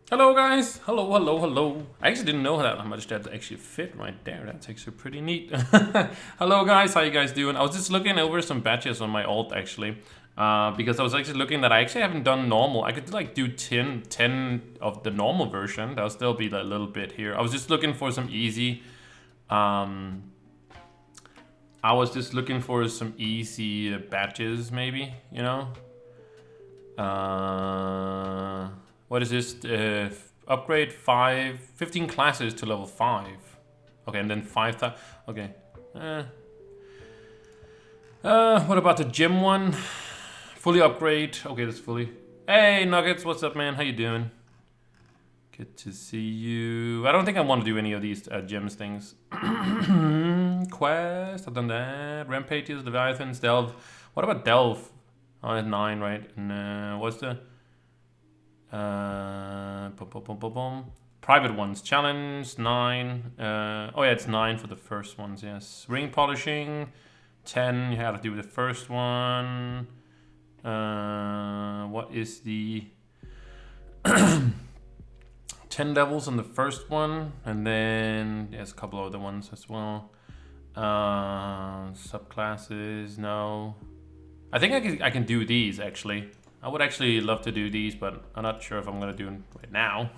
Hello guys, hello. I actually didn't know how much that actually fit right there. That's actually pretty neat. Hello guys, how you guys doing? I was just looking over some batches on my alt actually. Because I was actually looking that I actually haven't done normal. I could like do 10 of the normal version. That'll still be a little bit here. I was just looking for some easy I was just looking for some easy batches maybe, you know? What is this? Upgrade 15 classes to level 5. Okay, and then 5,000. Okay. What about the gym one? Fully upgrade. Okay, that's fully. Hey, Nuggets, what's up, man? How you doing? Good to see you. I don't think I want to do any of these gyms things. Quest, I've done that. Rampages, Leviathans, Delve. What about Delve? Oh, at 9, right? And what's the... Private ones. Challenge 9. Oh yeah, it's 9 for the first ones. Yes. Ring polishing 10. You have to do the first one. What is the 10 levels on the first one, and then there's a couple other ones as well. Subclasses. No. I think I can do these actually. I would actually love to do these, but I'm not sure if I'm gonna do them right now.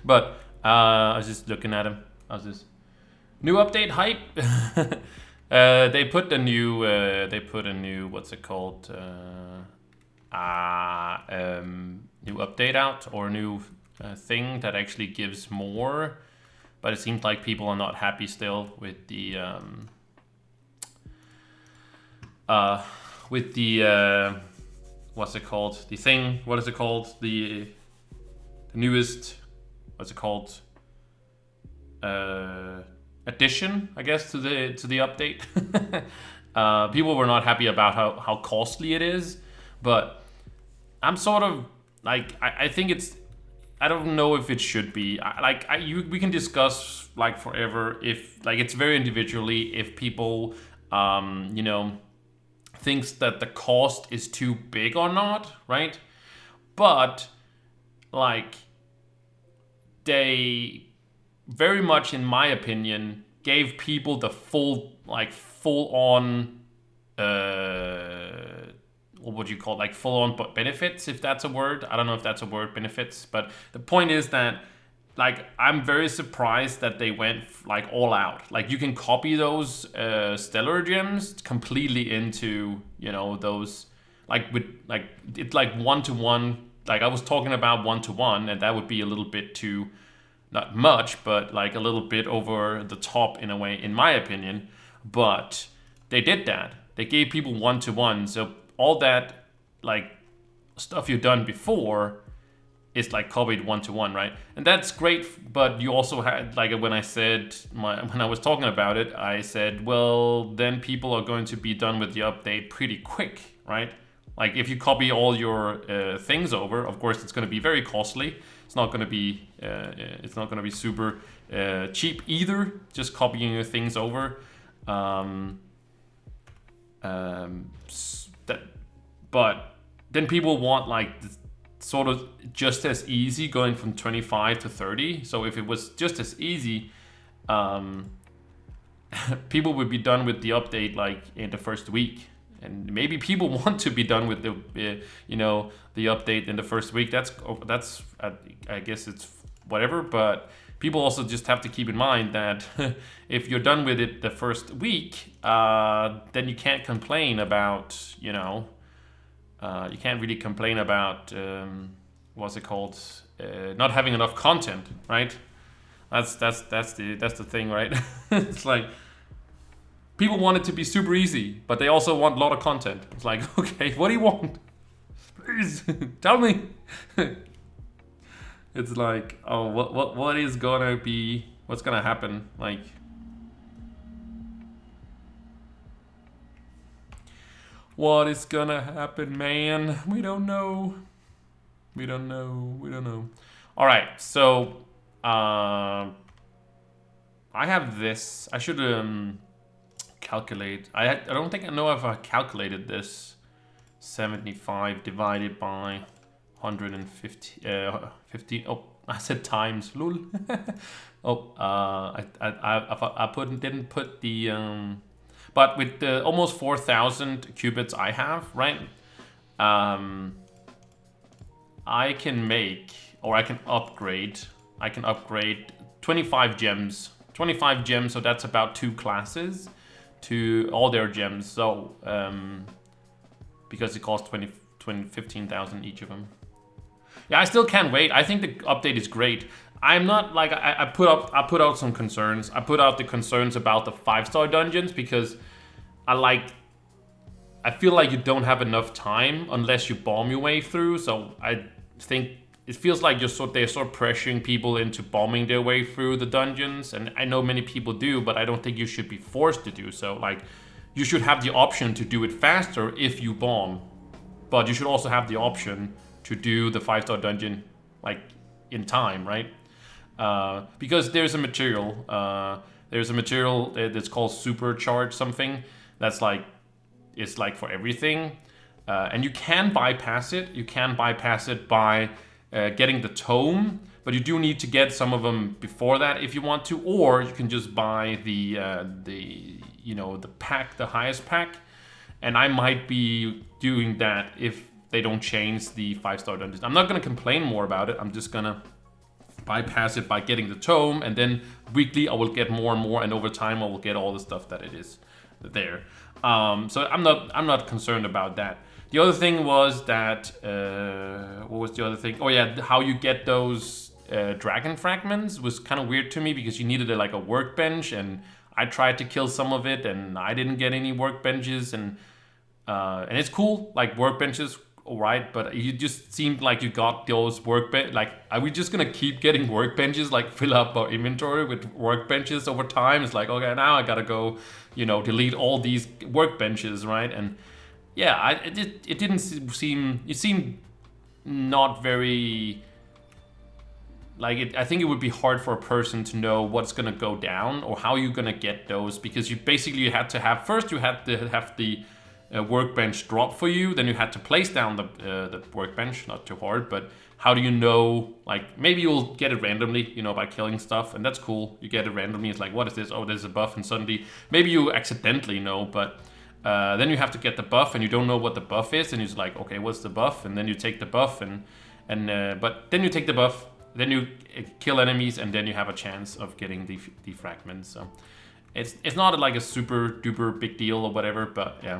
But I was just looking at them. I was just new update hype. They put a new. What's it called? New update out, or new thing that actually gives more. But it seems like people are not happy still with the what's it called? The thing. What is it called? The newest. What's it called? Addition, I guess, to the update. People were not happy about how costly it is, but I'm sort of like I think it's. I don't know if it should be. We can discuss like forever if like it's very individually if people thinks that the cost is too big or not, right? But like they very much, in my opinion, gave people the full on what would you call it? Like full on benefits, if that's a word. I don't know if that's a word, benefits, but the point is that like I'm very surprised that they went like all out. Like you can copy those stellar gems completely into those like with like it's like 1-to-1. Like I was talking about 1-to-1, and that would be a little bit too not much, but like a little bit over the top in a way, in my opinion. But they did that. They gave people 1-to-1, so all that like stuff you've done before is like copied 1-to-1, right? And that's great, but you also had like when I was talking about it, I said, well, then people are going to be done with the update pretty quick, right? Like if you copy all your things over, of course it's going to be very costly. It's not going to be super cheap either. Just copying your things over. But then people want like sort of just as easy going from 25 to 30. So if it was just as easy, people would be done with the update like in the first week. And maybe people want to be done with the the update in the first week. That's I guess it's whatever. But people also just have to keep in mind that if you're done with it the first week, then you can't complain about you can't really complain about what's it called, not having enough content, right? That's the thing, right? It's like people want it to be super easy, but they also want a lot of content. It's like, okay, what do you want? Please tell me. It's like, oh, what is gonna be? What's gonna happen? Like, what is gonna happen, man? We don't know. We don't know. All right, so I have this. I should calculate. I don't think I know if I calculated this. 75 divided by 150. 50. Oh, I said times. Lol. Oh, didn't put the but with the almost 4,000 qubits I have, right? I can make, or I can upgrade. I can upgrade 25 gems. 25 gems, so that's about 2 classes to all their gems. So because it costs 15,000 each of them. Yeah, I still can't wait. I think the update is great. I'm not like I put out some concerns. I put out the concerns about the 5-star dungeons because I feel like you don't have enough time unless you bomb your way through. So I think it feels like they're sort of pressuring people into bombing their way through the dungeons, and I know many people do, but I don't think you should be forced to do so. Like, you should have the option to do it faster if you bomb, but you should also have the option to do the 5-star dungeon like in time, right? Because there's a material that's called supercharge something that's like, it's like for everything, and you can bypass it. You can bypass it by getting the tome, but you do need to get some of them before that if you want to, or you can just buy the pack, the highest pack. And I might be doing that if they don't change the 5-star dungeons. I'm not gonna complain more about it. I'm just gonna bypass it by getting the tome, and then weekly I will get more and more, and over time I will get all the stuff that it is there. So I'm not concerned about that. The other thing was that what was the other thing? Oh yeah, how you get those dragon fragments was kind of weird to me because you needed like a workbench, and I tried to kill some of it and I didn't get any workbenches, and it's cool, like workbenches, alright, but you just seemed like you got those workbench. Like, are we just gonna keep getting workbenches, like fill up our inventory with workbenches over time? It's like, okay, now I gotta go, delete all these workbenches, right? And yeah, it didn't seem, it seemed not very, like, I think it would be hard for a person to know what's gonna go down or how you're gonna get those, because you had to have the workbench drop for you, then you had to place down the workbench. Not too hard, but how do you know? Like, maybe you'll get it randomly, by killing stuff, and that's cool. You get it randomly. It's like, what is this? Oh, there's a buff, and suddenly maybe you accidentally know, but then you have to get the buff, and you don't know what the buff is, and you're just like, okay, what's the buff? And then you take the buff, but then you take the buff, then you kill enemies, and then you have a chance of getting the fragments. So it's not like a super duper big deal or whatever, but yeah.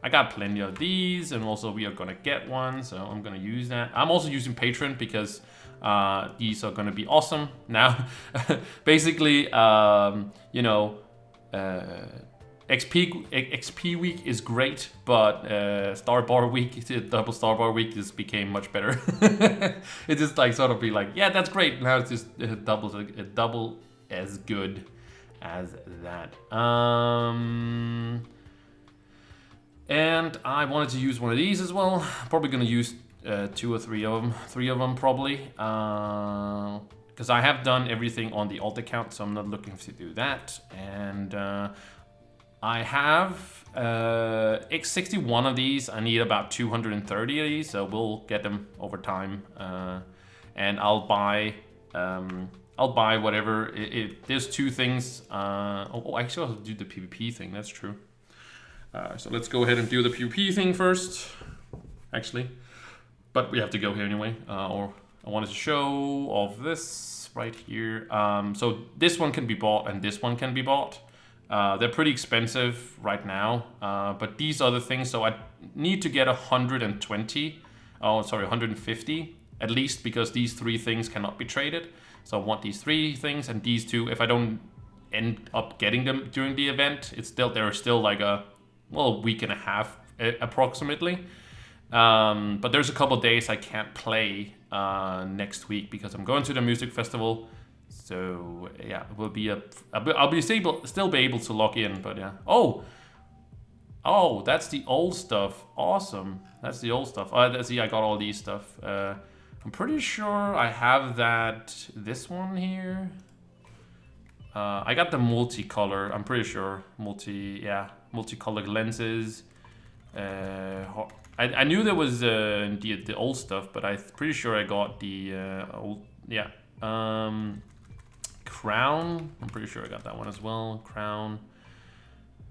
I got plenty of these, and also we are gonna get one, so I'm gonna use that. I'm also using Patreon because these are gonna be awesome now. Basically, XP week is great, but Star Bar week, double Star Bar week, just became much better. It just like sort of be like, yeah, that's great. Now it's just double as good as that. And I wanted to use one of these as well. Probably gonna use 2 or 3 of them. 3 of them probably. Because I have done everything on the alt account, so I'm not looking to do that. And I have 61 of these. I need about 230 of these, so we'll get them over time. And I'll buy whatever. There's 2 things. Actually, I'll do the PvP thing. That's true. So let's go ahead and do the PvP thing first, actually. But we have to go here anyway. Or I wanted to show off this right here. So this one can be bought and this one can be bought. They're pretty expensive right now. But these other things, so I need to get 150 at least, because these 3 things cannot be traded. So I want these 3 things, and these 2, if I don't end up getting them during the event, they're still like a week and a half approximately. But there's a couple days I can't play next week because I'm going to the music festival. So yeah, it will be I'll still be able to log in, but yeah. Oh, that's the old stuff. Awesome. That's the old stuff. See, I got all these stuff. I'm pretty sure I have this one here. I got the multicolor, I'm pretty sure. Multicolored lenses. I knew there was the old stuff, but I'm pretty sure I got the old. Yeah, Crown. I'm pretty sure I got that one as well. Crown.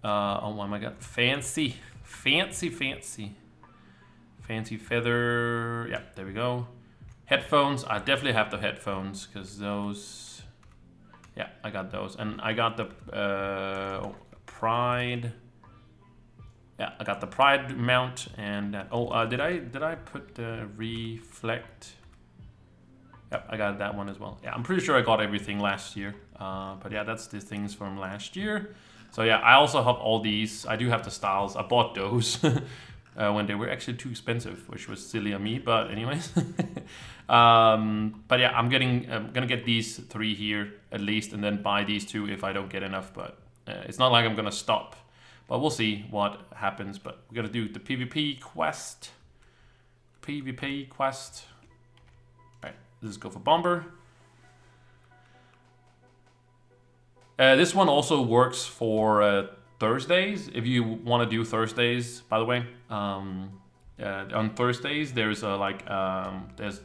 Oh my god. Fancy. Fancy feather. Yeah, there we go. Headphones. I definitely have the headphones because those. Yeah, I got those. And I got the Pride. Yeah, I got the Pride mount and that. Oh, did I put the reflect? Yep, I got that one as well. Yeah, I'm pretty sure I got everything last year. But yeah, that's the things from last year. So yeah, I also have all these. I do have the styles. I bought those when they were actually too expensive, which was silly of me. But anyways, but yeah, I'm gonna get these 3 here at least, and then buy these 2 if I don't get enough. But it's not like I'm gonna stop. But we'll see what happens. But we're gonna do the PvP quest. PvP quest. All right, let's go for Bomber. This one also works for Thursdays, if you want to do Thursdays, by the way. On Thursdays, there's there's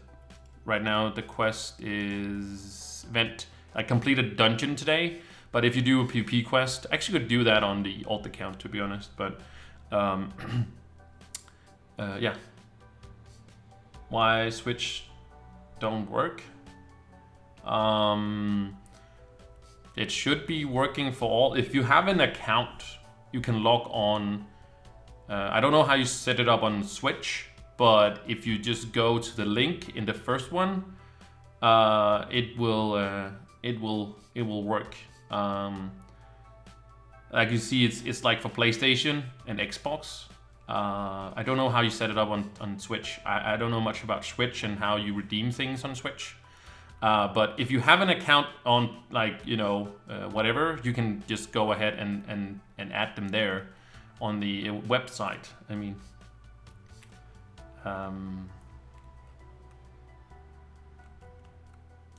right now the quest is event. I completed dungeon today, but if you do a PvP quest, I actually could do that on the alt account, to be honest. But yeah, why Switch don't work? It should be working for all. If you have an account, you can log on. I don't know how you set it up on Switch, but if you just go to the link in the first one, it will work. Like you see, it's like for PlayStation and Xbox. I don't know how you set it up on Switch. I don't know much about Switch and how you redeem things on Switch. But if you have an account on, like, you know, whatever, you can just go ahead and add them there on the website. I mean,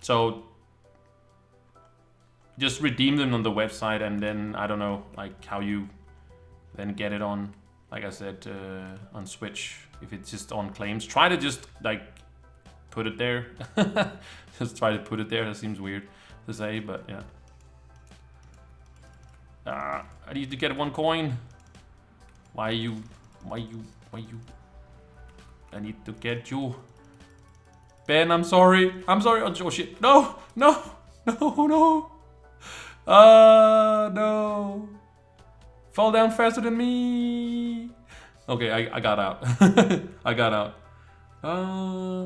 so just redeem them on the website, and then I don't know, like, how you then get it on, like I said, on Switch. If it's just on claims, try to just like put it there. Just try to put it there. That seems weird to say, but yeah. I need to get 1 coin. Why you? I need to get you. Ben, I'm sorry. Oh shit. No. No. Fall down faster than me. Okay, I got out. I got out.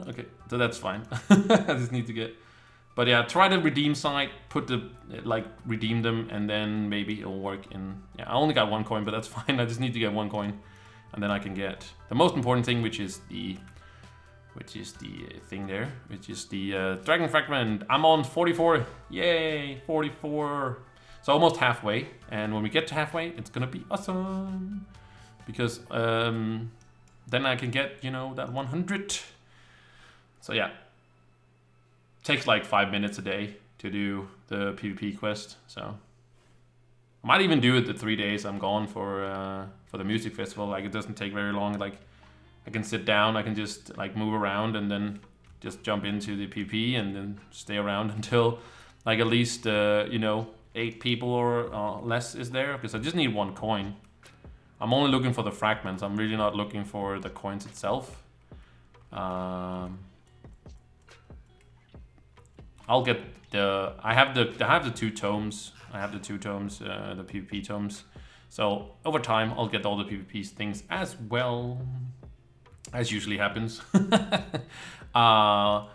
Okay, so that's fine. I just need to get, but yeah, try the redeem site, put the, like, redeem them, and then maybe it'll work in, yeah, I only got 1 coin, but that's fine. I just need to get 1 coin, and then I can get the most important thing, which is the thing there, which is the Dragon Fragment. I'm on 44, yay, 44. So almost halfway, and when we get to halfway, it's gonna be awesome, because then I can get, you know, that 100. So yeah, takes like 5 minutes a day to do the PvP quest. So I might even do it the 3 days I'm gone for the music festival. Like, it doesn't take very long. Like, I can sit down, I can just like move around, and then just jump into the PvP and then stay around until like at least you know, 8 people or less is there, because I just need 1 coin. I'm only looking for the fragments. I'm really not looking for the coins itself. I'll get the. I have the 2 tomes. I have the 2 tomes, the PvP tomes. So over time, I'll get all the PvP things as well, as usually happens. I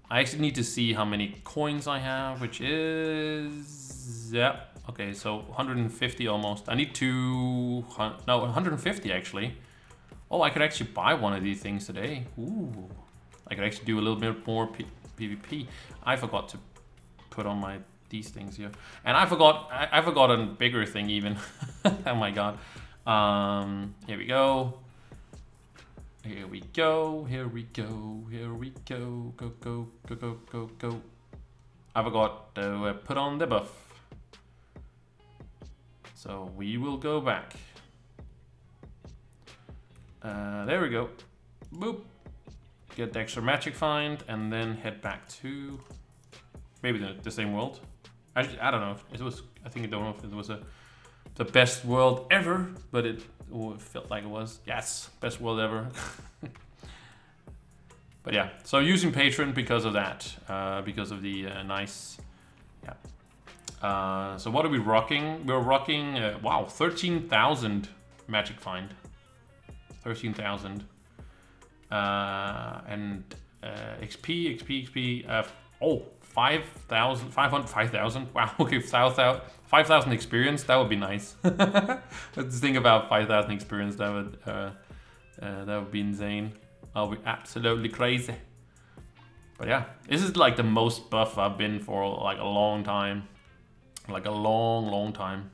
actually need to see how many coins I have, which is, yeah. Okay, so 150 almost. I need 150 actually. Oh, I could actually buy one of these things today. Ooh, I could actually do a little bit more PvP. I forgot to put on these things here, and I forgot a bigger thing even. Oh my god. Here we go. Here we go. Go. I forgot to put on the buff. So we will go back. There we go. Boop. Get the extra magic find, and then head back to Maybe the same world. Actually, I don't know. If it was. I think I don't know if it was the best world ever, but it felt like it was. Yes, best world ever. But yeah, so using Patron because of that, because of the nice. Yeah. So what are we rocking? We're rocking. Wow, 13,000 magic find. 13,000. And XP. Oh, 5,000, 500, 5,000. Wow, okay, 5,000 experience. That would be nice. Let's think about 5,000 experience. That would be insane. I'll be absolutely crazy. But yeah, this is like the most buff I've been for like a long time. Like a long time.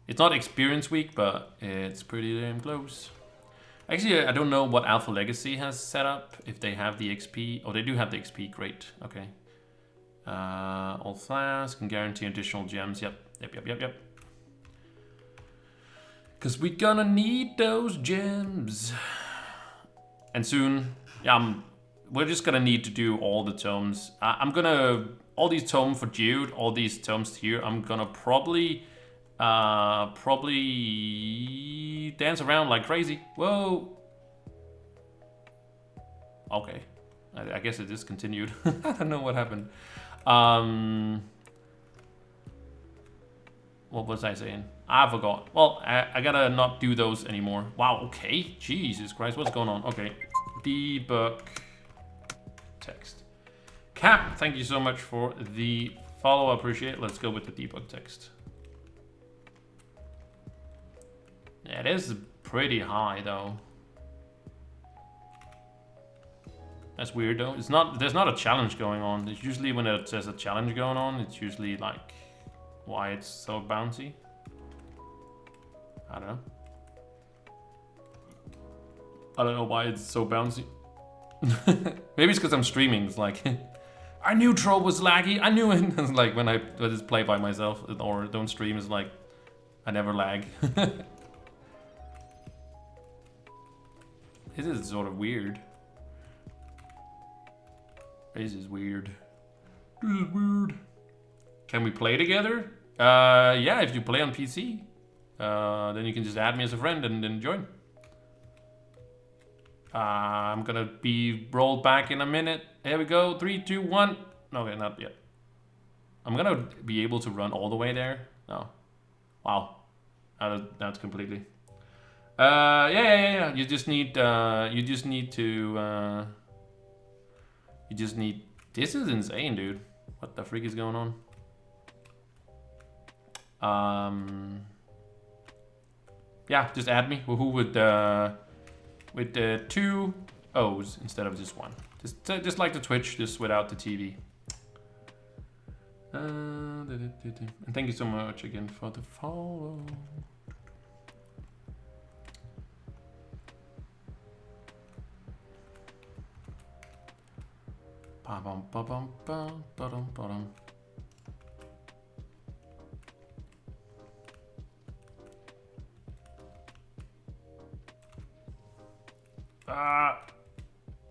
It's not experience week, but it's pretty damn close. Actually, I don't know what Alpha Legacy has set up. If they have the XP. Oh, they do have the XP. Great. Okay. All flasks can guarantee additional gems. Yep. Because we're gonna need those gems. And soon, yeah, we're just gonna need to do all the tomes. I'm gonna, all these tomes for Jude, all these tomes here, I'm gonna probably dance around like crazy. Whoa. Okay. I guess it discontinued. I don't know what happened. What was I saying? I forgot. Well, I gotta not do those anymore. Wow, okay. Jesus Christ, what's going on? Okay. Debug text. Cap, thank you so much for the follow. I appreciate it. Let's go with the debug text. Yeah, it is pretty high though. That's weird though. It's not. There's not a challenge going on. It's usually when it says a challenge going on, it's usually like why it's so bouncy. I don't know. I don't know why it's so bouncy. Maybe it's because I'm streaming. It's like I knew Trove was laggy. I knew it. It's like when I just play by myself or don't stream. It's like I never lag. This is sort of weird. This is weird. This is weird. Can we play together? Yeah, if you play on PC. Then you can just add me as a friend and then join. I'm gonna be rolled back in a minute. Here we go. 3, 2, 1. Okay, not yet. I'm gonna be able to run all the way there. No. Wow. That's completely. Yeah. You just need to. This is insane, dude. What the freak is going on? Yeah, just add me. Who would with 2 O's instead of just 1. Just like the Twitch, just without the TV. And thank you so much again for the follow.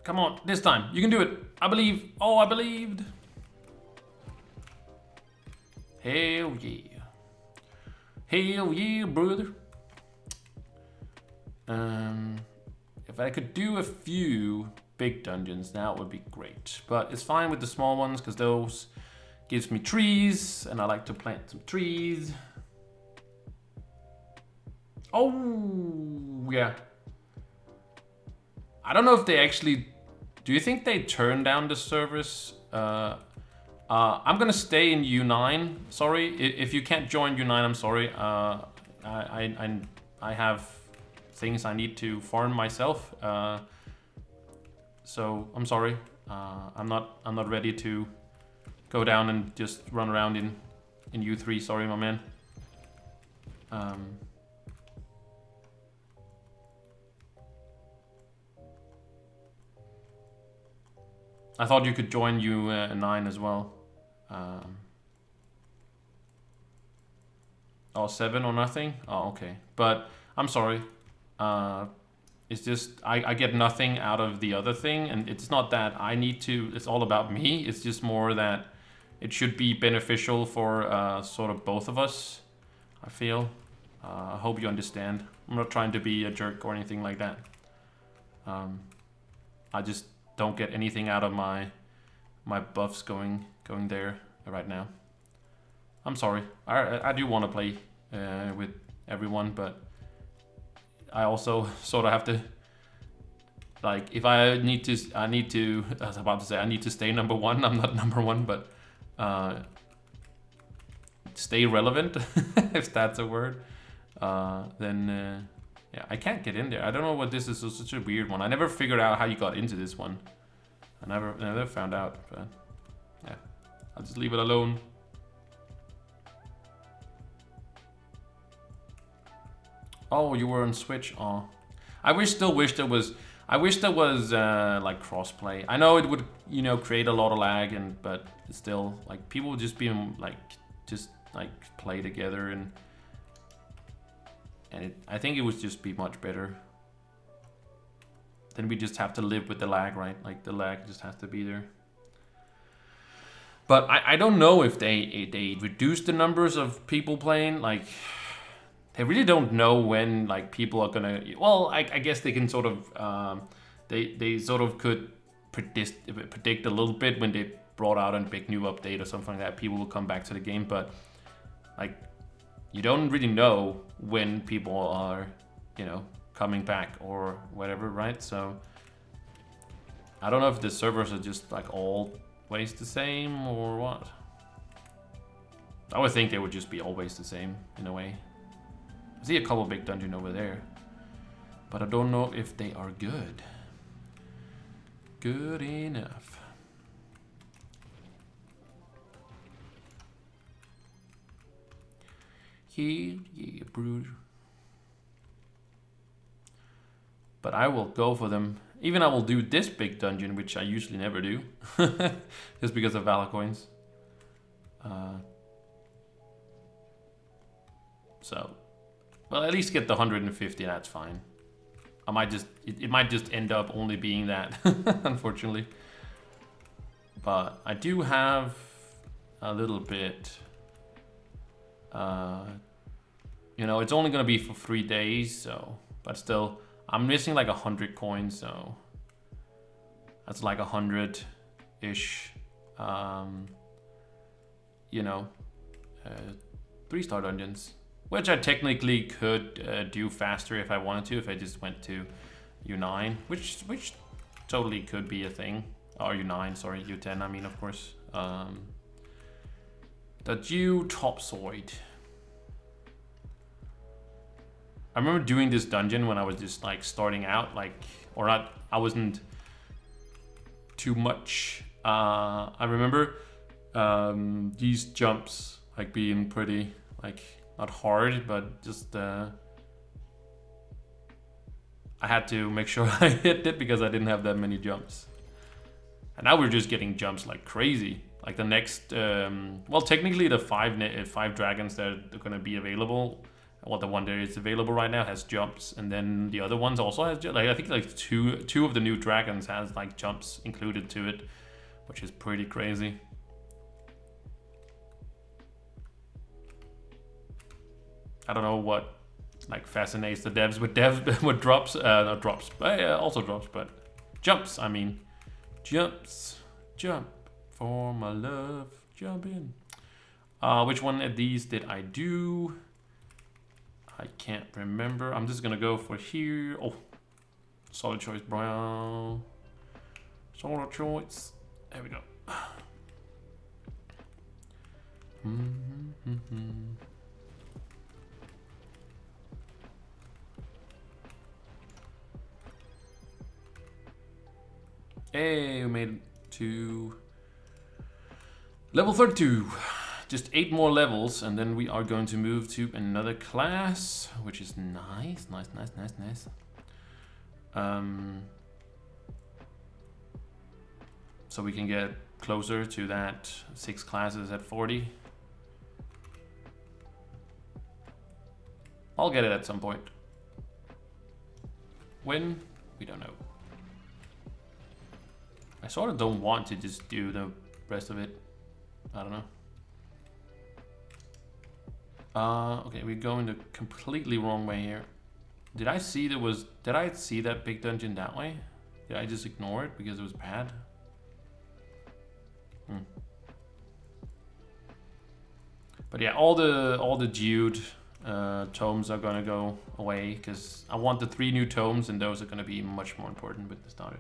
Come on, this time. You can do it. I believe. Oh, I believed. Hell yeah. Hell yeah, brother. If I could do a few big dungeons, that would be great. But it's fine with the small ones because those gives me trees and I like to plant some trees. Oh, yeah. I don't know if they actually... Do you think they turn down the servers? I'm gonna stay in U9. Sorry, if you can't join U9, I'm sorry. I have things I need to farm myself. So I'm sorry. I'm not ready to go down and just run around in U3. Sorry, my man. I thought you could join U9 as well. Oh, 7 or nothing? Oh, okay. But I'm sorry. It's just, I get nothing out of the other thing. And it's not that I need to, it's all about me. It's just more that it should be beneficial for sort of both of us, I feel. I hope you understand. I'm not trying to be a jerk or anything like that. I just don't get anything out of my buffs going there right now. I'm sorry. I do want to play with everyone, but I also sort of have to, like, if I need to, I was about to say, I need to stay number one. I'm not number one, but stay relevant, if that's a word, then yeah, I can't get in there. I don't know what this is. It's such a weird one. I never figured out how you got into this one. I never found out, but yeah, I'll just leave it alone. Oh, you were on Switch. Oh, I still wish there was. I wish there was like crossplay. I know it would, you know, create a lot of lag, but still, like, people would just be like, play together, and I think it would just be much better. Then we just have to live with the lag, right? Like, the lag just has to be there. But I don't know if they reduce the numbers of people playing. Like, they really don't know when, like, people are gonna. Well, I guess they can sort of they sort of could predict a little bit when they brought out a big new update or something like that. People will come back to the game, but like, you don't really know when people are, you know, coming back or whatever, right? So I don't know if the servers are just like always the same or what. I would think they would just be always the same in a way. I see a couple big dungeons over there, but I don't know if they are good. Good enough. Yeah, brew. But I will go for them. Even I will do this big dungeon, which I usually never do, just because of Valor coins. So, well, at least get the 150. That's fine. I might just it might just end up only being that, unfortunately. But I do have a little bit. You know, it's only gonna be for 3 days, so, but still, I'm missing like 100 coins, so that's like 100-ish. You know, 3-star dungeons, which I technically could do faster if I wanted to, if I just went to U9, which totally could be a thing. Or U9, sorry, U10. I mean, of course. The Jro Topsoid. I remember doing this dungeon when I was just like starting out, like, or not, I wasn't too much. I remember these jumps like being pretty, like, not hard, but just I had to make sure I hit it because I didn't have that many jumps. And now we're just getting jumps like crazy. Like the next, well, technically the five dragons that are going to be available, well, the one that is available right now has jumps, and then the other ones also has like, I think like two of the new dragons has like jumps included to it, which is pretty crazy. I don't know what like fascinates the devs with drops, not drops, but also drops, but jumps. I mean, jumps, jump for my love, jump in. Which one of these did I do? I can't remember. I'm just gonna go for here. Oh, solid choice, brown. Solid choice. There we go. Hey, we made it to level 32. Just 8 more levels, and then we are going to move to another class, which is nice. So we can get closer to that 6 classes at 40. I'll get it at some point. When? We don't know. I sort of don't want to just do the rest of it. I don't know. Okay, we're going the completely wrong way here. Did I see that big dungeon that way? Did I just ignore it because it was bad? But yeah, all the Jude tomes are gonna go away because I want the 3 new tomes, and those are gonna be much more important with the starter.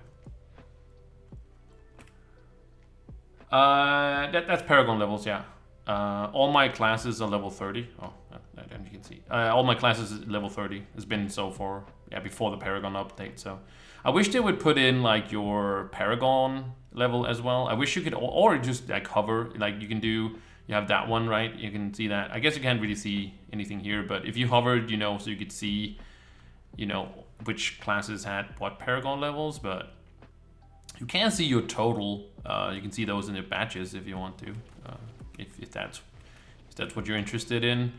That's Paragon levels, yeah. All my classes are level 30. Oh, then you can see. All my classes is level 30. It's been so far, yeah, before the Paragon update. So I wish they would put in like your Paragon level as well. I wish you could, or just like hover, like you can do. You have that one, right? You can see that. I guess you can't really see anything here, but if you hovered, you know, so you could see, you know, which classes had what Paragon levels, but you can see your total. You can see those in the batches if you want to, if that's what you're interested in.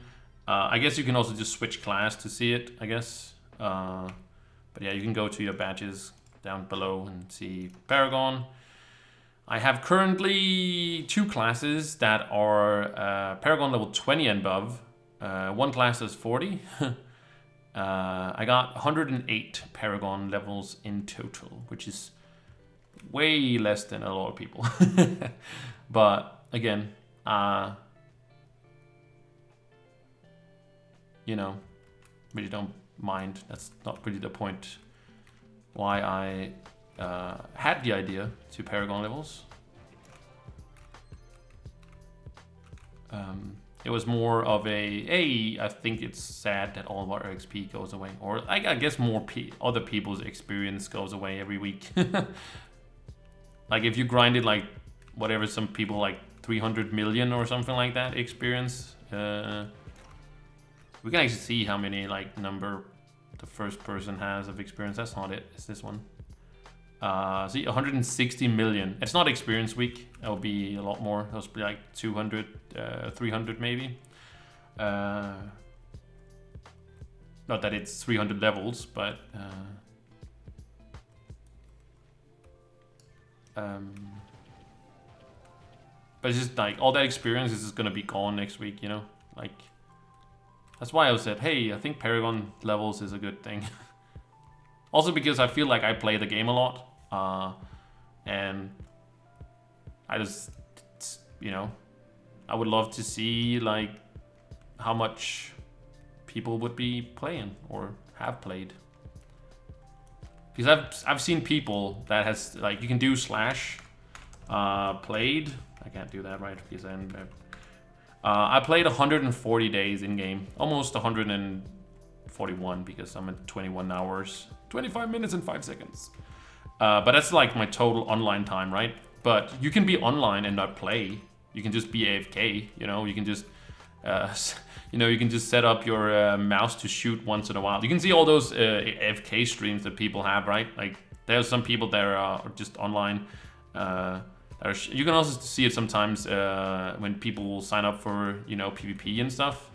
I guess you can also just switch class to see it, I guess. But yeah, you can go to your batches down below and see Paragon. I have currently 2 classes that are Paragon level 20 and above. One class is 40. I got 108 Paragon levels in total, which is way less than a lot of people. But again, you know, really don't mind. That's not really the point why I had the idea to Paragon levels. It was more of I think it's sad that all of our XP goes away, or I guess more other people's experience goes away every week. Like if you grinded like whatever, some people like 300 million or something like that experience, we can actually see how many like number the first person has of experience. That's not it, it's this one. See, 160 million. It's not experience week. That'll be a lot more. That'll be like 200, 300 maybe. Not that it's 300 levels, but it's just like all that experience is just gonna be gone next week, you know? Like, that's why I said, hey, I think Paragon levels is a good thing. Also because I feel like I play the game a lot. And I just, you know, I would love to see like how much people would be playing or have played. Because I've seen people that has like, you can do slash played. I can't do that right because I played 140 days in game, almost 141 because I'm at 21 hours, 25 minutes and 5 seconds. But that's like my total online time, right? But you can be online and not play. You can just be AFK, you know? You can just, you know, you can just set up your mouse to shoot once in a while. You can see all those AFK streams that people have, right? Like, there's some people that are just online. You can also see it sometimes when people sign up for, you know, PvP and stuff.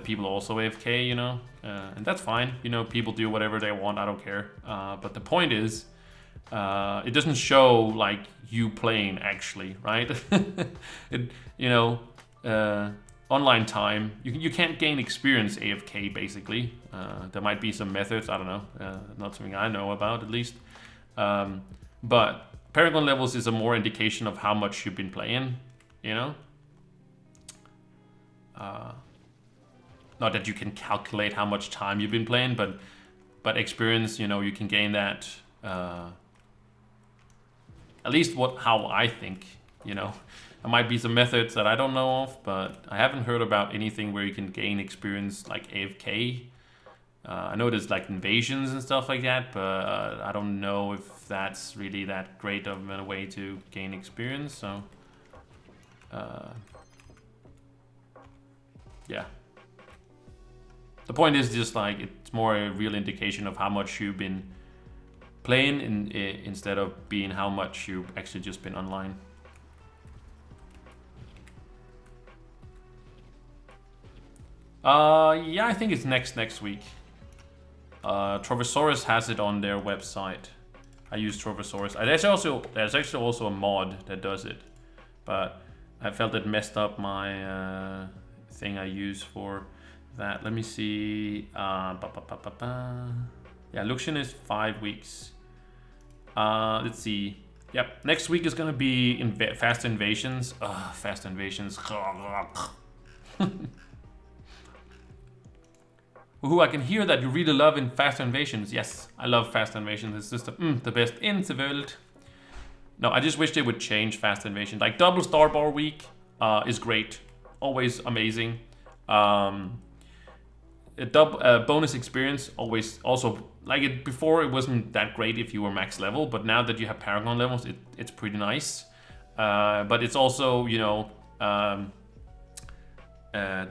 People are also AFK, you know? And that's fine. You know, people do whatever they want. I don't care. But the point is, it doesn't show like you playing actually, right? You know, online time, you can't gain experience AFK basically. There might be some methods, I don't know, not something I know about at least. But Paragon levels is a more indication of how much you've been playing, you know? Not that you can calculate how much time you've been playing, but experience, you know, you can gain that. At least how I think, you know. There might be some methods that I don't know of, but I haven't heard about anything where you can gain experience like AFK. I know there's like invasions and stuff like that, but I don't know if that's really that great of a way to gain experience, so... yeah. The point is just like, it's more a real indication of how much you've been playing instead of being how much you've actually just been online. Yeah, I think it's next week. Trovosaurus has it on their website. I use Trovosaurus. There's actually also a mod that does it, but I felt it messed up my thing I use for that. Let me see. Yeah, Luxian is 5 weeks. Let's see. Yep, next week is gonna be Fast Invasions. Fast Invasions. Woohoo, I can hear that you really love in Fast Invasions. Yes, I love Fast Invasions. It's just the best in the world. No, I just wish they would change Fast Invasion. Like double Starbar week is great, always amazing. A bonus experience always also like it. Before it wasn't that great if you were max level, but now that you have Paragon levels, it's pretty nice. But it's also, you know,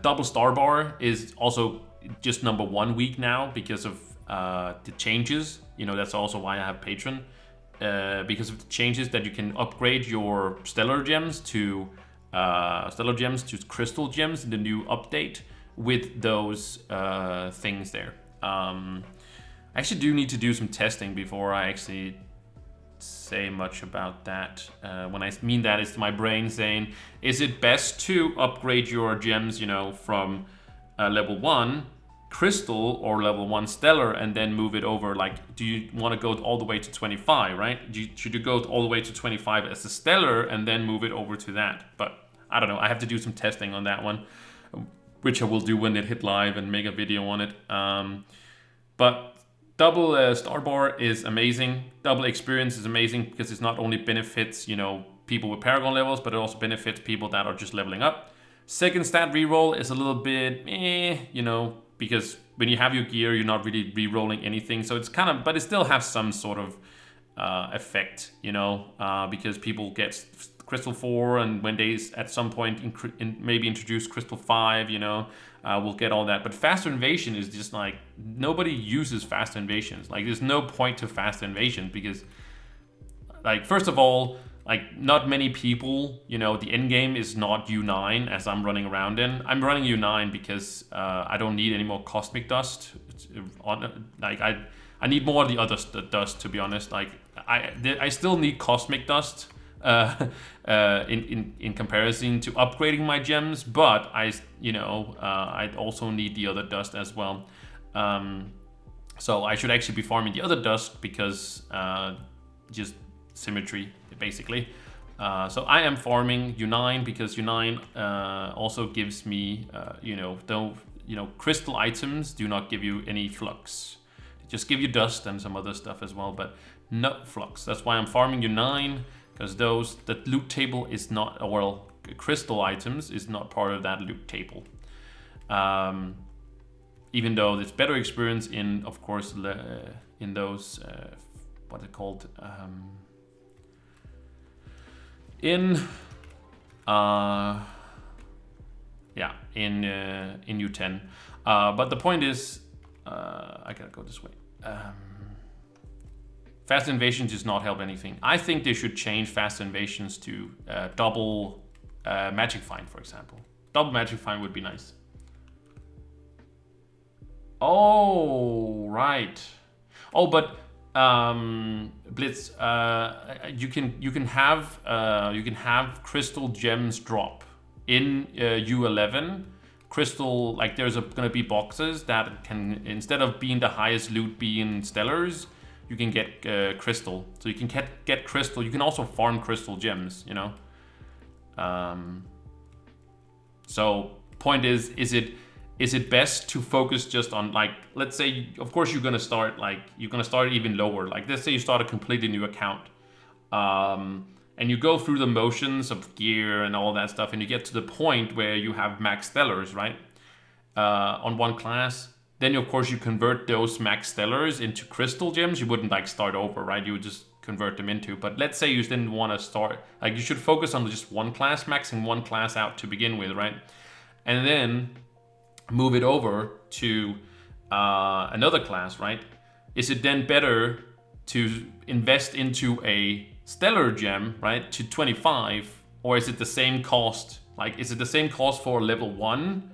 double Starbar is also just #1 week now because of the changes. You know, that's also why I have Patron. Because of the changes that you can upgrade your stellar gems to crystal gems in the new update with those things there. I actually do need to do some testing before I actually say much about that. When I mean that, it's my brain saying, is it best to upgrade your gems, you know, from level 1 crystal or level 1 stellar and then move it over? Like, do you want to go all the way to 25, right? Should you go all the way to 25 as a stellar and then move it over to that? But I don't know, I have to do some testing on that one, which I will do when it hit live and make a video on it. But double Starbar is amazing. Double experience is amazing because it's not only benefits, you know, people with Paragon levels, but it also benefits people that are just leveling up. Second stat reroll is a little bit you know, because when you have your gear, you're not really re-rolling anything. So it's kind of, but it still has some sort of effect, you know, because people get Crystal 4, and when they at some point maybe introduce Crystal 5, you know, we'll get all that. But Fast Invasion is just like, nobody uses Fast Invasions. Like, there's no point to Fast Invasion because, like, first of all, like, not many people, you know, the end game is not U9 as I'm running around in. I'm running U9 because I don't need any more Cosmic Dust. Like, I need more of the other dust, to be honest. Like, I still need Cosmic Dust in comparison to upgrading my gems, but I also need the other dust as well. So I should actually be farming the other dust because just symmetry, basically. So I am farming U9 because U9 also gives me, crystal items do not give you any flux. They just give you dust and some other stuff as well, but no flux. That's why I'm farming U9, because that loot table is not, well, crystal items is not part of that loot table. Even though it's better experience in, of course, in those, what are called? In U10. But the point is, I gotta go this way. Fast Invasions does not help anything. I think they should change Fast Invasions to double Magic Find, for example. Double Magic Find would be nice. Oh, right. Oh, but Blitz, you can have crystal gems drop in U11. Crystal, like, there's gonna be boxes that can, instead of being the highest loot being stellars, you can get crystal. So you can get crystal. You can also farm crystal gems, you know. So point is it best to focus just on, like, let's say, of course you're gonna start even lower. Like, let's say you start a completely new account, and you go through the motions of gear and all that stuff, and you get to the point where you have max stellars, right? On one class. Then of course you convert those max stellars into crystal gems. You wouldn't, like, start over, right? You would just convert them into. But let's say you didn't want to start, like, you should focus on just one class, maxing one class out to begin with, right? And then move it over to another class, right? Is it then better to invest into a stellar gem, right, to 25, or is it the same cost? Like, is it the same cost for level 1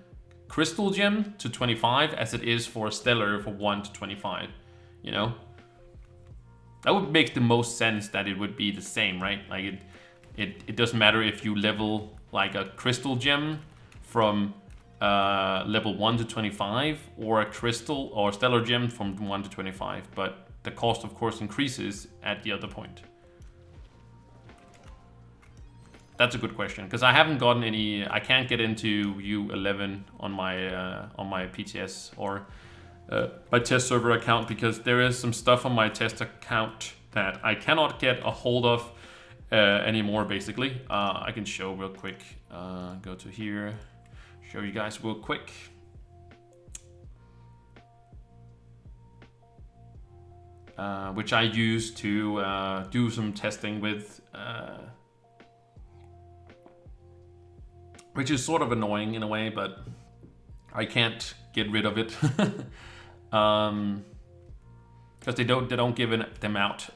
crystal gem to 25 as it is for a stellar for 1 to 25, you know? That would make the most sense, that it would be the same, right? Like, it doesn't matter if you level like a crystal gem from level 1 to 25, or a crystal or stellar gem from 1 to 25, but the cost of course increases at the other point. That's a good question, because I haven't gotten any. I can't get into U11 on my PTS or my test server account, because there is some stuff on my test account that I cannot get a hold of anymore. Basically, I can show real quick. Go to here, show you guys real quick. Which I use to do some testing with. Which is sort of annoying in a way, but I can't get rid of it. Because they don't give them out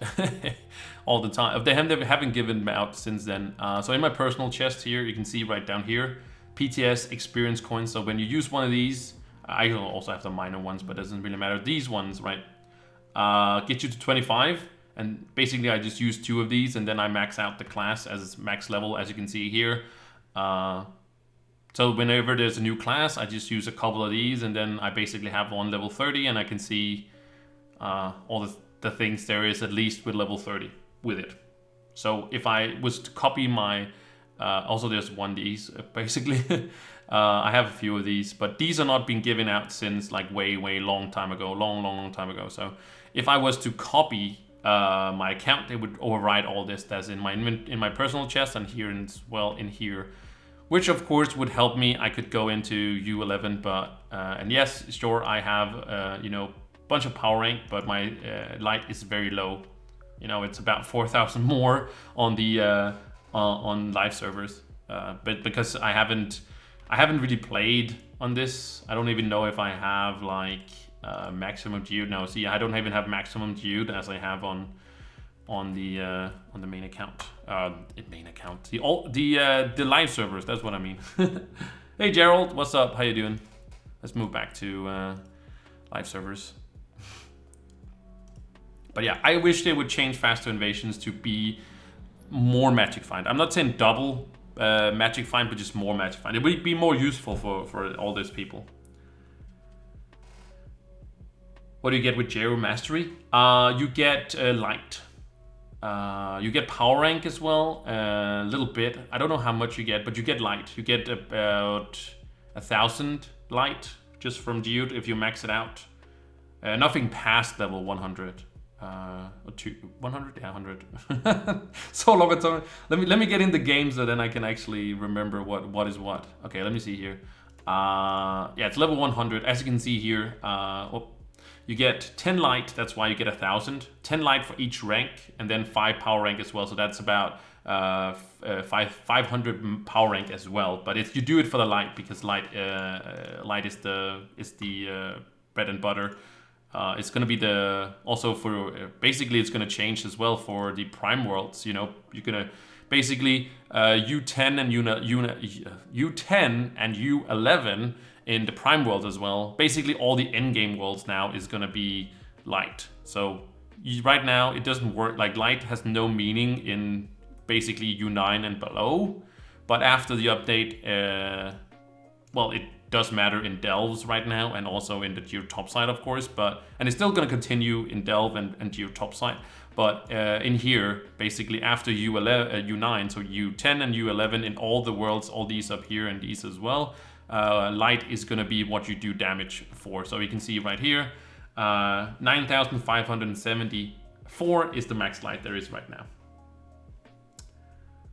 all the time. They haven't given them out since then. So in my personal chest here, you can see right down here, Pts Experience Coins. So when you use one of these, I also have the minor ones, but it doesn't really matter. These ones, right, get you to 25. And basically I just use 2 of these, and then I max out the class as max level, as you can see here. So whenever there's a new class, I just use a couple of these, and then I basically have one level 30, and I can see all the things there is at least with level 30 with it. So if I was to copy my, also there's 1Ds basically. I have a few of these, but these are not being given out since like way long time ago, long time ago. So if I was to copy my account, it would override all this that's in my personal chest, and here as well in here. Which of course would help me. I could go into U11, but and yes, sure, I have you know, bunch of power rank, but my light is very low. You know, it's about 4,000 more on the on live servers. But because I haven't really played on this, I don't even know if I have like maximum geode now. See, I don't even have maximum geode as I have on the main account. The live servers, that's what I mean. Hey Gerald, what's up? How you doing? Let's move back to live servers. But yeah, I wish they would change faster invasions to be more magic find. I'm not saying double magic find, but just more magic find. It would be more useful for all these people. What do you get with Jro Mastery? You get light. You get power rank as well, a little bit. I don't know how much you get, but you get light. You get about 1,000 light just from geode if you max it out. Nothing past level 100. Or 100? Yeah, 100. So long time. Let me get in the game so then I can actually remember what is what. Okay, let me see here. Yeah, it's level 100. As you can see here, you get 10 light, that's why you get 1,000. 10 light for each rank, and then 5 power rank as well. So that's about 500 power rank as well. But if you do it for the light, because light is the bread and butter. It's gonna be also for basically it's gonna change as well for the prime worlds. You know, you're gonna basically U10 and U10 and U11 in the prime world as well. Basically all the end game worlds now is gonna be light. So right now it doesn't work, like light has no meaning in basically U9 and below, but after the update, well, it does matter in delves right now, and also in the geo topside of course, and it's still gonna continue in delve and geo topside. But in here, basically after U9, so U10 and U11 in all the worlds, all these up here and these as well, light is going to be what you do damage for. So you can see right here, 9,574 is the max light there is right now.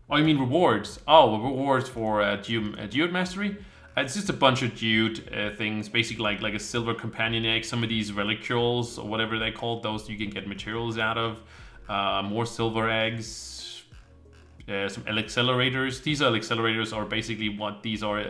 Oh, you mean rewards? Oh, rewards for Jro Mastery? It's just a bunch of geode things, basically like a silver companion egg, some of these relicules or whatever they call those you can get materials out of, more silver eggs, some accelerators. These accelerators are basically what these are,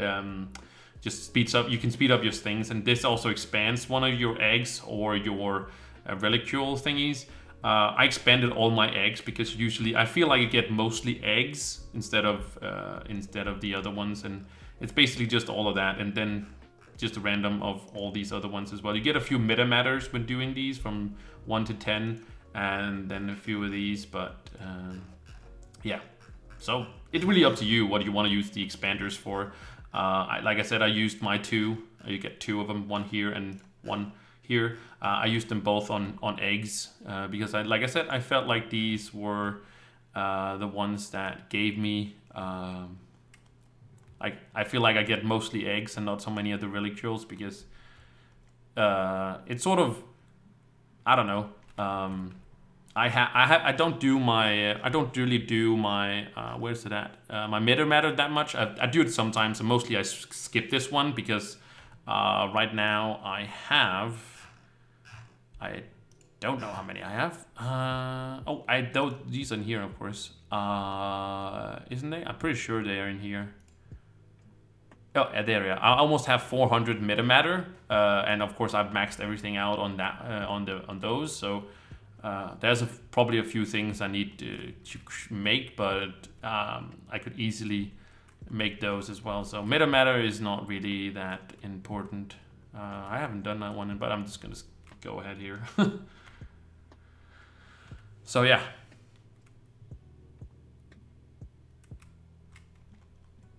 just speeds up, you can speed up your things, and this also expands one of your eggs or your relicule thingies. I expanded all my eggs because usually I feel like you get mostly eggs instead of the other ones, and it's basically just all of that, and then just a random of all these other ones as well. You get a few meta matters when doing these from 1 to 10, and then a few of these, but yeah. So it's really up to you what you want to use the expanders for. Like I said, I used my 2. You get 2 of them, 1 here and 1 here. I used them both on eggs because, like I said, I felt like these were the ones that gave me. I feel like I get mostly eggs and not so many of the relic jewels because it's sort of, I don't know. I don't really do my where's it at? My meta matter that much. I do it sometimes, and mostly I skip this one because right now I don't know how many I have. These are in here, of course. Isn't they? I'm pretty sure they are in here. Oh, there we are. I almost have 400 meta matter, and of course I've maxed everything out on that on those. So there's probably a few things I need to make, but I could easily make those as well. So meta matter is not really that important. I haven't done that one, but I'm just gonna go ahead here. So yeah.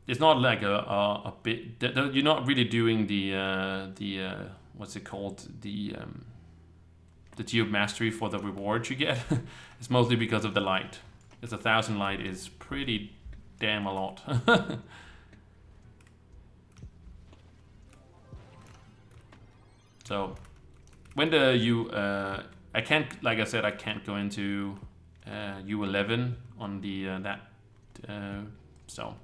It's not like a bit. You're not really doing the what's it called, the Jro Mastery for the rewards you get. It's mostly because of the light. Because 1,000 light is pretty damn a lot. So when the I can't, like I said, I can't go into U11 on the so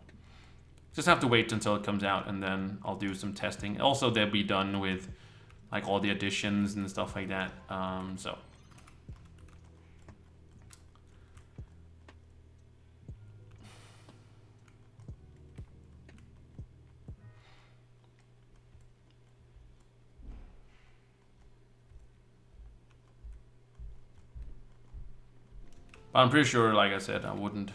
just have to wait until it comes out, and then I'll do some testing. Also, they'll be done with like all the additions and stuff like that. So but I'm pretty sure, like I said, I wouldn't.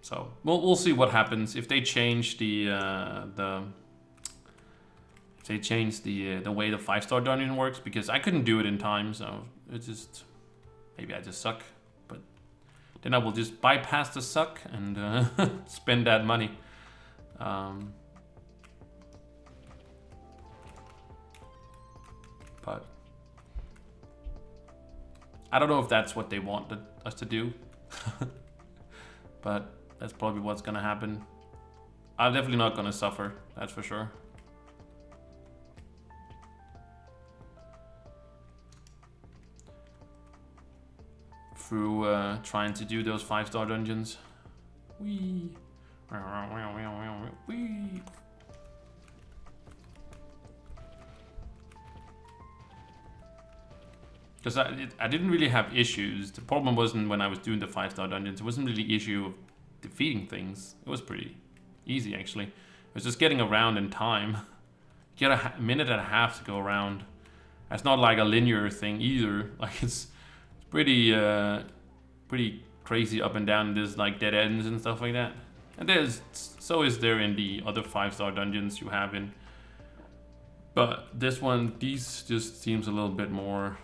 So we'll see what happens if they change the way the 5-star dungeon works, because I couldn't do it in time. So it's just, maybe I just suck, but then I will just bypass the suck and spend that money. But I don't know if that's what they wanted us to do. But that's probably what's gonna happen. I'm definitely not gonna suffer, that's for sure. Through trying to do those 5-star dungeons. Whee! Whee! Because I didn't really have issues. The problem wasn't when I was doing the 5-star dungeons. It wasn't really the issue of defeating things. It was pretty easy, actually. It was just getting around in time. You get a minute and a half to go around. It's not like a linear thing either. Like it's pretty crazy up and down. There's like dead ends and stuff like that. And so is there in the other 5-star dungeons you have in. But this one, these just seems a little bit more.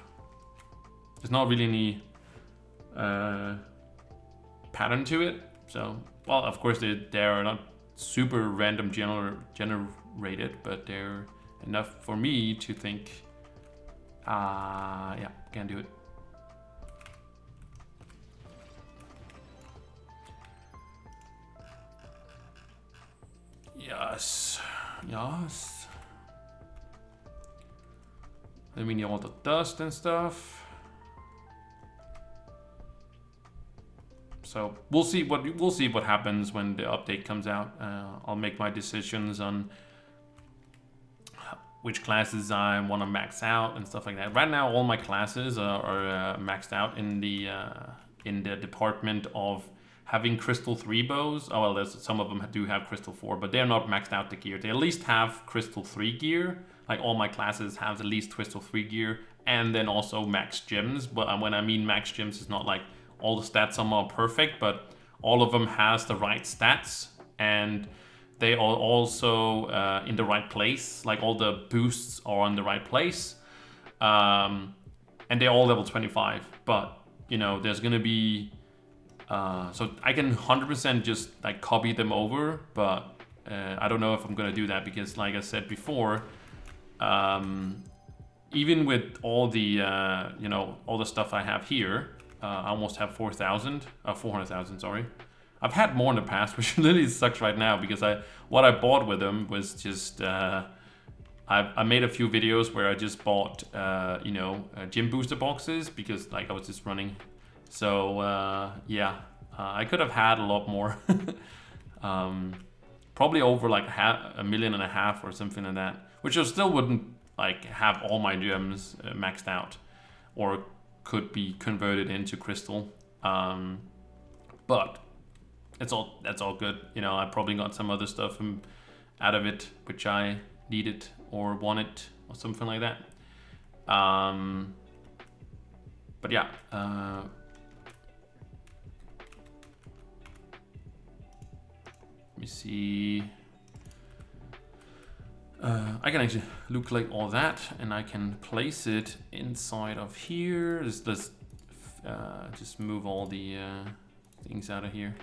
There's not really any pattern to it. So, well, of course they are not super random generated, but they're enough for me to think, yeah, can't do it. Yes, yes. Then we need all the dust and stuff. So we'll see what happens when the update comes out. I'll make my decisions on which classes I want to max out and stuff like that. Right now, all my classes are maxed out in the department of having Crystal 3 bows. Oh well, some of them do have Crystal 4, but they're not maxed out the gear. They at least have Crystal 3 gear. Like all my classes have at least Crystal 3 gear, and then also max gems. But when I mean max gems, it's not like all the stats are more perfect, but all of them has the right stats, and they are also in the right place. Like all the boosts are in the right place, and they're all level 25. But you know, there's gonna be so I can 100% just like copy them over, but I don't know if I'm gonna do that because, like I said before, even with all the you know, all the stuff I have here, I almost have 400,000, sorry. I've had more in the past, which literally sucks right now because what I bought with them was just I made a few videos where I just bought you know, gym booster boxes because like I was just running. So yeah, I could have had a lot more. Probably over like $1.5 million or something like that, which I still wouldn't like have all my gems maxed out, or could be converted into crystal. But that's all good. You know, I probably got some other stuff out of it which I needed or wanted or something like that. But yeah. Let me see. I can actually look like all that, and I can place it inside of here. Let's just move all the things out of here.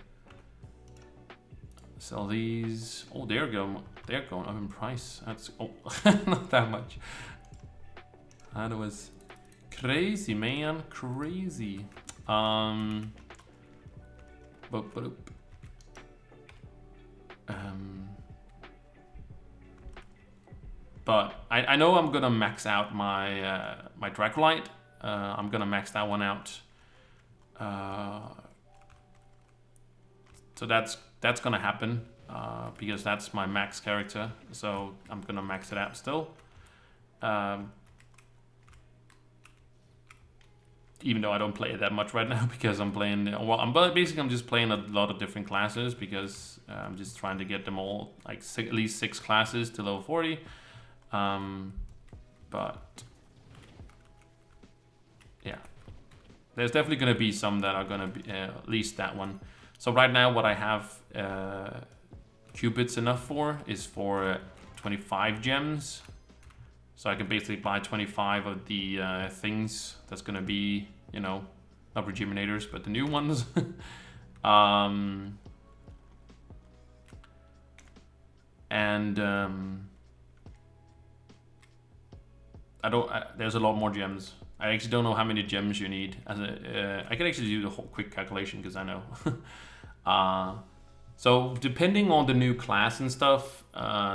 Sell these. Oh, they're going up in price. That's not that much. That was crazy, man, crazy. But I know I'm gonna max out my my Dracolite. I'm gonna max that one out. So that's gonna happen because that's my max character. So I'm gonna max it out still. Even though I don't play it that much right now because I'm playing, well, I'm just playing a lot of different classes because I'm just trying to get them all, like at least 6 classes to level 40. But yeah, there's definitely going to be some that are going to be at least that one. So right now what I have qubits enough for is for 25 gems. So I can basically buy 25 of the things that's going to be, you know, not rejuvenators, but the new ones. There's a lot more gems. I actually don't know how many gems you need. I can actually do the whole quick calculation because I know. So depending on the new class and stuff,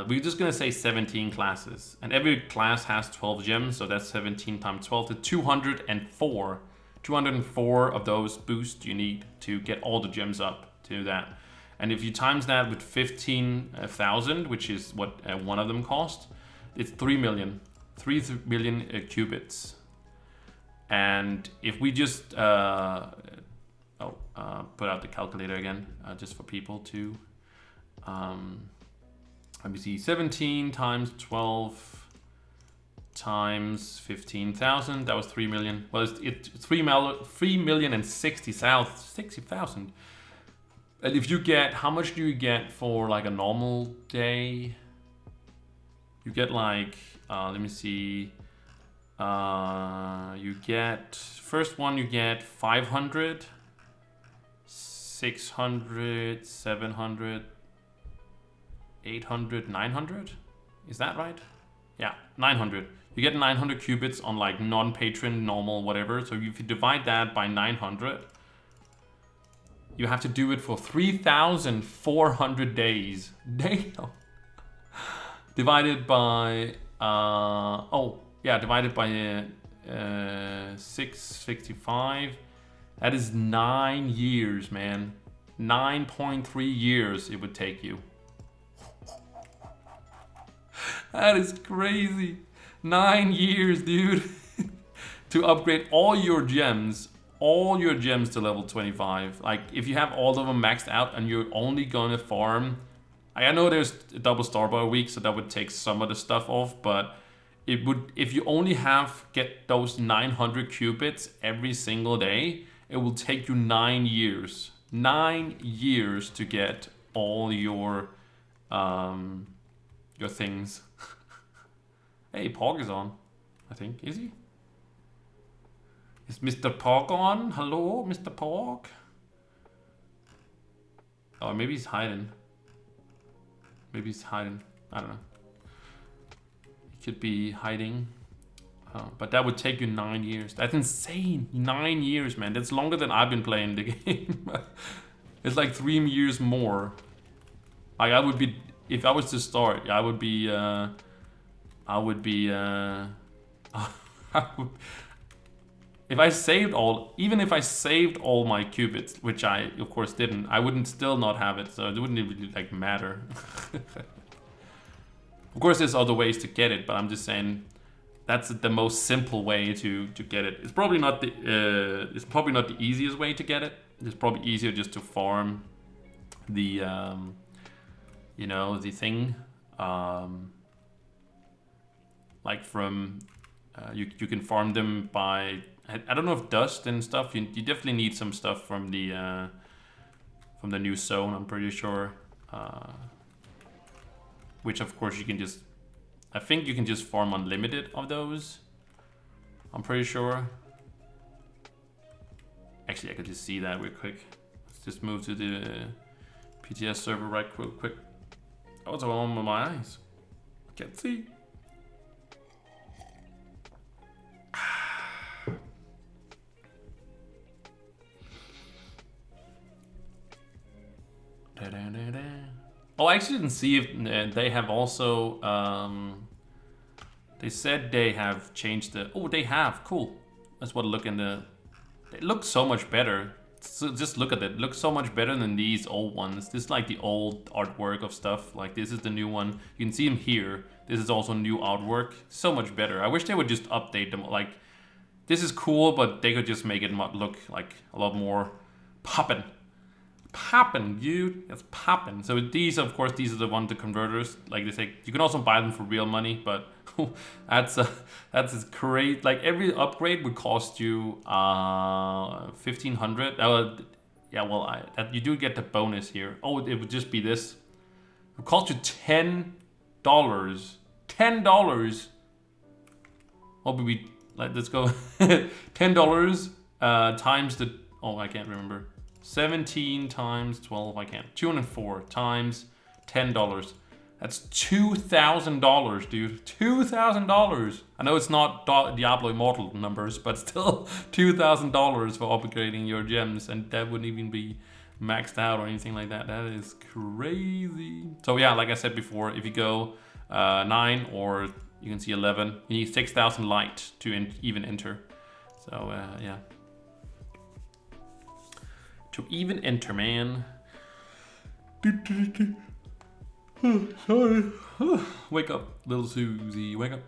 we're just gonna say 17 classes, and every class has 12 gems, so that's 17 times 12 to 204. 204 of those boosts you need to get all the gems up to that. And if you times that with 15,000, which is what one of them cost, it's 3 million. 3 million qubits. And if we just put out the calculator again, just for people to let me see, 17 times 12 times 15,000, that was 3 million. Well, it's 3 million and 60,000. And if you get, how much do you get for like a normal day? You get like, let me see, you get, first one you get 500, 600, 700, 800, 900. Is that right? Yeah, 900. You get 900 qubits on like non-patron, normal, whatever. So if you divide that by 900, you have to do it for 3,400 days. Damn. Divided by, divided by 665. That is 9 years, man. 9.3 years it would take you. That is crazy. 9 years, dude. To upgrade all your gems to level 25. Like, if you have all of them maxed out and you're only gonna farm, I know there's a double starbar a week, so that would take some of the stuff off, but it would, if you only get those 900 qubits every single day, it will take you 9 years. 9 years to get all your things. Hey, Pog is on, I think. Is he? Is Mr. Pog on? Hello, Mr. Pog? Or maybe he's hiding. Maybe he's hiding. I don't know. He could be hiding. But that would take you 9 years. That's insane. 9 years, man. That's longer than I've been playing the game. It's like 3 years more. Like I would be, if I was to start, I would be, if I saved all, even if I saved all my qubits, which I of course didn't, I wouldn't still not have it, so it wouldn't really like matter. Of course there's other ways to get it, but I'm just saying that's the most simple way to get it. It's probably not the easiest way to get it. It's probably easier just to farm the you know, the thing, like from you can farm them by, I don't know if dust and stuff. You definitely need some stuff from the new zone, I'm pretty sure. Which of course you can just, I think you can just farm unlimited of those. I'm pretty sure. Actually, I could just see that real quick. Let's just move to the PTS server right real quick. Oh, what's going on with my eyes? I can't see. Oh, I actually didn't see if they have also, they said they have changed the, oh, they have, cool. That's what look in the, it looks so much better. So just look at it. It looks so much better than these old ones. This is like the old artwork of stuff. Like this is the new one. You can see them here. This is also new artwork. So much better. I wish they would just update them. Like this is cool, but they could just make it look like a lot more poppin'. Poppin', dude. It's poppin'. So these, of course, these are the ones, the converters. Like they say, you can also buy them for real money, but that's great. Like every upgrade would cost you 1,500. Yeah, well, you do get the bonus here. Oh, it would just be this. It would cost you $10. $10. What would we like? Let's go. $10 times the. Oh, I can't remember. 17 times 12, I can't. 204 times $10. That's $2,000, dude. $2,000. I know it's not Diablo Immortal numbers, but still $2,000 for upgrading your gems, and that wouldn't even be maxed out or anything like that. That is crazy. So yeah, like I said before, if you go 9 or you can see 11, you need 6,000 light to even enter. So yeah. To even enter, man. Sorry. Wake up, little Susie. Wake up.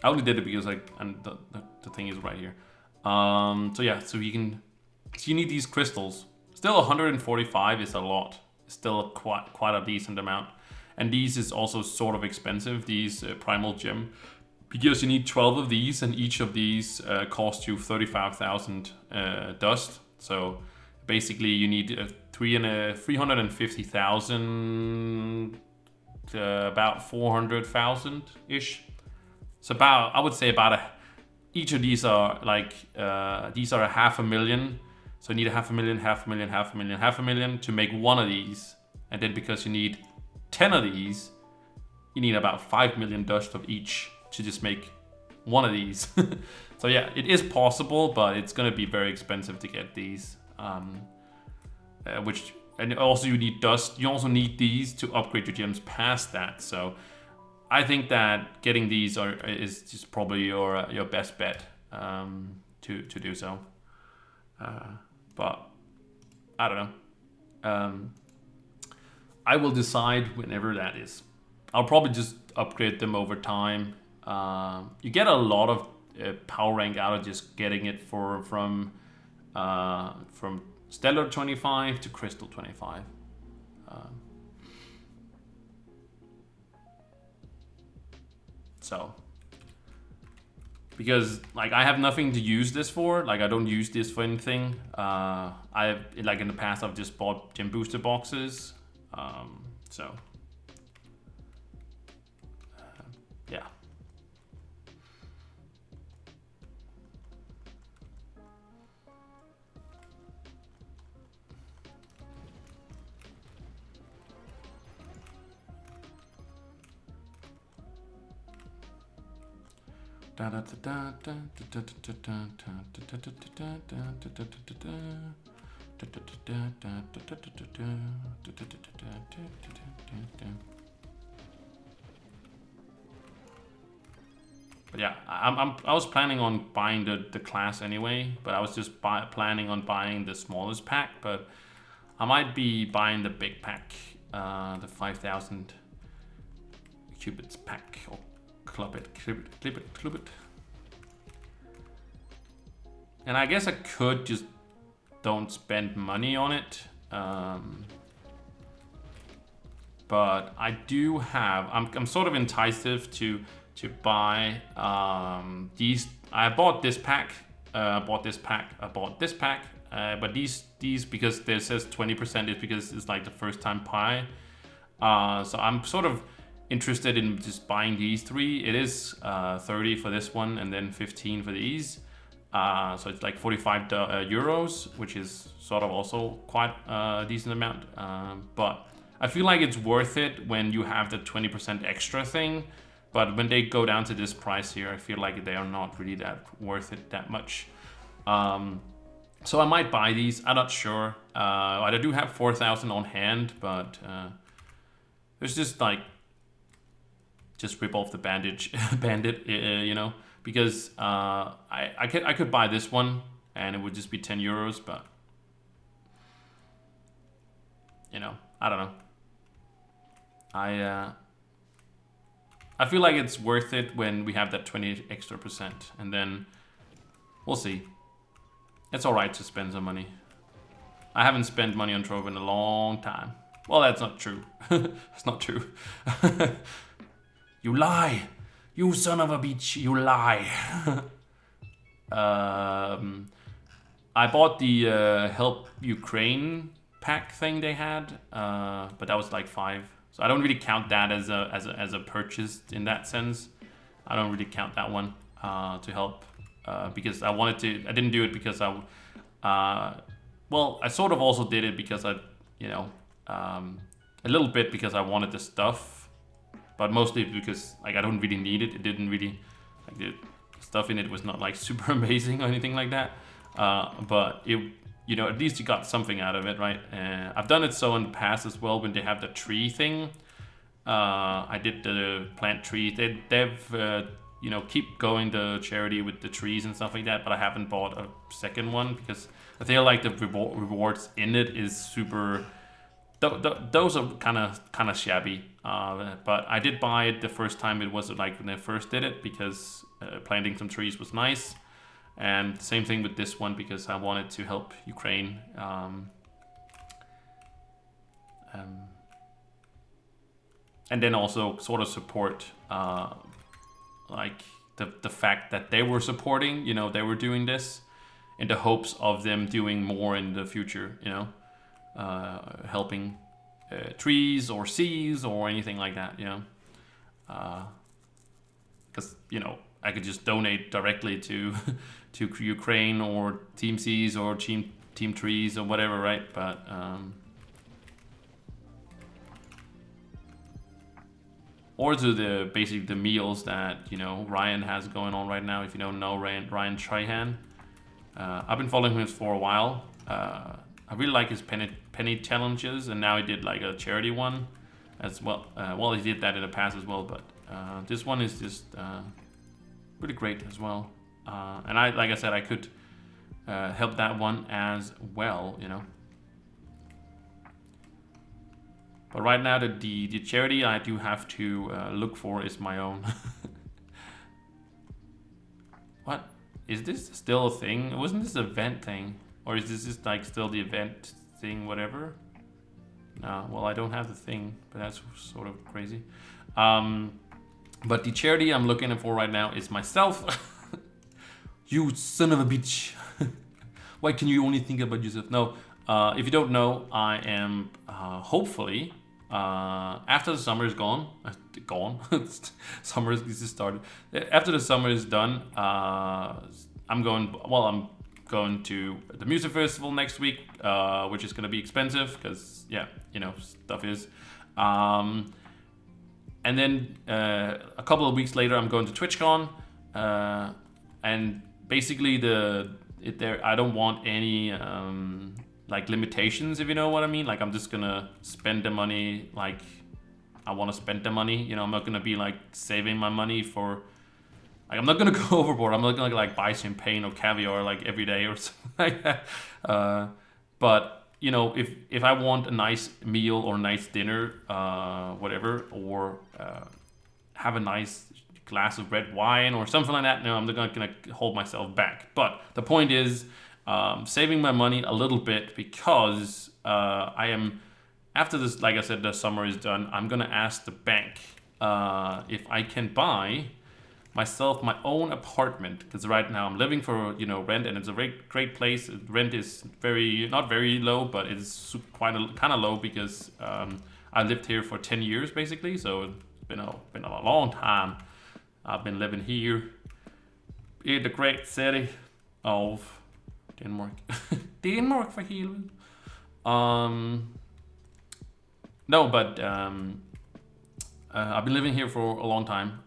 I only did it because the thing is right here. So yeah, so you need these crystals. Still 145 is a lot. Still quite a decent amount. And these is also sort of expensive, these primal gem. Because you need 12 of these, and each of these cost you 35,000 dust. So basically, you need 350,000, about 400,000 ish. So about, I would say about each of these are like these are 500,000. So you need 500,000, 500,000, 500,000, 500,000 to make one of these, and then because you need 10 of these, you need about 5 million dust of each to just make one of these. So yeah, it is possible, but it's gonna be very expensive to get these. And also you need dust. You also need these to upgrade your gems past that. So I think that getting these is just probably your best bet to do so. But I don't know. I will decide whenever that is. I'll probably just upgrade them over time. You get a lot of power rank out of just getting it from Stellar 25 to Crystal 25. So, because like I have nothing to use this for, like I don't use this for anything. I've like in the past I've just bought gem booster boxes. So yeah. But yeah, I was planning on buying the class anyway, but I was just planning on buying the smallest pack, but I might be buying the big pack, the 5,000 qubits pack, or clip it. And I guess I could just don't spend money on it. But I do have, I'm sort of enticed to buy these. I bought this pack, I bought this pack, but these because there says 20% is because it's like the first time buy. So I'm sort of interested in just buying these three. It is 30 for this one and then 15 for these. So it's like 45 euros, which is sort of also quite a decent amount. But I feel like it's worth it when you have the 20% extra thing. But when they go down to this price here, I feel like they are not really that worth it that much. So I might buy these. I'm not sure. I do have 4,000 on hand, but there's just like, just rip off the bandit, you know, because I could buy this one and it would just be 10 euros, but you know, I don't know. I feel like it's worth it when we have that 20 extra percent, and then we'll see. It's all right to spend some money. I haven't spent money on Trove in a long time. Well, that's not true. It's not true. You lie. You son of a bitch, you lie. I bought the Help Ukraine pack thing they had, but that was like 5. So I don't really count that as a purchase in that sense. I don't really count that one to help because I wanted to. I didn't do it because well, I sort of also did it because I, you know, a little bit because I wanted the stuff, but mostly because like I don't really need it. It didn't really, like the stuff in it was not like super amazing or anything like that. But it, you know, at least you got something out of it, right? I've done it so in the past as well when they have the tree thing. I did the plant tree. They've you know, keep going the charity with the trees and stuff like that, but I haven't bought a second one because I feel like the rewards in it is super. Those are kind of shabby. But I did buy it the first time. It was like when they first did it because planting some trees was nice. And same thing with this one because I wanted to help Ukraine. And then also sort of support like the fact that they were supporting, you know, they were doing this in the hopes of them doing more in the future, you know, helping trees or seas or anything like that, you know. Because, you know, I could just donate directly to to Ukraine or Team Seas or Team Trees or whatever, right? But or to the basically the meals that, you know, Ryan has going on right now. If you don't know Ryan Trihan, I've been following him for a while. I really like his penny challenges, and now he did like a charity one as well. Well, he did that in the past as well, but this one is just pretty great as well. And like I said, I could help that one as well, you know. But right now, the charity I do have to look for is my own. What? Is this still a thing? Wasn't this an event thing? Or is this just like still the event thing, whatever? No, well, I don't have the thing, but that's sort of crazy. But the charity I'm looking for right now is myself. You son of a bitch. Why can you only think about yourself? No, if you don't know, I am hopefully, after the summer is gone, summer is just started. After the summer is done, I'm going to the music festival next week, which is going to be expensive because, yeah, you know, stuff is. And then a couple of weeks later, I'm going to TwitchCon. and basically I don't want any like limitations, if you know what I mean. Like I'm just gonna spend the money like I want to spend the money. You know, I'm not gonna be like saving my money for. Like I'm not gonna go overboard. I'm not gonna like buy champagne or caviar like every day or something like that. But you know, if I want a nice meal or a nice dinner, whatever, or have a nice glass of red wine or something like that, no, I'm not gonna hold myself back. But the point is, saving my money a little bit because I am. After this, like I said, the summer is done. I'm gonna ask the bank if I can buy myself my own apartment, because right now I'm living for rent, and it's a great place. Rent is not very low, but it's quite kind of low because I lived here for 10 years basically, so it's been a long time. I've been living here in the great city of Denmark. Denmark for helvede. No, but I've been living here for a long time.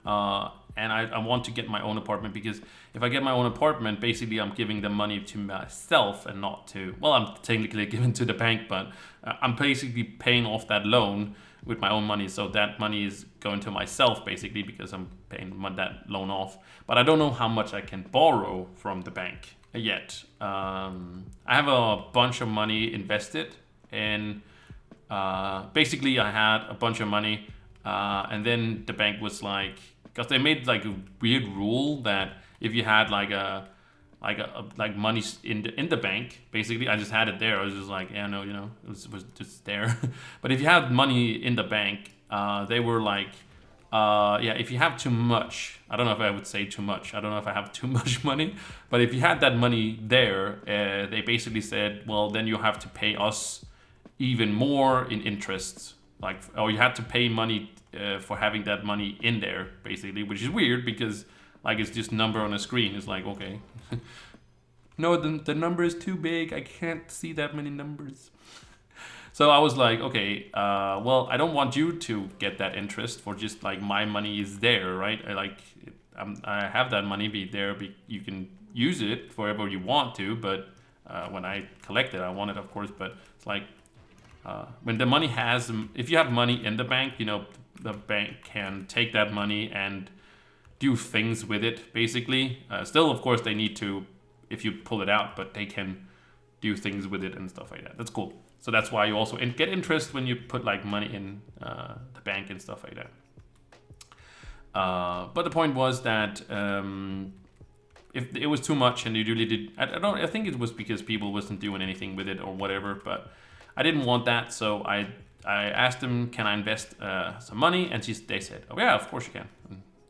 And I want to get my own apartment, because if I get my own apartment, basically I'm giving the money to myself and not to, well, I'm technically giving to the bank, but I'm basically paying off that loan with my own money. So that money is going to myself basically, because I'm paying that loan off. But I don't know how much I can borrow from the bank yet. I have a bunch of money invested in, basically I had a bunch of money, and then the bank was like, because they made like a weird rule that if you had like money in the bank, basically I just had it there. I was just like, yeah, no, it was just there. But if you had money in the bank, they were like, yeah, if you have too much, I don't know if I would say too much. I don't know if I have too much money, but if you had that money there, they basically said, well, then you have to pay us even more in interest. Like, or you had to pay money for having that money in there, basically, which is weird because like it's just number on a screen. It's like, okay, no, the number is too big. I can't see that many numbers. So I was like, okay, well, I don't want you to get that interest for just like my money is there, right? I have that money be there. You can use it for whatever you want to, but when I collect it, I want it, of course. But it's like, when the money if you have money in the bank, the bank can take that money and do things with it, basically. Still, of course, they need to, if you pull it out, but they can do things with it and stuff like that. That's cool. So that's why you also get interest when you put like money in the bank and stuff like that. But the point was that if it was too much and you really did, I think it was because people wasn't doing anything with it or whatever, but I didn't want that, so I asked them, can I invest some money? And they said, oh yeah, of course you can.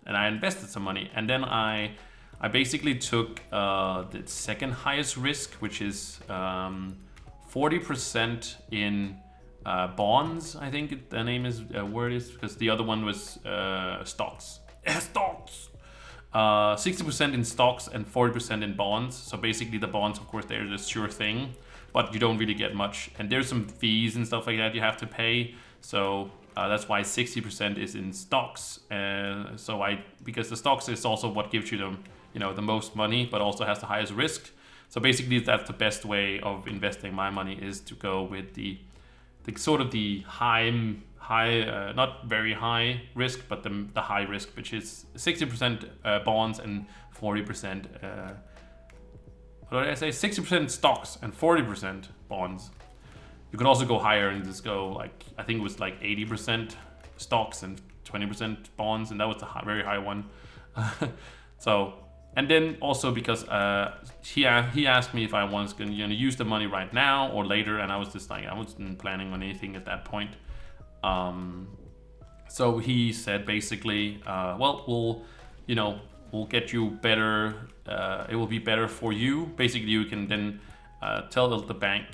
And I invested some money, and then I basically took the second highest risk, which is 40% in bonds. I think the name is word is, because the other one was stocks. Stocks. 60% in stocks and 40% in bonds. So basically the bonds, of course, they're the sure thing, but you don't really get much. And there's some fees and stuff like that you have to pay. So that's why 60% is in stocks. Because the stocks is also what gives you the most money, but also has the highest risk. So basically that's the best way of investing my money, is to go with the sort of the high, not very high risk, but the high risk, which is 60% bonds and 40%. What did I say? 60% stocks and 40% bonds. You could also go higher and just go like, I think it was like 80% stocks and 20% bonds, and that was the very high one. So, and then also because he asked me if I was going to use the money right now or later, and I was just like, I wasn't planning on anything at that point. So he said basically, well, we'll get you better. It will be better for you. Basically, you can then tell the bank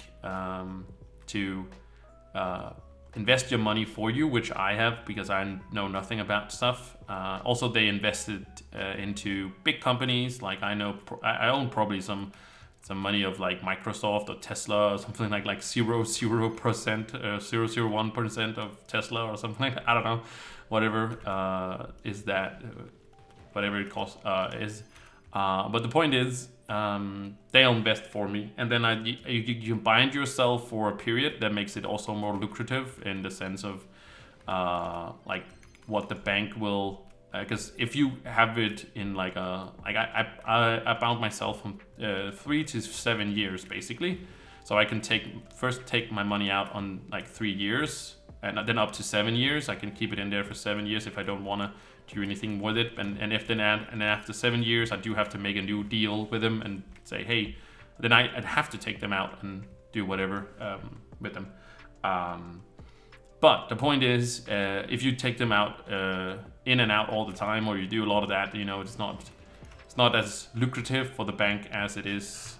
to invest your money for you, which I have because I know nothing about stuff. Also, they invested into big companies. Like I own probably some money of like Microsoft or Tesla or something like 0.00%, 0.01% of Tesla or something like that. I don't know, whatever is that. whatever it costs is. But the point is, they'll invest for me, and then you bind yourself for a period that makes it also more lucrative in the sense of like what the bank will. Because if you have it in like I bound myself from 3 to 7 years basically, so I can first take my money out on like 3 years, and then up to 7 years. I can keep it in there for 7 years if I don't want to do anything with it, and if then and after 7 years I do have to make a new deal with them and say, hey, then I'd have to take them out and do whatever with them. But the point is, if you take them out in and out all the time, or you do a lot of that, you know, it's not as lucrative for the bank as it is,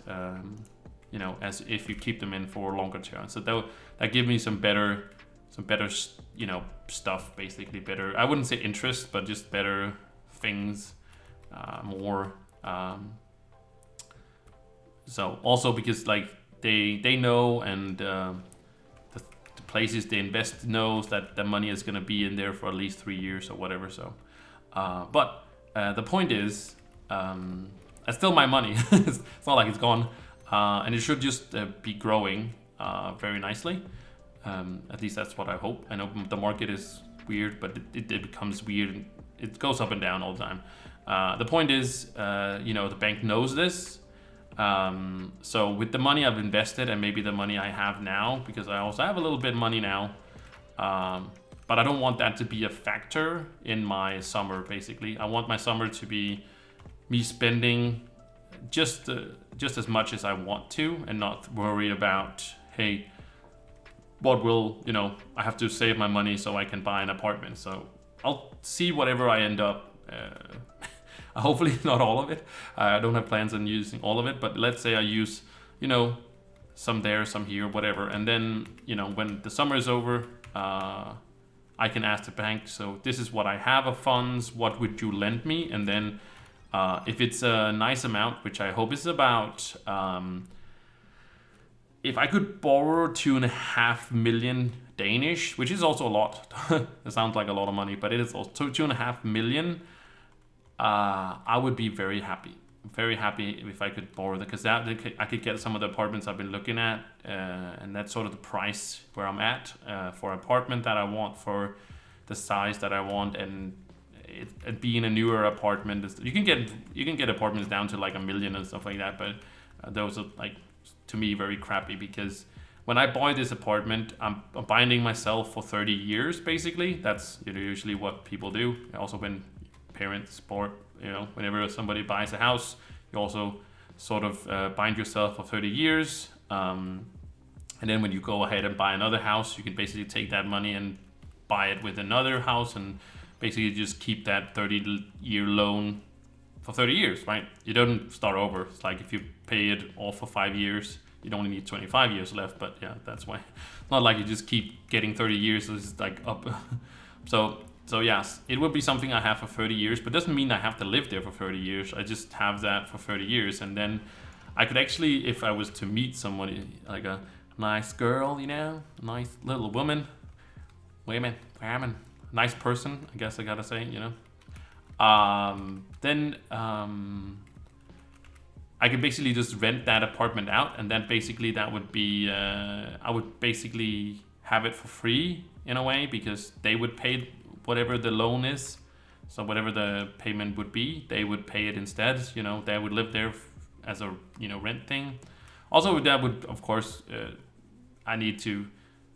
you know, as if you keep them in for longer term. So that give me some better, you know, stuff, basically better. I wouldn't say interest, but just better things, more. So also because like they know, and the places they invest knows that the money is going to be in there for at least 3 years or whatever. So, but the point is, it's still my money. It's not like it's gone, and it should just be growing very nicely. At least that's what I hope. I know the market is weird, but it becomes weird. It goes up and down all the time. The point is, you know, the bank knows this. So with the money I've invested, and maybe the money I have now, because I also have a little bit of money now, but I don't want that to be a factor in my summer. Basically, I want my summer to be me spending just as much as I want to, and not worry about, hey, what will, you know, I have to save my money so I can buy an apartment. So I'll see whatever I end up. Hopefully not all of it. I don't have plans on using all of it, but let's say I use, you know, some there, some here, whatever. And then, you know, when the summer is over, I can ask the bank, so this is what I have of funds, what would you lend me? And then if it's a nice amount, which I hope is about, if I could borrow 2.5 million Danish, which is also a lot. It sounds like a lot of money, but it is also 2.5 million. I would be very happy if I could borrow that, because I could get some of the apartments I've been looking at, and that's sort of the price where I'm at for an apartment that I want, for the size that I want, and it being a newer apartment. You can get apartments down to like 1 million and stuff like that, but those are like, to me, very crappy, because when I buy this apartment, I'm binding myself for 30 years basically. That's, you know, usually what people do. Also, when parents, you know, whenever somebody buys a house, you also sort of bind yourself for 30 years. And then when you go ahead and buy another house, you can basically take that money and buy it with another house, and basically just keep that 30-year loan for 30 years, right? You don't start over. It's like if you pay it off for 5 years, you'd only need 25 years left, but yeah, that's why. Not like you just keep getting 30 years, it's like up. So yes, it would be something I have for 30 years, but doesn't mean I have to live there for 30 years. I just have that for 30 years. And then I could actually, if I was to meet somebody, like a nice girl, you know, nice little woman, nice person, I guess I gotta say, you know. Then I could basically just rent that apartment out, and then basically that would be, I would basically have it for free in a way, because they would pay whatever the loan is. So whatever the payment would be, they would pay it instead. You know, they would live there as a, you know, rent thing. Also, that would, of course, I need to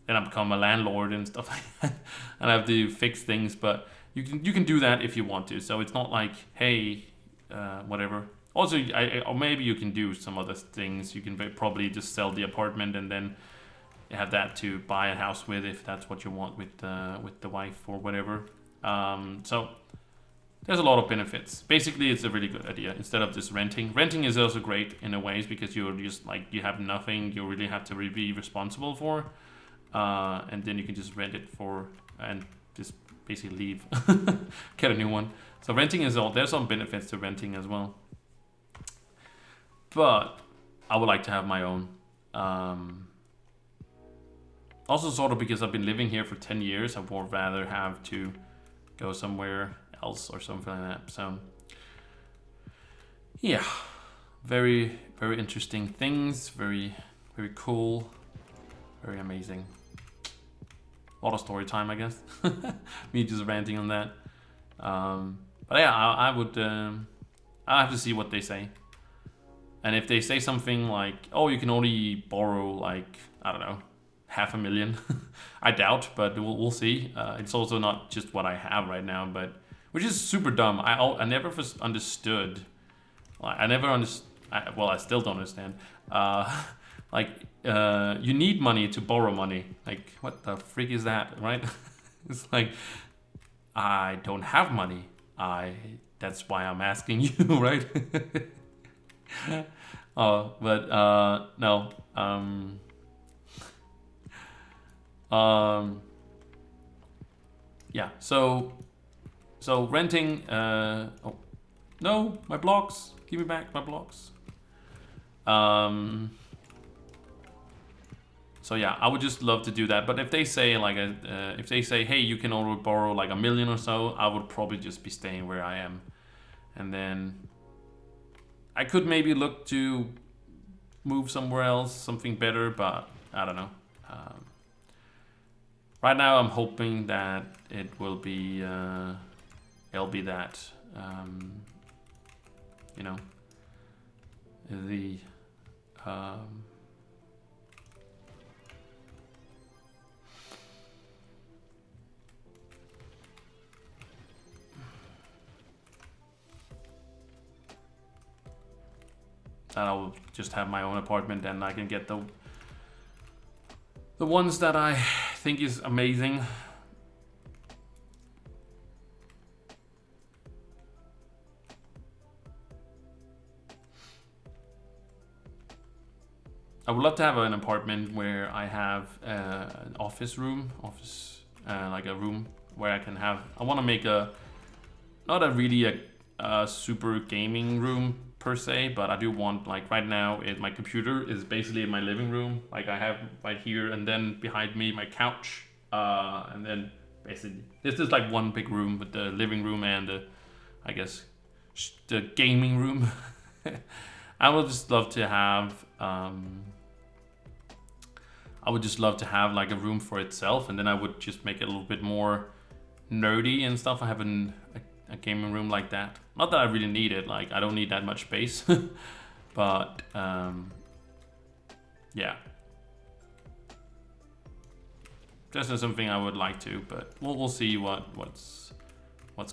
then I become a landlord and stuff like that, and I have to fix things. But you can do that if you want to. So it's not like, hey, whatever. Also, or maybe you can do some other things. You can probably just sell the apartment and then have that to buy a house with, if that's what you want with the wife or whatever. So there's a lot of benefits. Basically, it's a really good idea instead of just renting. Renting is also great in a ways, because you're just like, you have nothing you really have to be responsible for, and then you can just rent it for and just basically leave, get a new one. So renting is there's some benefits to renting as well. But I would like to have my own. Also, sort of because I've been living here for 10 years, I would rather have to go somewhere else or something like that. So Yeah, very, very interesting things. Very, very cool. Very amazing. A lot of story time, I guess. Me just ranting on that. But yeah, I would. I have to see what they say. And if they say something like, "Oh, you can only borrow like I don't know, 500,000,000," I doubt, but we'll see. It's also not just what I have right now, but which is super dumb. I never understood. I never understood. Well, I still don't understand. Like, you need money to borrow money. Like, what the freak is that, right? It's like, I don't have money. That's why I'm asking you, right? But no. Yeah. So renting. Oh no, my blocks. Give me back my blocks. So yeah, I would just love to do that. But if they say like if they say, hey, you can only borrow like 1,000,000 or so, I would probably just be staying where I am, and then I could maybe look to move somewhere else, something better. But I don't know. Right now, I'm hoping that it will be it'll be that you know, the that I'll just have my own apartment and I can get the ones that I think is amazing. I would love to have an apartment where I have an office room, like a room where I can have. I want to make not a really a super gaming room per se, but I do want, like right now, my computer is basically in my living room. Like I have right here, and then behind me my couch, and then basically this is like one big room with the living room and I guess the gaming room. I would just love to have. I would just love to have like a room for itself, and then I would just make it a little bit more nerdy and stuff. I have a gaming room like that. Not that I really need it. Like I don't need that much space, but yeah, this is something I would like to. But we'll see what's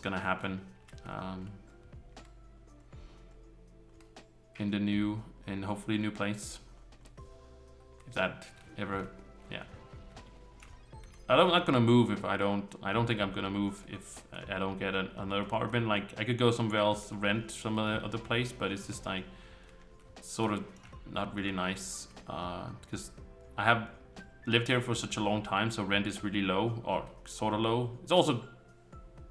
gonna happen in the new and hopefully new place. If that ever, yeah. I'm not gonna move if I don't think I'm gonna move if I don't get another apartment. Like I could go somewhere else, rent some other place, but it's just like sort of not really nice because I have lived here for such a long time, so rent is really low or sort of low. It's also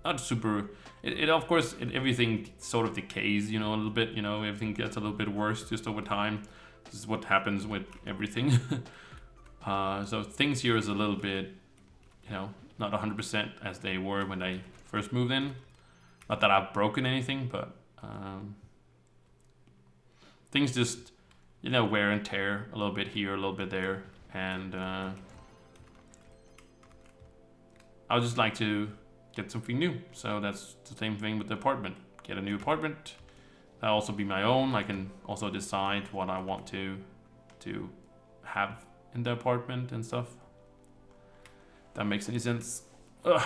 not super. It of course everything sort of decays, you know, a little bit. You know, everything gets a little bit worse just over time. This is what happens with everything. So things here is a little bit, you know, not 100% as they were when I first moved in. Not that I've broken anything, but things just, you know, wear and tear a little bit here, a little bit there, and I would just like to get something new. So that's the same thing with the apartment. Get a new apartment. That'll also be my own. I can also decide what I want to have in the apartment and stuff. If that makes any sense. Ugh.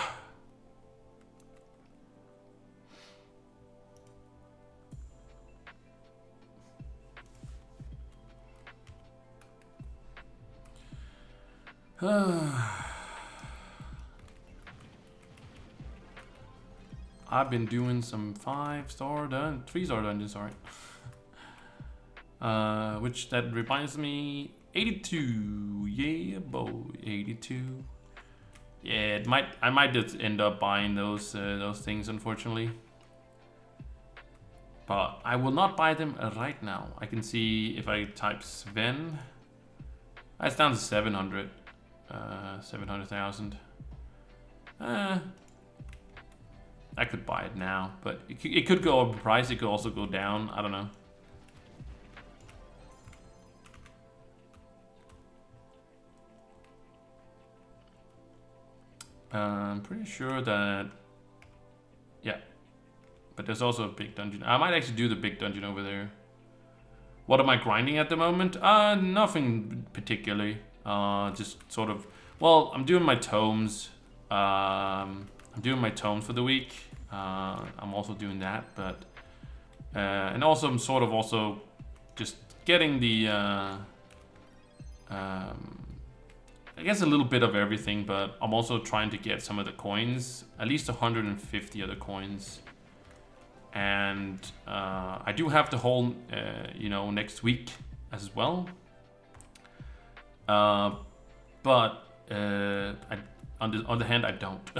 I've been doing some 3-star dungeons, sorry. Which that reminds me, 82, yeah boy, 82. Yeah, I might just end up buying those things, unfortunately. But I will not buy them right now. I can see if I type Sven, that's down to 700, 700,000. I could buy it now, but it could go up in price. It could also go down. I don't know. I'm pretty sure that, yeah. But there's also a big dungeon. I might actually do the big dungeon over there. What am I grinding at the moment? Nothing particularly. Just sort of, well, I'm doing my tomes. I'm doing my tomes for the week. I'm also doing that, but and also I'm sort of also just getting the I guess a little bit of everything, but I'm also trying to get some of the coins, at least 150 of the coins. And I do have the whole, you know, next week as well. But on the other hand, I don't.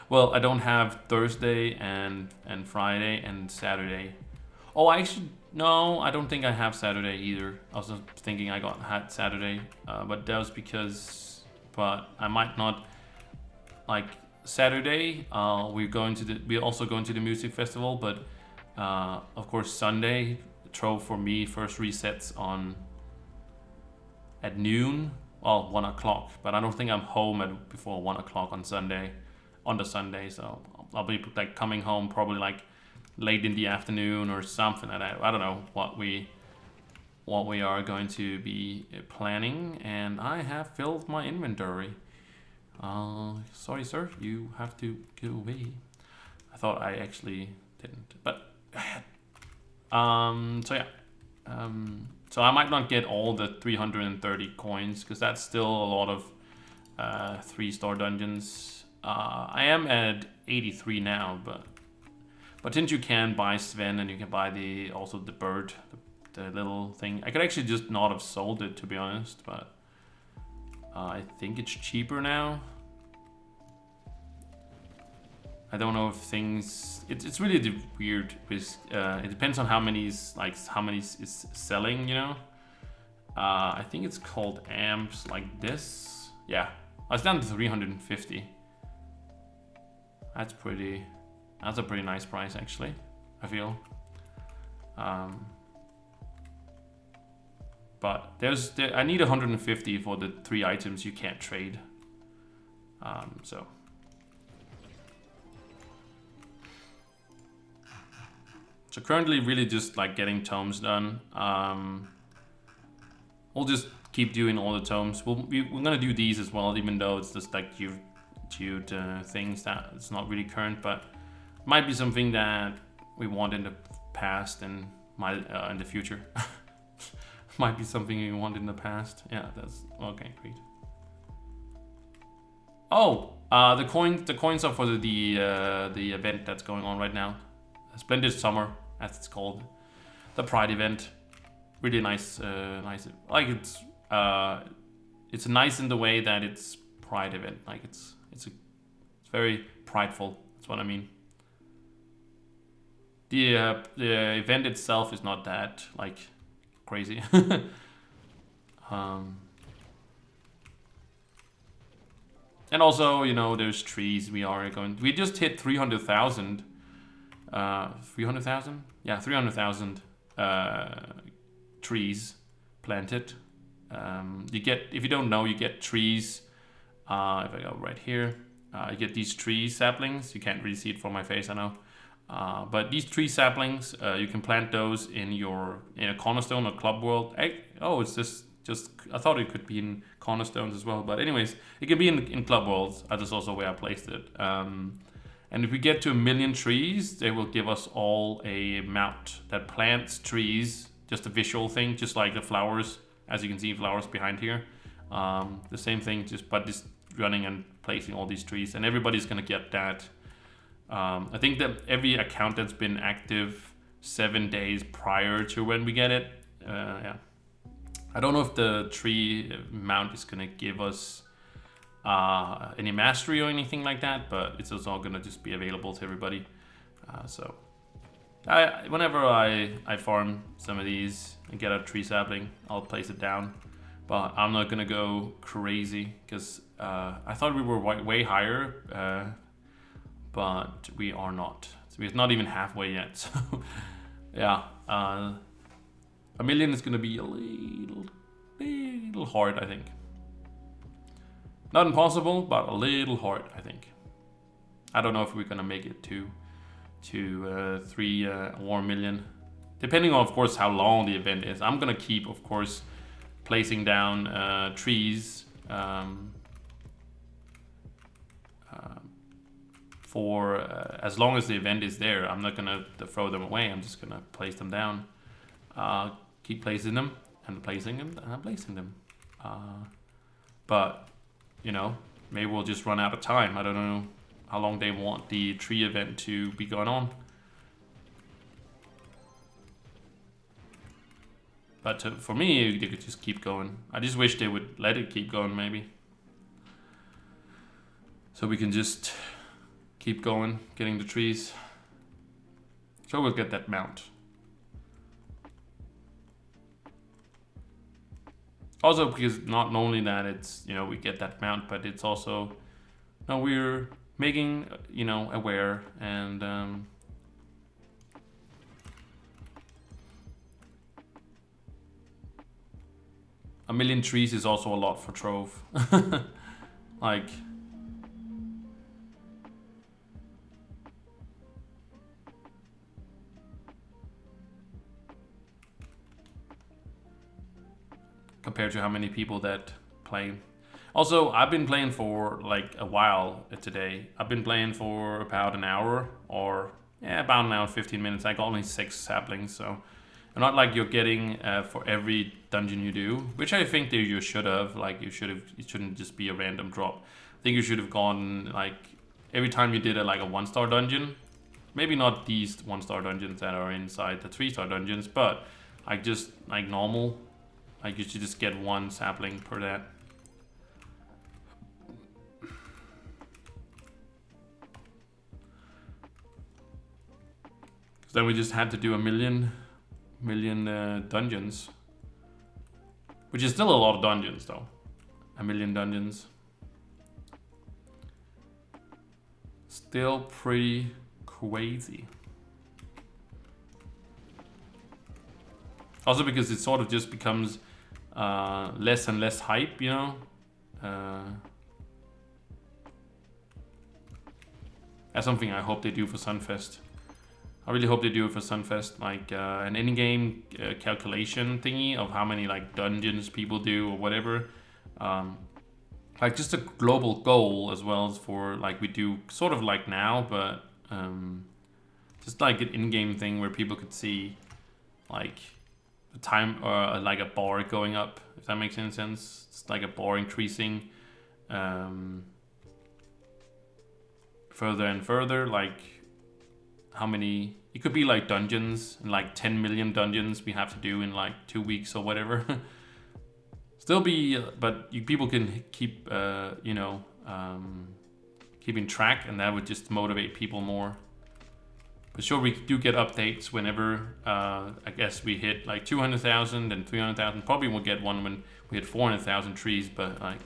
Well, I don't have Thursday and Friday and Saturday. Oh, actually, no, I don't think I have Saturday either. I was just thinking I had Saturday, but that was because, but I might not, like, Saturday, we're also going to the music festival, but of course Sunday, Trove for me first resets at noon, well, 1 o'clock, but I don't think I'm home before 1 o'clock on the Sunday, so I'll be like coming home probably like late in the afternoon or something like that. I don't know what we are going to be planning, and I have filled my inventory. Sorry, sir, you have to go away. I thought I actually didn't, but so yeah. So I might not get all the 330 coins because that's still a lot of 3-star dungeons. I am at 83 now, but since you can buy Sven and you can buy also the bird, the little thing, I could actually just not have sold it, to be honest, but I think it's cheaper now. I don't know if things. It's really weird because it depends on how many is selling. You know, I think it's called amps like this. Yeah, I was down to 350. That's a pretty nice price actually, I feel. But I need 150 for the 3 items you can't trade. So currently really just like getting tomes done. We'll just keep doing all the tomes. We're gonna do these as well, even though it's just like cute things that it's not really current, but might be something that we want in the past and might in the future. Might be something you want in the past. Yeah, that's okay. Great. Oh, the coins are for the event that's going on right now. Splendid Summer, as it's called, the Pride event. Really nice, nice. Like it's nice in the way that it's Pride event. Like it's very prideful. That's what I mean. The event itself is not that like crazy. And also, you know, there's trees. We just hit 300,000. 300,000? Yeah, 300,000 trees planted. You get, if you don't know, you get trees. If I go right here, you get these tree saplings. You can't really see it from my face, I know. But these tree saplings, you can plant those in a cornerstone or club world. It's just I thought it could be in cornerstones as well. But anyways, it can be in club worlds. That's also where I placed it. And if we get to 1 million trees, they will give us all a mount that plants trees. Just a visual thing, just like the flowers. As you can see, flowers behind here. The same thing, just running and placing all these trees. And everybody's gonna get that. I think that every account that's been active 7 days prior to when we get it. Yeah. I don't know if the tree mount is gonna give us any mastery or anything like that, but it's also gonna just be available to everybody. So whenever I farm some of these and get a tree sapling, I'll place it down, but I'm not gonna go crazy because I thought we were way higher, but we are not. So we're not even halfway yet. So yeah, 1 million is gonna be a little hard, I think. Not impossible, but a little hard, I think. I don't know if we're gonna make it to 3 or million, depending on, of course, how long the event is. I'm gonna keep, of course, placing down trees for as long as the event is there. I'm not gonna throw them away. I'm just gonna place them down. Keep placing them and placing them and placing them. But you know, maybe we'll just run out of time. I don't know how long they want the tree event to be going on. But for me, they could just keep going. I just wish they would let it keep going, maybe. So we can just keep going, getting the trees. So we'll get that mount. Also, because not only that it's, you know, we get that mount, but it's also, you know, we're making, you know, aware and a million trees is also a lot for Trove. Like, compared to how many people that play. Also, I've been playing for like a while today. I've been playing for about an hour, or yeah, about an hour, 15 minutes. I got only 6 saplings, so not like you're getting for every dungeon you do, which I think that you should have. Like it shouldn't just be a random drop. I think you should have gone like every time you did like a 1-star dungeon. Maybe not these 1-star dungeons that are inside the 3-star dungeons, but like just like normal. Like you should just get 1 sapling per that. Because then we just had to do a million dungeons. Which is still a lot of dungeons though. A million dungeons. Still pretty crazy. Also because it sort of just becomes less and less hype, you know. That's something I hope they do for Sunfest. I really hope they do it for Sunfest, like an in-game calculation thingy of how many like dungeons people do or whatever. Like just a global goal as well as for like we do sort of like now, but just like an in-game thing where people could see like the time or like a bar going up, if that makes any sense. It's like a bar increasing further and further, like how many, it could be like dungeons, and like 10 million dungeons we have to do in like 2 weeks or whatever. Still be, but people can keep, you know, keeping track, and that would just motivate people more. But sure, we do get updates whenever, I guess we hit like 200,000 and 300,000. Probably we'll get one when we hit 400,000 trees, but like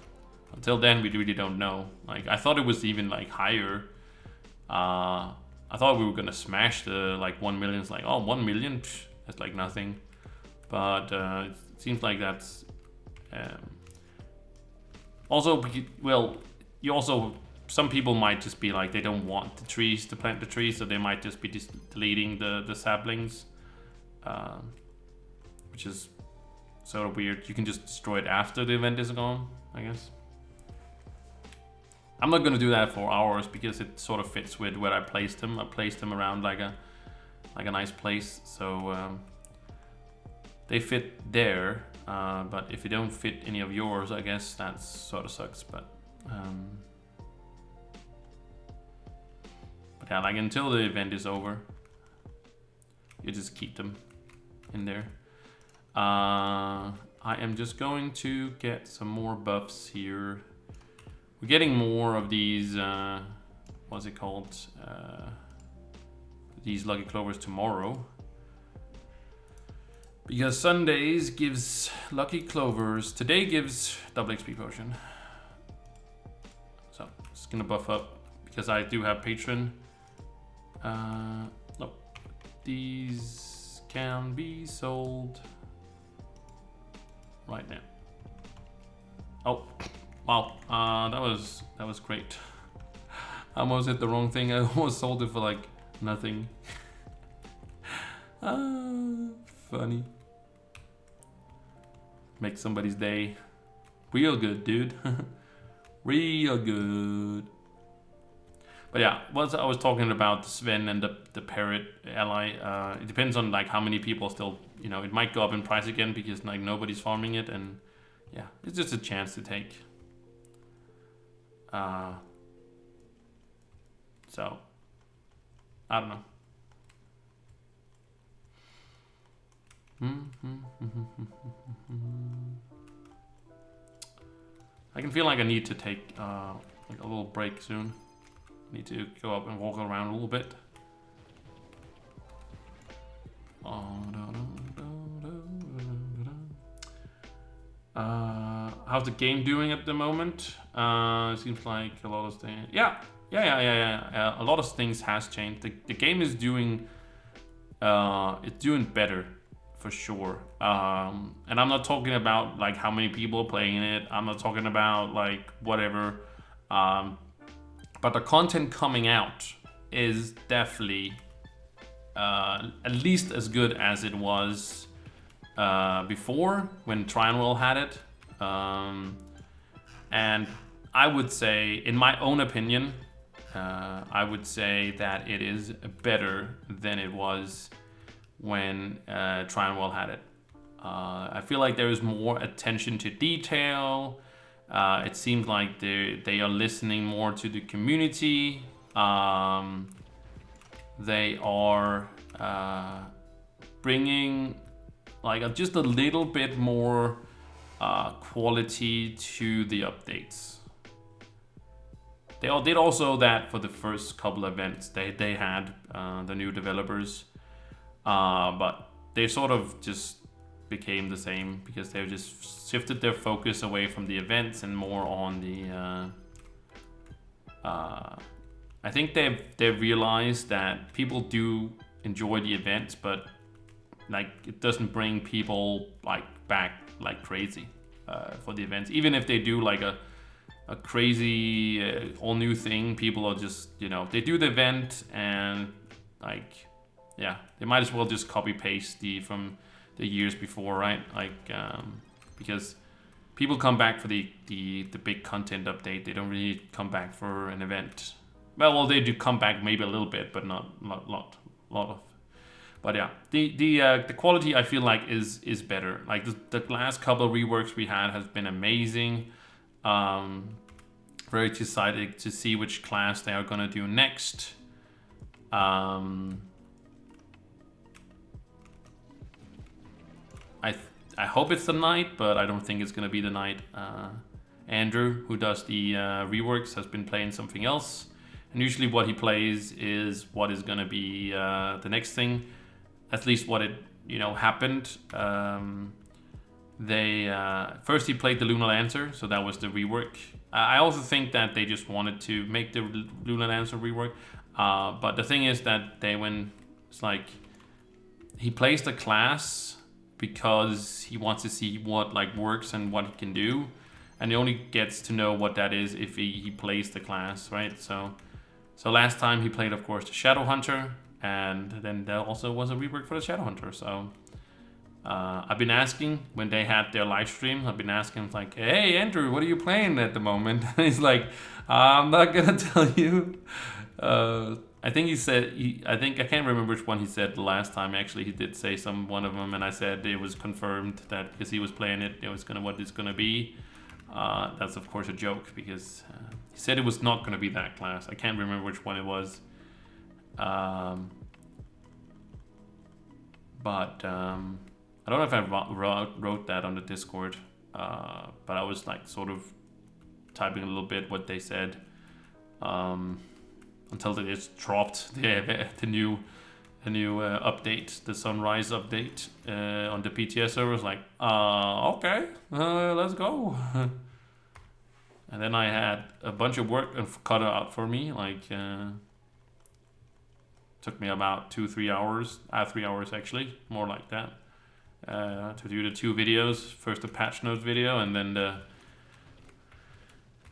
until then, we really don't know. Like I thought it was even like higher. I thought we were gonna smash the like 1 million. It's like, oh, 1 million, psh, that's like nothing. But it seems like that's also, well, you also, some people might just be like, they don't want the trees to plant the trees, so they might just be deleting the saplings, which is sort of weird. You can just destroy it after the event is gone, I guess. I'm not gonna do that for hours because it sort of fits with where I placed them. I placed them around like a nice place, so they fit there. But if you don't fit any of yours, I guess that sort of sucks. But yeah, like until the event is over, you just keep them in there. I am just going to get some more buffs here. We're getting more of these, what's it called? These lucky clovers tomorrow. Because Sundays gives lucky clovers. Today gives double XP potion. So, just gonna buff up because I do have patron. No, these can be sold right now. Oh, wow. That was great. I almost hit the wrong thing. I almost sold it for like nothing. Funny. Make somebody's day. Real good, dude. Real good. But yeah, what I was talking about Sven and the parrot ally, it depends on like how many people still, you know, it might go up in price again because like nobody's farming it, and yeah, it's just a chance to take. So I don't know. I can feel like I need to take like a little break soon. Need to go up and walk around a little bit. How's the game doing at the moment? It seems like a lot of things. Yeah. A lot of things has changed. The game is doing. It's doing better, for sure. And I'm not talking about like how many people are playing it. I'm not talking about like whatever. But the content coming out is definitely at least as good as it was before when Joinworld had it. And I would say, in my own opinion, I would say that it is better than it was when Joinworld had it. I feel like there is more attention to detail. It seems like they are listening more to the community. They are bringing like just a little bit more quality to the updates. They all did also that for the first couple of events. They had the new developers, but they sort of just became the same because they've just shifted their focus away from the events and more on the. I think they've realized that people do enjoy the events, but like it doesn't bring people like back like crazy for the events. Even if they do like a crazy all new thing, people are just, you know, they do the event and like, yeah, they might as well just copy paste from the years before, right? Like because people come back for the big content update. They don't really come back for an event. Well, they do come back maybe a little bit, but not lot of. But yeah, the quality I feel like is better. Like the last couple of reworks we had has been amazing. Very excited to see which class they are gonna do next. I hope it's the knight, but I don't think it's gonna be the knight. Andrew, who does the reworks, has been playing something else, and usually what he plays is what is gonna be the next thing. At least what it, you know, happened. They first he played the Lunar Lancer, so that was the rework. I also think that they just wanted to make the Lunar Lancer rework, but the thing is that it's like he plays the class because he wants to see what like works and what he can do, and he only gets to know what that is if he plays the class, right? So last time he played, of course, the Shadow Hunter, and then there also was a rework for the Shadow Hunter. So I've been asking when they had their live stream. I've been asking like, "Hey Andrew, what are you playing at the moment?" He's like, "I'm not gonna tell you." I think he said, I can't remember which one he said the last time. Actually, he did say one of them, and I said it was confirmed that because he was playing it, it was what it's gonna be. That's of course a joke because he said it was not gonna be that class. I can't remember which one it was. But I don't know if I wrote that on the Discord, but I was like sort of typing a little bit what they said until they just dropped the new update, the Sunrise update on the PTS servers. Like, okay, let's go. And then I had a bunch of work cut out for me, like. Took me about 2-3 hours, 3 hours actually, more like that, to do the 2 videos. First the patch notes video, and then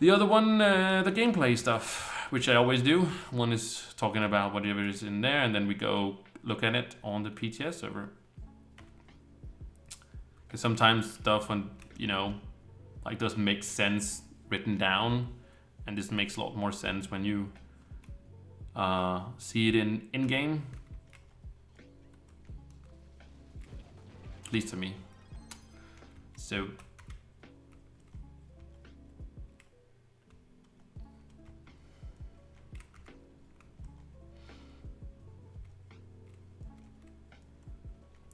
The other one, the gameplay stuff, which I always do. One is talking about whatever is in there, and then we go look at it on the PTS server. Because sometimes stuff, on, you know, like doesn't make sense written down, and this makes a lot more sense when you see it in game. At least to me. So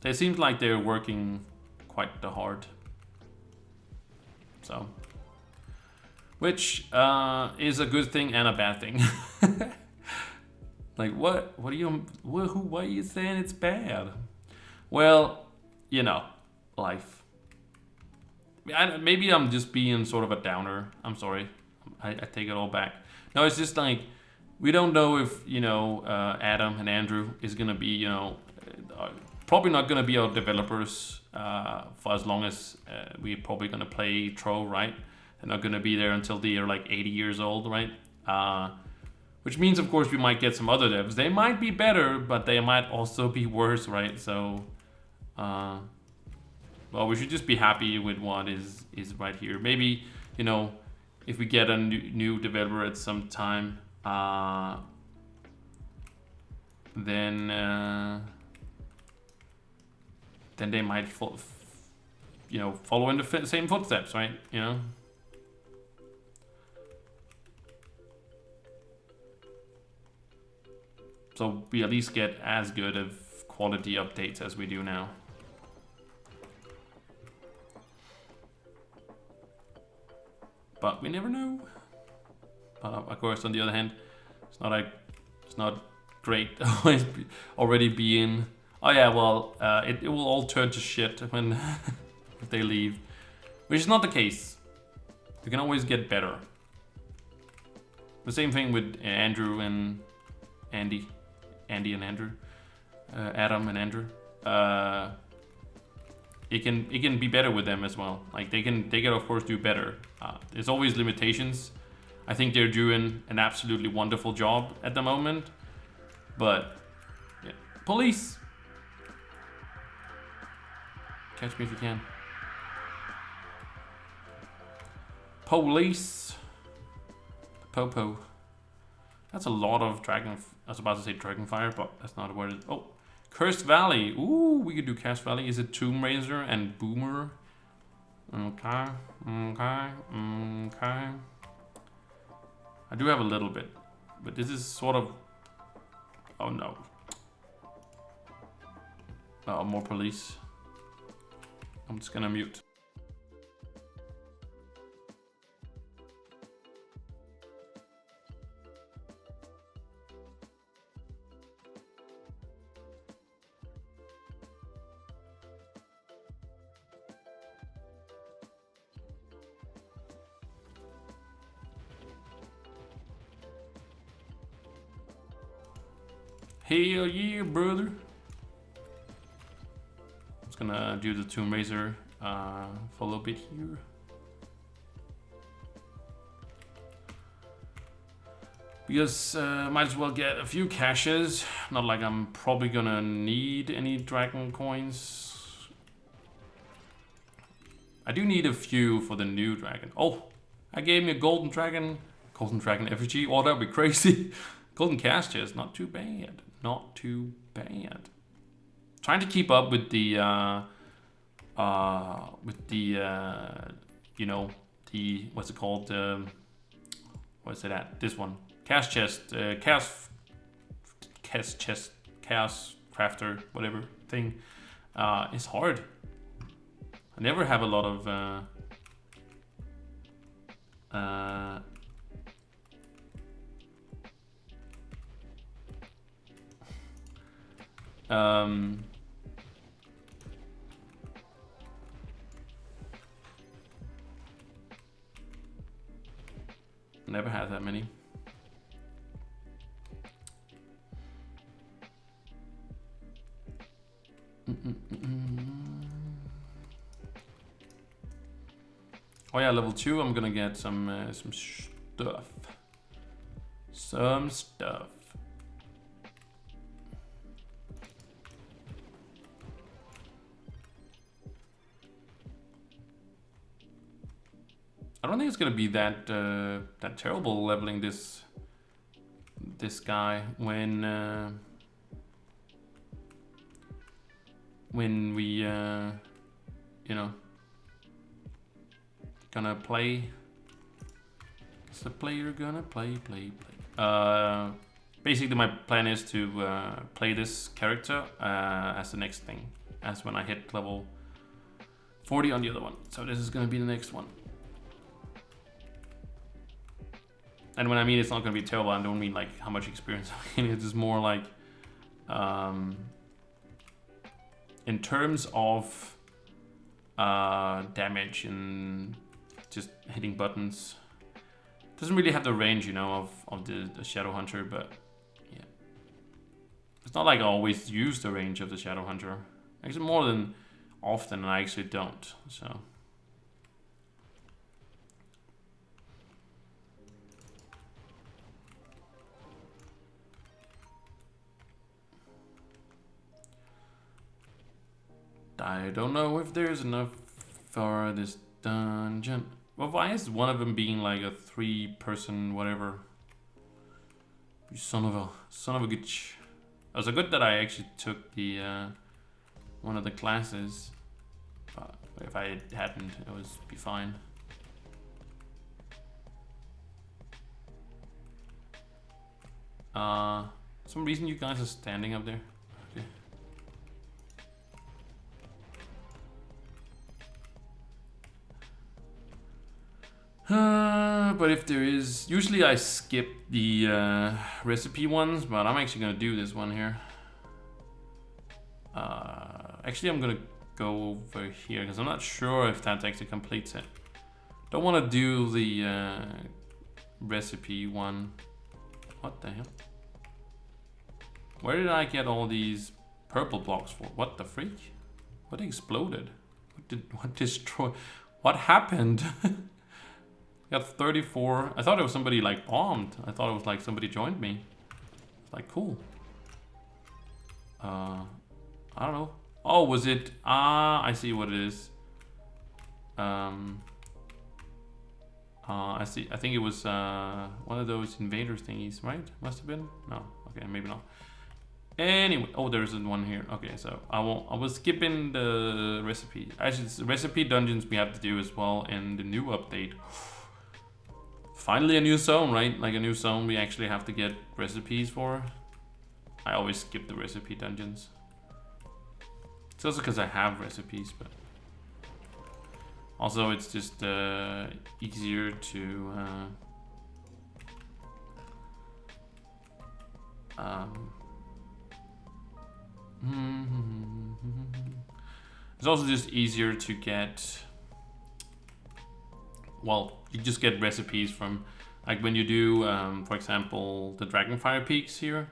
it seems like they're working quite hard. So, which is a good thing and a bad thing. Like, what are you? Why are you saying it's bad? Well, you know, life. Maybe I'm just being sort of a downer. I'm sorry. I take it all back. No, it's just like we don't know if, you know, Adam and Andrew is gonna be, you know, probably not gonna be our developers for as long as we're probably gonna play Trove, right? They're not gonna be there until they are like 80 years old, right? Which means, of course, we might get some other devs. They might be better, but they might also be worse, right? So, well, we should just be happy with what is right here. Maybe, you know, if we get a new developer at some time, then they might, you know, follow in the same footsteps, right? You know. So we at least get as good of quality updates as we do now. But we never know. But of course, on the other hand, it's not great already being. Oh yeah, well, it will all turn to shit when if they leave, which is not the case. You can always get better. The same thing with Andrew and Andy and Andrew, Adam and Andrew. It can be better with them as well. Like they can of course do better. There's always limitations. I think they're doing an absolutely wonderful job at the moment, but yeah. Police, catch me if you can. Police, Popo. That's a lot of dragon. I was about to say dragonfire, but that's not a word. Oh, Cursed Valley. Ooh, we could do Cursed Valley. Is it Tomb Raiser and Boomer? Okay. I do have a little bit, but this is sort of. Oh no. Oh, more police. I'm just gonna mute. Hell yeah, brother. I'm just gonna do the Tomb Raiser for a little bit here. Because might as well get a few caches. Not like I'm probably gonna need any dragon coins. I do need a few for the new dragon. Oh, I gave me a golden dragon effigy. Oh, that'd be crazy. Golden cash chest, not too bad. Not too bad. Trying to keep up with the you know, the what's it called? What's it at? This one. Cash chest, chaos crafter, whatever thing. It's hard. I never have a lot of never had that many. Oh yeah, level 2, I'm gonna get some stuff. Some stuff. I don't think it's gonna be that that terrible leveling this guy when we you know, gonna play. Is the player gonna play? Basically my plan is to play this character as the next thing, as when I hit level 40 on the other one. So this is gonna be the next one. And when I mean it's not gonna be terrible, I don't mean like how much experience I mean, it's just more like in terms of damage and just hitting buttons. Doesn't really have the range, you know, of the Shadow Hunter, but yeah. It's not like I always use the range of the Shadow Hunter. Actually, more than often I actually don't, so. I don't know if there's enough for this dungeon. Well, why is one of them being like a 3-person whatever? You son of a bitch. It was good that I actually took the one of the classes. But if I hadn't, it would be fine. Some reason you guys are standing up there. Okay. But if there is, usually I skip the recipe ones, but I'm actually gonna do this one here. Actually, I'm gonna go over here because I'm not sure if that actually completes it. Don't want to do the recipe one. What the hell? Where did I get all these purple blocks for? What the freak? What exploded? What destroyed? What happened? Got 34. I thought it was somebody like bombed. I thought it was like somebody joined me. It's like cool. I don't know. Oh, was it? I see what it is. I see. I think it was one of those invader thingies, right? Must have been. No. Okay, maybe not. Anyway, oh, there's one here. Okay, so I was skipping the recipe. Actually, it's recipe dungeons we have to do as well in the new update. Finally a new zone, right? Like a new zone we actually have to get recipes for. I always skip the recipe dungeons. It's also because I have recipes, but also it's just easier to it's also just easier to get. Well, you just get recipes from, like when you do, for example, the Dragonfire Peaks here.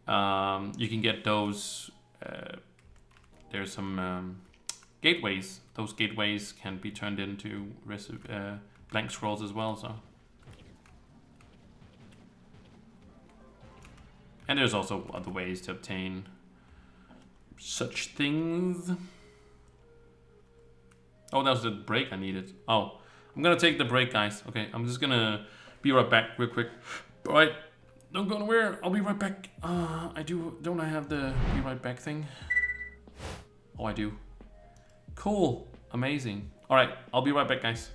You can get those. There's some gateways. Those gateways can be turned into blank scrolls as well. So, and there's also other ways to obtain such things. Oh, that was the break I needed. Oh, I'm gonna take the break, guys. Okay, I'm just gonna be right back real quick. All right, don't go nowhere. I'll be right back. Don't I have the be right back thing? Oh, I do. Cool, amazing. All right, I'll be right back, guys.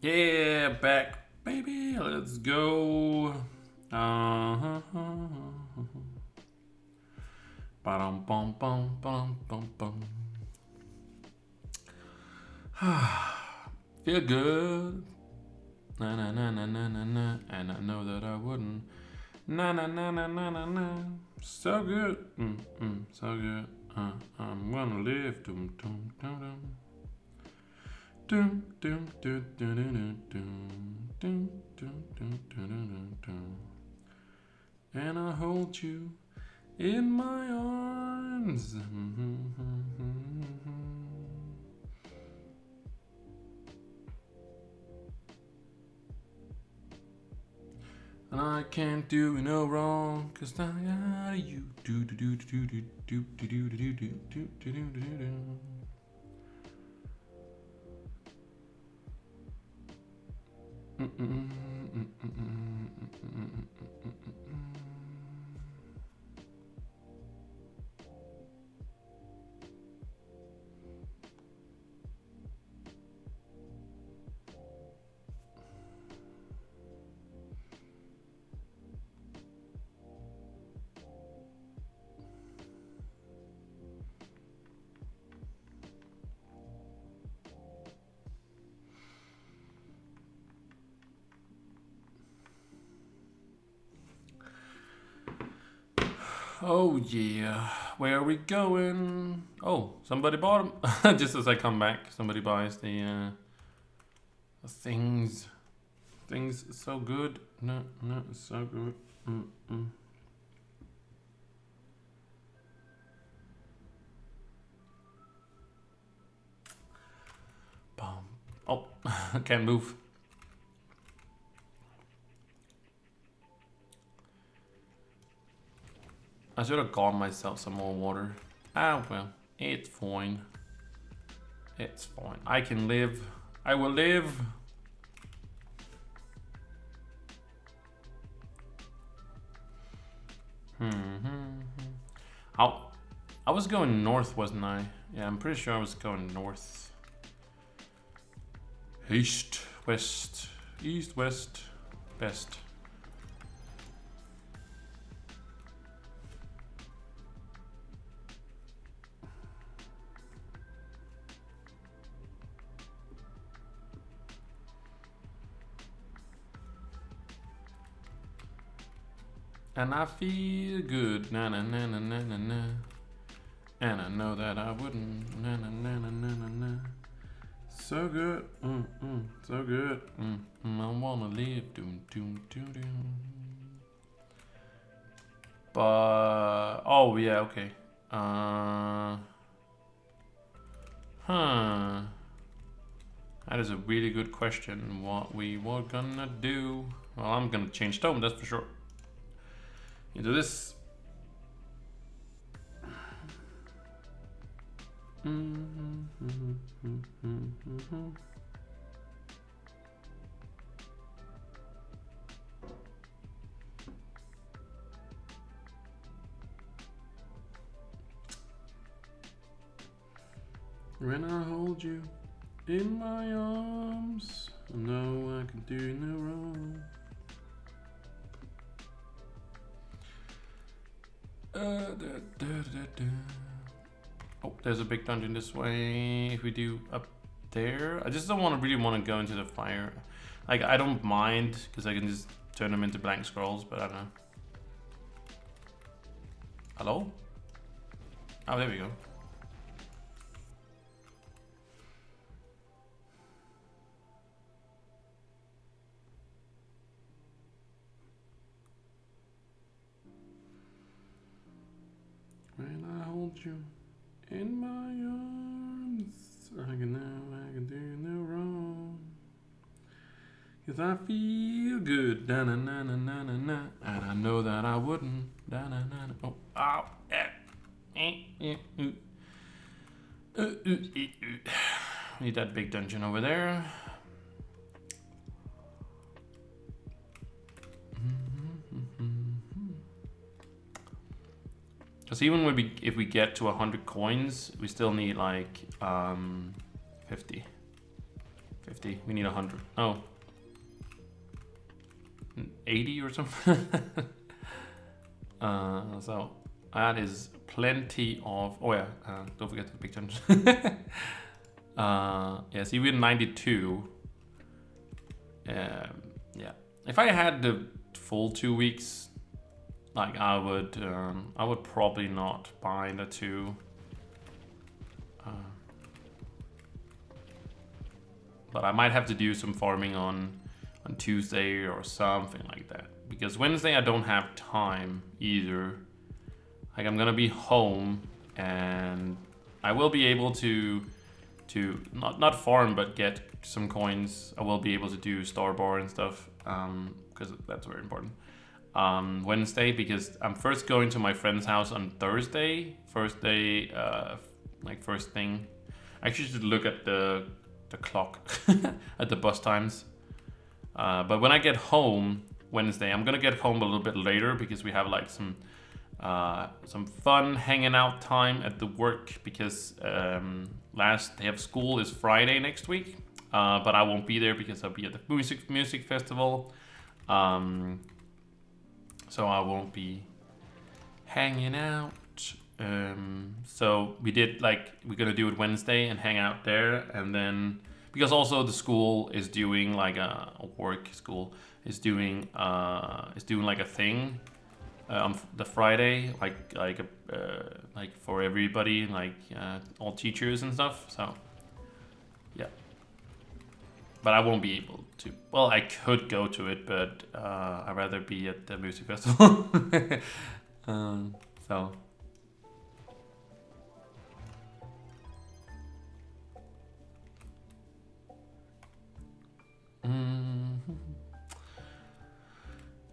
Yeah, back, baby. Let's go. Bum bum bum bum bum bum. Feel good. Na na na na na na na. And I know that I wouldn't. Na na na na na na na. So good. So good. I'm gonna live. Dum dum dum dum. Dum dum dum dum dum dum dum dum dum dum. And I hold you in my arms. And I can't do no wrong, 'cause I got you. Do do do do do do do do do do do do do do. Oh yeah, where are we going? Oh, somebody bought them. Just as I come back, somebody buys the things. Things so good. No, so good. Bum. Oh, can't move. I should have got myself some more water. Ah, well, it's fine. It's fine. I can live. I will live. I was going north, wasn't I? Yeah, I'm pretty sure I was going north. East, west, east, west, best. And I feel good, na na na na na na na. And I know that I wouldn't, na na na na na na na. So good, so good. I wanna live, doom doom doom doom. But oh yeah, okay. That is a really good question. What we were gonna do? Well, I'm gonna change tone, that's for sure. You do this. When I hold you in my arms, I know I can do no wrong. Oh, there's a big dungeon this way. If we do up there, I just don't really want to go into the fire. Like, I don't mind because I can just turn them into blank scrolls, but I don't know. Hello? Oh, there we go. When I hold you in my arms, I can do no wrong. 'Cause I feel good, na na na na na na na, and I know that I wouldn't, na na na na. Oh, ow, Need that big dungeon over there. Because even when if we get to 100 coins, we still need like 50. 50. We need 100. Oh. 80 or something. So that is plenty of. Oh yeah, don't forget the big challenge. Yeah, see, we're 92. Yeah, if I had the full 2 weeks, like I would probably not buy the 2. But I might have to do some farming on Tuesday or something like that, because Wednesday I don't have time either. Like, I'm gonna be home and I will be able to not farm but get some coins. I will be able to do star bar and stuff, because that's very important. Wednesday, because I'm first going to my friend's house on Thursday. First day, like first thing. I actually should look at the clock at the bus times. But when I get home Wednesday, I'm gonna get home a little bit later because we have like some fun hanging out time at the work, because last day of school is Friday next week. But I won't be there because I'll be at the music festival. So I won't be hanging out. So we did, like, we're gonna do it Wednesday and hang out there, and then because also the school is doing like a work school is doing like a thing on the Friday, like for everybody, like all teachers and stuff. So yeah, but I won't be able to. Well, I could go to it, but I'd rather be at the music festival. So.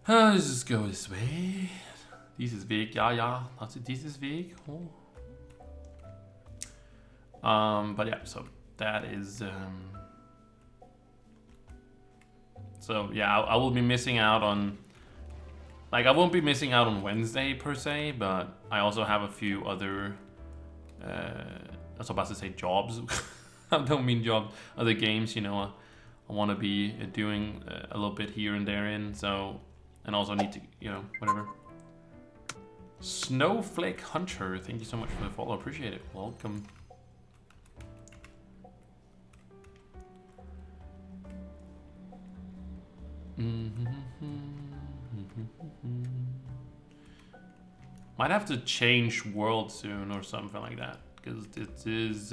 Let's go this way. Dieses Weg, ja. Also dieses Weg. Oh. But yeah, so that is. So yeah, I will be missing out on. Like, I won't be missing out on Wednesday per se, but I also have a few other. I was about to say jobs. I don't mean jobs. Other games, you know. I want to be doing a little bit here and there in, so, and also need to, you know, whatever. Snowflake Hunter, thank you so much for the follow, appreciate it. Welcome. Might have to change world soon or something like that, because it is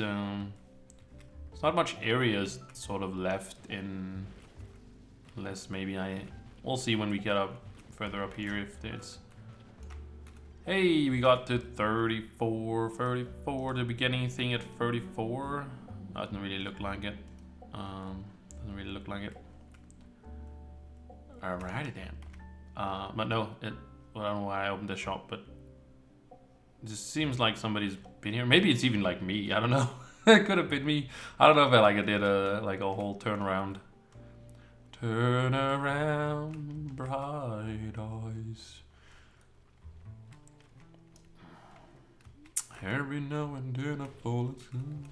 there's not much areas sort of left in, unless maybe we'll see when we get up further up here if it's. Hey, we got to 34, the beginning thing at 34. Doesn't really look like it. Doesn't really look like it. Alrighty then. But no, I don't know why I opened the shop, but it just seems like somebody's been here. Maybe it's even like me, I don't know. It could have been me. I don't know if I did a whole turnaround. Turn around, bright eyes. Every now and then I fall asleep.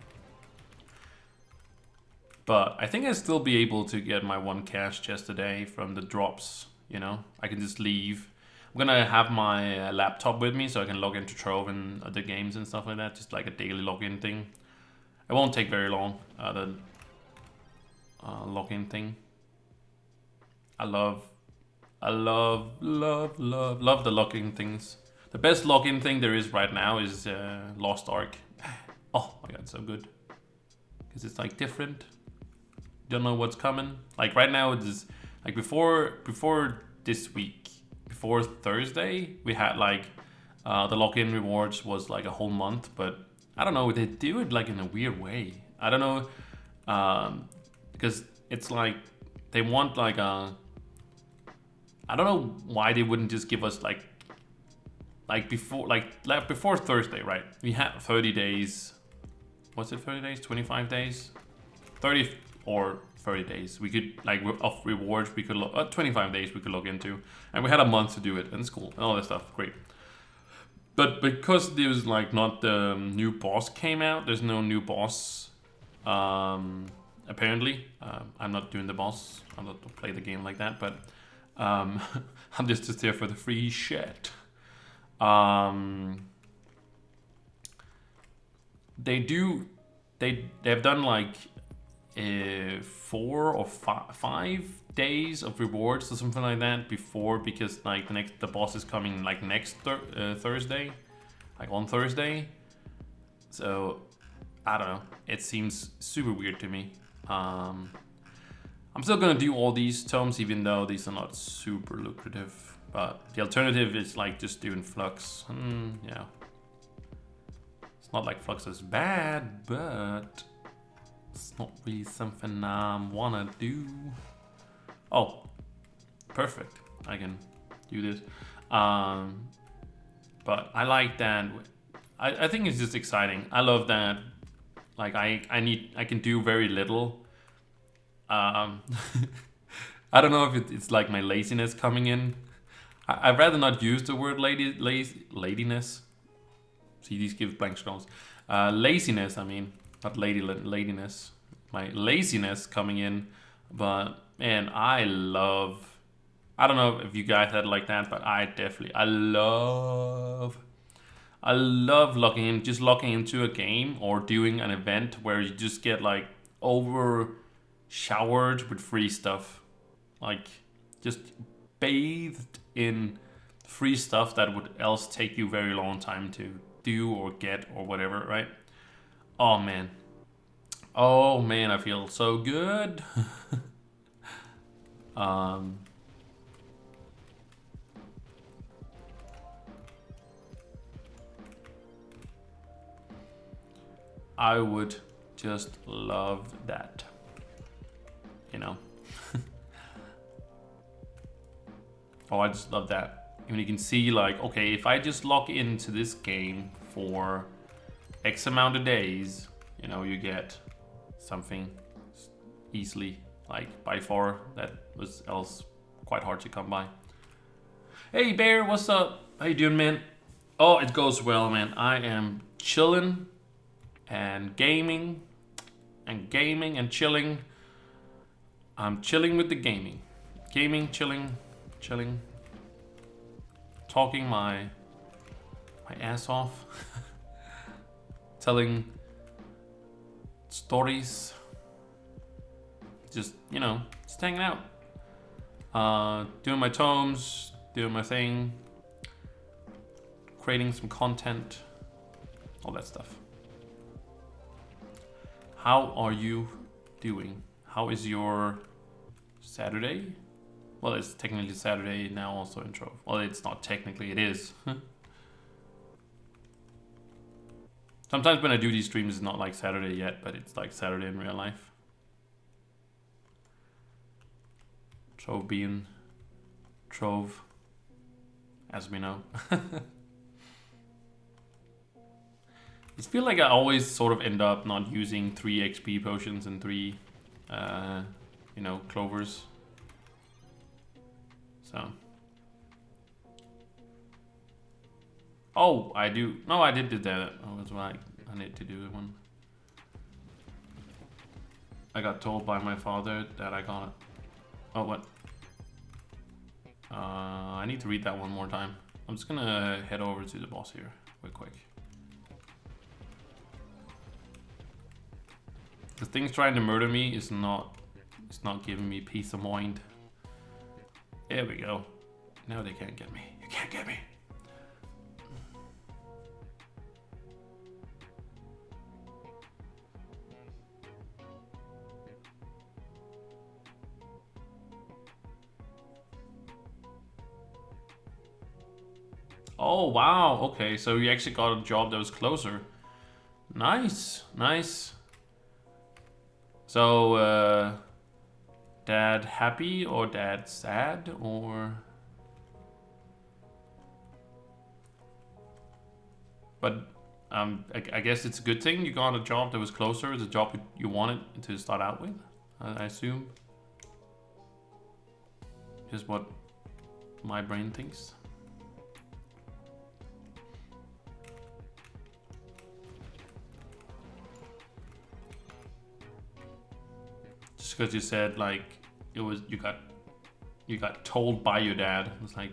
But I think I'll still be able to get my 1 cash chest a day from the drops, you know? I can just leave. I'm gonna have my laptop with me so I can log into Trove and other games and stuff like that. Just like a daily login thing. It won't take very long, the login thing. I love the login things. The best login thing there is right now is Lost Ark. Oh my god, so good. Because it's like different. Don't know what's coming. Like right now, it's like before this week, before Thursday, we had like the login rewards was like a whole month, but I don't know, they do it like in a weird way. I don't know, because it's like they want like a. I don't know why they wouldn't just give us like before Thursday, right? We had 30 days. Was it 30 days? 25 days? 30 or 30 days. We could like of rewards. We could 25 days we could log into, and we had a month to do it in school and all that stuff. Great. But because there's like not the new boss came out, there's no new boss apparently. I'm not doing the boss. I'm not to play the game like that, but I'm just there for the free shit. They've done like 4 or 5 days of rewards or something like that before, because like the boss is coming like next Thursday, like on Thursday. So I don't know, it seems super weird to me. I'm still gonna do all these tomes even though these are not super lucrative, but the alternative is like just doing Flux. Yeah, it's not like Flux is bad, but it's not really something I wanna do. Oh, perfect, I can do this. But I like that. I think it's just exciting. I love that. Like I can do very little. I don't know if it's like my laziness coming in. I'd rather not use the word ladiness. See, these give blank scrolls. Laziness, I mean, not ladiness. My laziness coming in, but man, I don't know if you guys had like that, but I love locking into a game or doing an event where you just get like over showered with free stuff, like just bathed in free stuff that would else take you very long time to do or get or whatever, right? Oh man, I feel so good. I would just love that, you know. Oh, I just love that. And you can see like, okay, if I just log into this game for X amount of days, you know, you get something easily, like by far that was else quite hard to come by. Hey Bear, what's up? How you doing, man? Oh, it goes well, man. I am chilling and gaming and chilling. I'm chilling with the gaming, chilling, talking my ass off, telling stories, just, you know, just hanging out, doing my tomes, doing my thing, creating some content, all that stuff. How are you doing? How is your Saturday? Well, it's technically Saturday now also in Trove. Well, it's not technically, it is. Sometimes when I do these streams, it's not like Saturday yet, but it's like Saturday in real life. Trove being Trove, as we know. I feel like I always sort of end up not using 3 XP potions and 3, you know, clovers. So. Oh, I do. No, I did that. Oh, that's right. I need to do one. I got told by my father that I got it. Oh, what? I need to read that one more time. I'm just gonna head over to the boss here real quick. The things trying to murder me is not giving me peace of mind. There we go. Now they can't get me. You can't get me. Oh wow, okay, so you actually got a job that was closer. Nice, nice. So, dad happy or dad sad or? But I guess it's a good thing you got a job that was closer, the job you wanted to start out with, I assume. Just what my brain thinks. Just because you said like it was you got told by your dad. It's like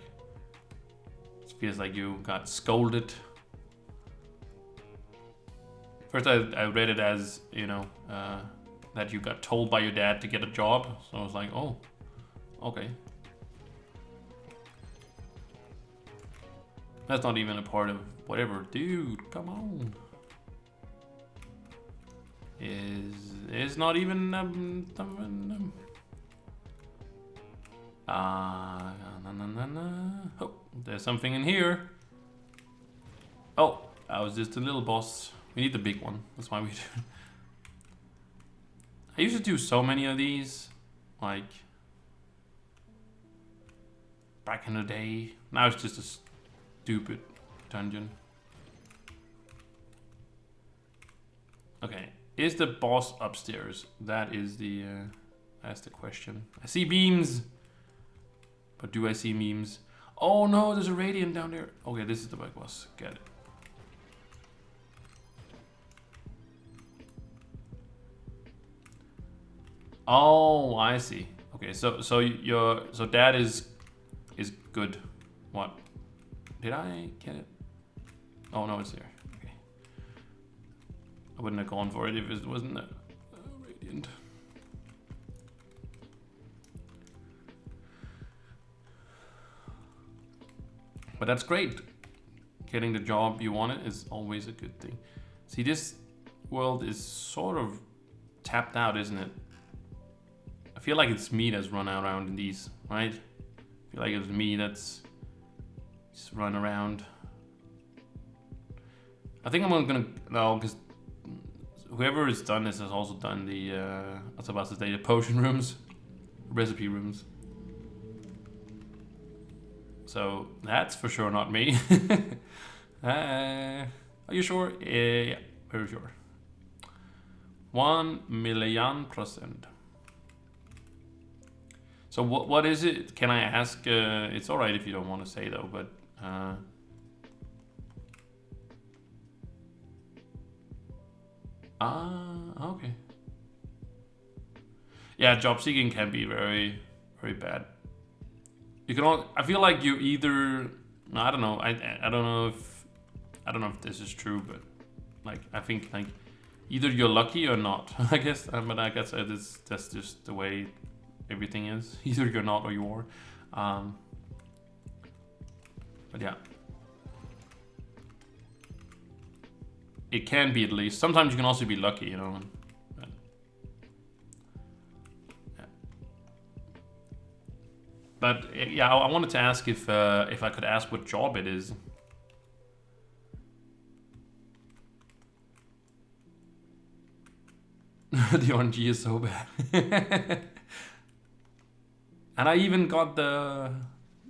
it feels like you got scolded. First I read it as, you know, that you got told by your dad to get a job. So I was like, oh, okay. That's not even a part of whatever. Dude, come on. Is not even oh, there's something in here. Oh, I was just a little boss. We need the big one. That's why we do. I used to do so many of these, like back in the day. Now it's just a stupid dungeon. Okay, is the boss upstairs? That is that's the question. I see beams, but do I see memes? Oh no, there's a radiant down there. Okay, this is the big boss. Get it. Oh, I see. Okay, so dad is good. What? Did I get it? Oh no, it's there. Okay. I wouldn't have gone for it if it wasn't a radiant. But that's great. Getting the job you wanted is always a good thing. See, this world is sort of tapped out, isn't it? I feel like it's me that's run around in these, right? I feel like it's me that's just run around. I think I'm gonna, no, because whoever has done this has also done the, I was about to say the potion rooms, recipe rooms. So that's for sure not me. Are you sure? Yeah, very sure. 1,000,000%. So what is it? Can I ask? It's all right if you don't want to say though, but okay. Yeah, job seeking can be very, very bad. You can all. I feel like you either. I don't know. I don't know if this is true, but like I think like either you're lucky or not. I guess. But I guess that's just the way everything is. Either you're not or you are. But yeah, it can be at least. Sometimes you can also be lucky, you know. But, yeah. But yeah, I wanted to ask if I could ask what job it is. The RNG is so bad. And I even got the...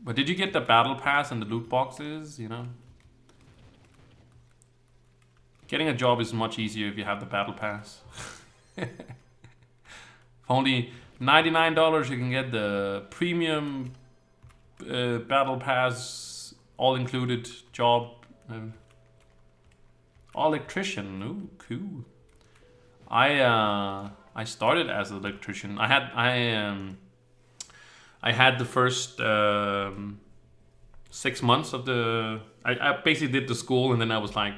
But did you get the battle pass and the loot boxes, you know? Getting a job is much easier if you have the battle pass. For only $99 you can get the premium battle pass, all included job. Electrician, ooh, cool. I started as an electrician. I had the first 6 months of the... I basically did the school, and then I was like,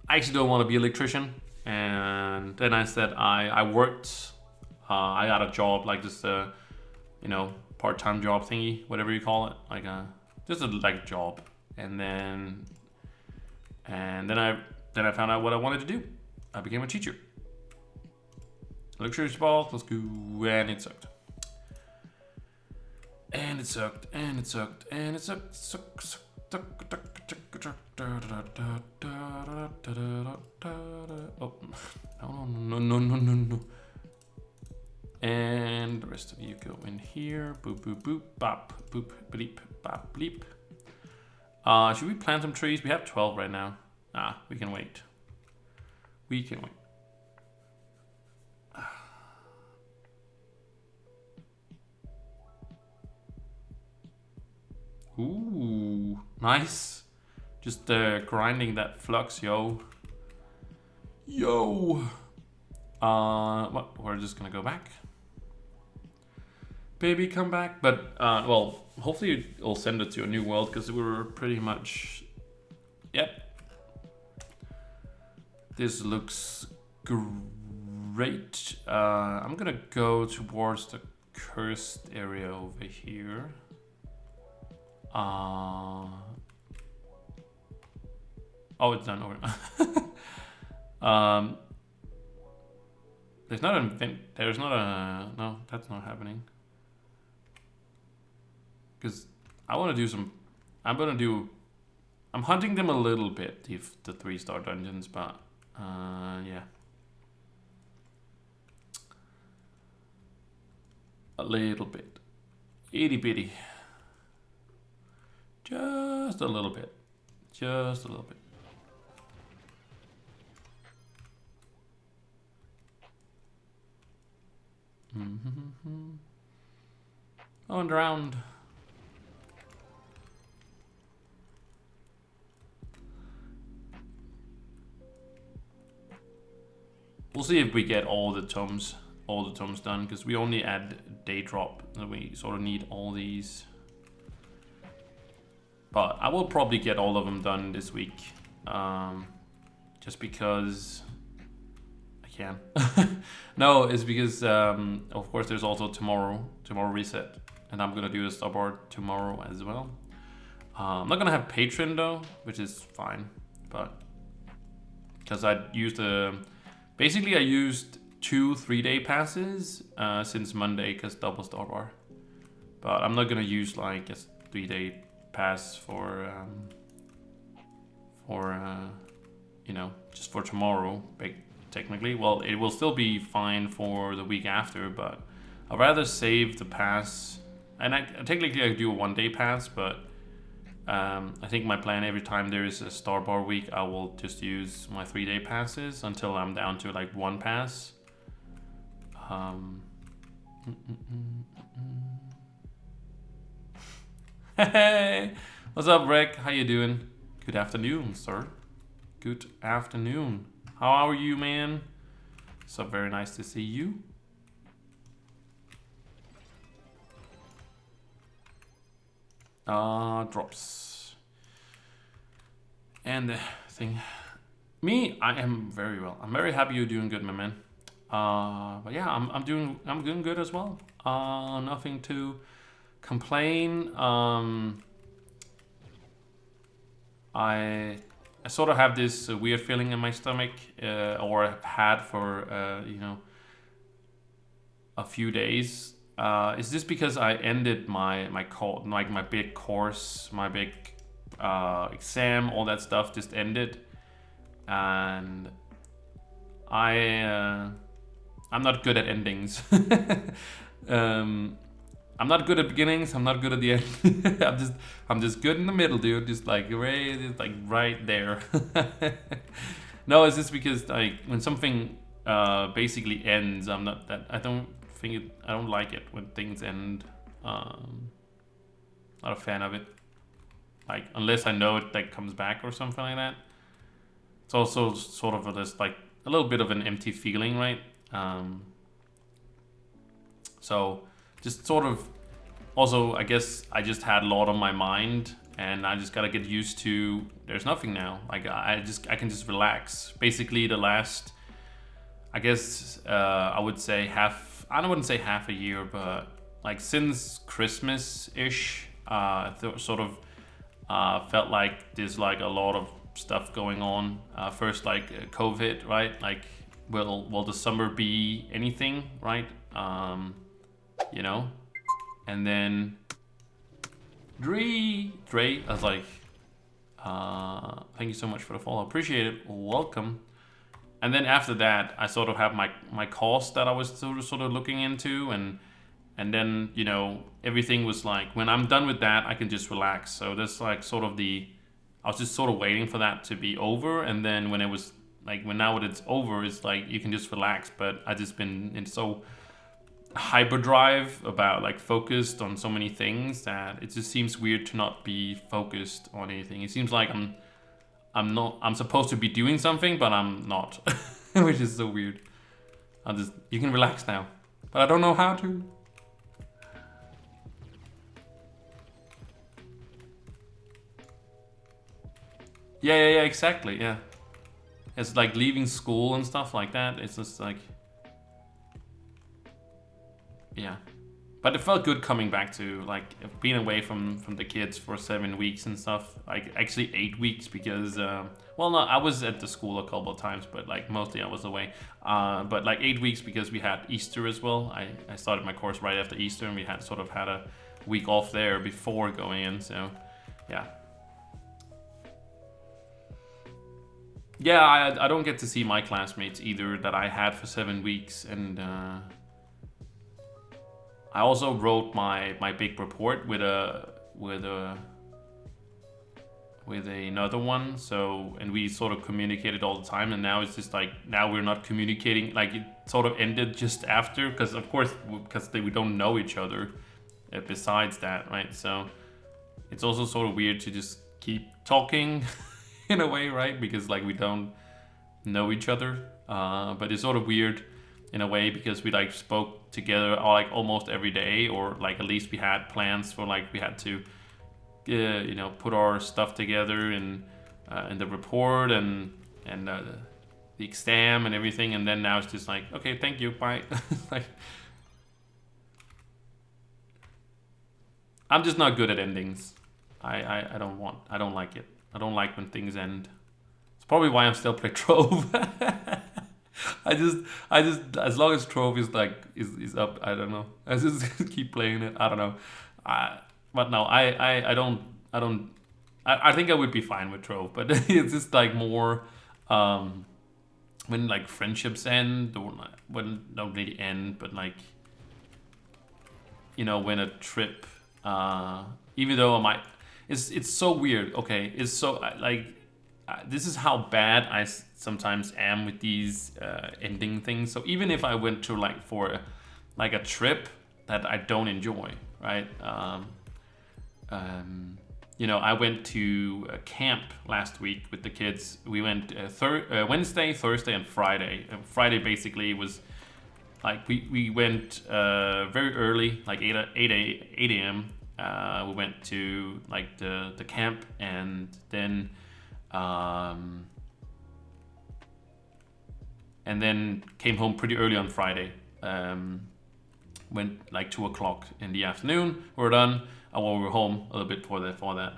I actually don't want to be an electrician. And then I said I worked. I got a job, like just a, you know, part-time job thingy, whatever you call it, like just a like job. And then I found out what I wanted to do. I became a teacher. Lectures ball, let's go, and it sucked. And it sucked, and it sucked, and it sucked, Oh, no. And the rest of you go in here. Boop, boop, boop, bop, boop, bleep, bop, bleep. Should we plant some trees? We have 12 right now. We can wait. We can wait. Ooh, nice. Just grinding that flux, yo. What? We're just gonna go back. baby come back. But well, hopefully it'll send it to a new world because we were pretty much. Yep. This looks great. I'm gonna go towards the cursed area over here. Oh, it's done over. There's not an event. There's not a. No, that's not happening. Because I want to do some. I'm hunting them a little bit, the 3-star dungeons, but yeah. A little bit. Itty bitty. Just a little bit. Just a little bit. Oh, and around. We'll see if we get all the tomes done, because we only add day drop, and we sort of need all these. But I will probably get all of them done this week, just because I can. No, it's because of course there's also tomorrow reset, and I'm gonna do a starboard tomorrow as well. I'm not gonna have patron though, which is fine, but because I used basically I used 2 3-day passes since Monday because double starbar, but I'm not gonna use like a 3-day pass for you know, just for tomorrow. Technically, well, it will still be fine for the week after, but I'd rather save the pass. And technically I do a 1-day pass, but I think my plan every time there is a starbar week, I will just use my 3-day passes until I'm down to like 1 pass. Hey, what's up, Rick? How you doing? Good afternoon, sir. Good afternoon. How are you, man? So very nice to see you. Drops. And the thing. Me, I am very well. I'm very happy you're doing good, my man. But yeah, I'm doing good as well. Nothing to complain. I sort of have this weird feeling in my stomach, or I've had for you know, a few days. Is this because I ended my big course, my big exam, all that stuff just ended, and I'm not good at endings. I'm not good at beginnings. I'm not good at the end. I'm just good in the middle, dude. Just like right there. No, it's just because like when something basically ends, I don't like it when things end. Not a fan of it. Like unless I know it like comes back or something like that. It's also sort of this like a little bit of an empty feeling, right? So just sort of, also I guess I just had a lot on my mind, and I just gotta get used to there's nothing now. Like I can just relax. Basically the last, I guess I would say I wouldn't say half a year, but like since Christmas-ish, sort of felt like there's like a lot of stuff going on. First like COVID, right? Like will the summer be anything, right? You know, and then Dre, I was like, thank you so much for the follow, appreciate it, welcome. And then after that, I sort of have my course that I was sort of looking into, and then, you know, everything was like, when I'm done with that, I can just relax. So that's like sort of I was just sort of waiting for that to be over, and then when it was like, now that it's over, it's like you can just relax. But I just been in so hyperdrive about like focused on so many things that it just seems weird to not be focused on anything. It seems like I'm supposed to be doing something, but I'm not, which is so weird. You can relax now, but I don't know how to. Yeah, exactly, yeah. It's like leaving school and stuff like that. It's just like, yeah. But it felt good coming back to like being away from the kids for 7 weeks and stuff. Like actually 8 weeks because well, no, I was at the school a couple of times, but like mostly I was away. But like 8 weeks because we had Easter as well. I started my course right after Easter, and we had sort of had a week off there before going in. So yeah. Yeah, I don't get to see my classmates either that I had for 7 weeks, and I also wrote my big report with another one. So, and we sort of communicated all the time, and now it's just like now we're not communicating. Like it sort of ended just after, because of course we don't know each other. Besides that, right? So it's also sort of weird to just keep talking in a way, right? Because like we don't know each other. But it's sort of weird in a way because we like spoke together like almost every day, or like at least we had plans for like we had to you know, put our stuff together in the report and the exam and everything, and then now it's just like, okay, thank you, bye. Like I'm just not good at endings. I don't like it. I don't like when things end. It's probably why I'm still playing Trove. I just as long as Trove is like is up, I don't know. I just keep playing it. I don't know. But no, I don't I think I would be fine with Trove, but it's just like more when like friendships end, or when don't really end, but like, you know, when a trip even though I might, it's so weird. Okay, it's so like this is how bad I sometimes am with these ending things. So even if I went to like for like a trip that I don't enjoy, right? You know, I went to a camp last week with the kids. We went Wednesday, Thursday, and Friday. Friday basically was like we went very early, like 8 a.m. We went to like the camp, and then came home pretty early on Friday. Went like 2 o'clock in the afternoon. We're done. We were home a little bit for that.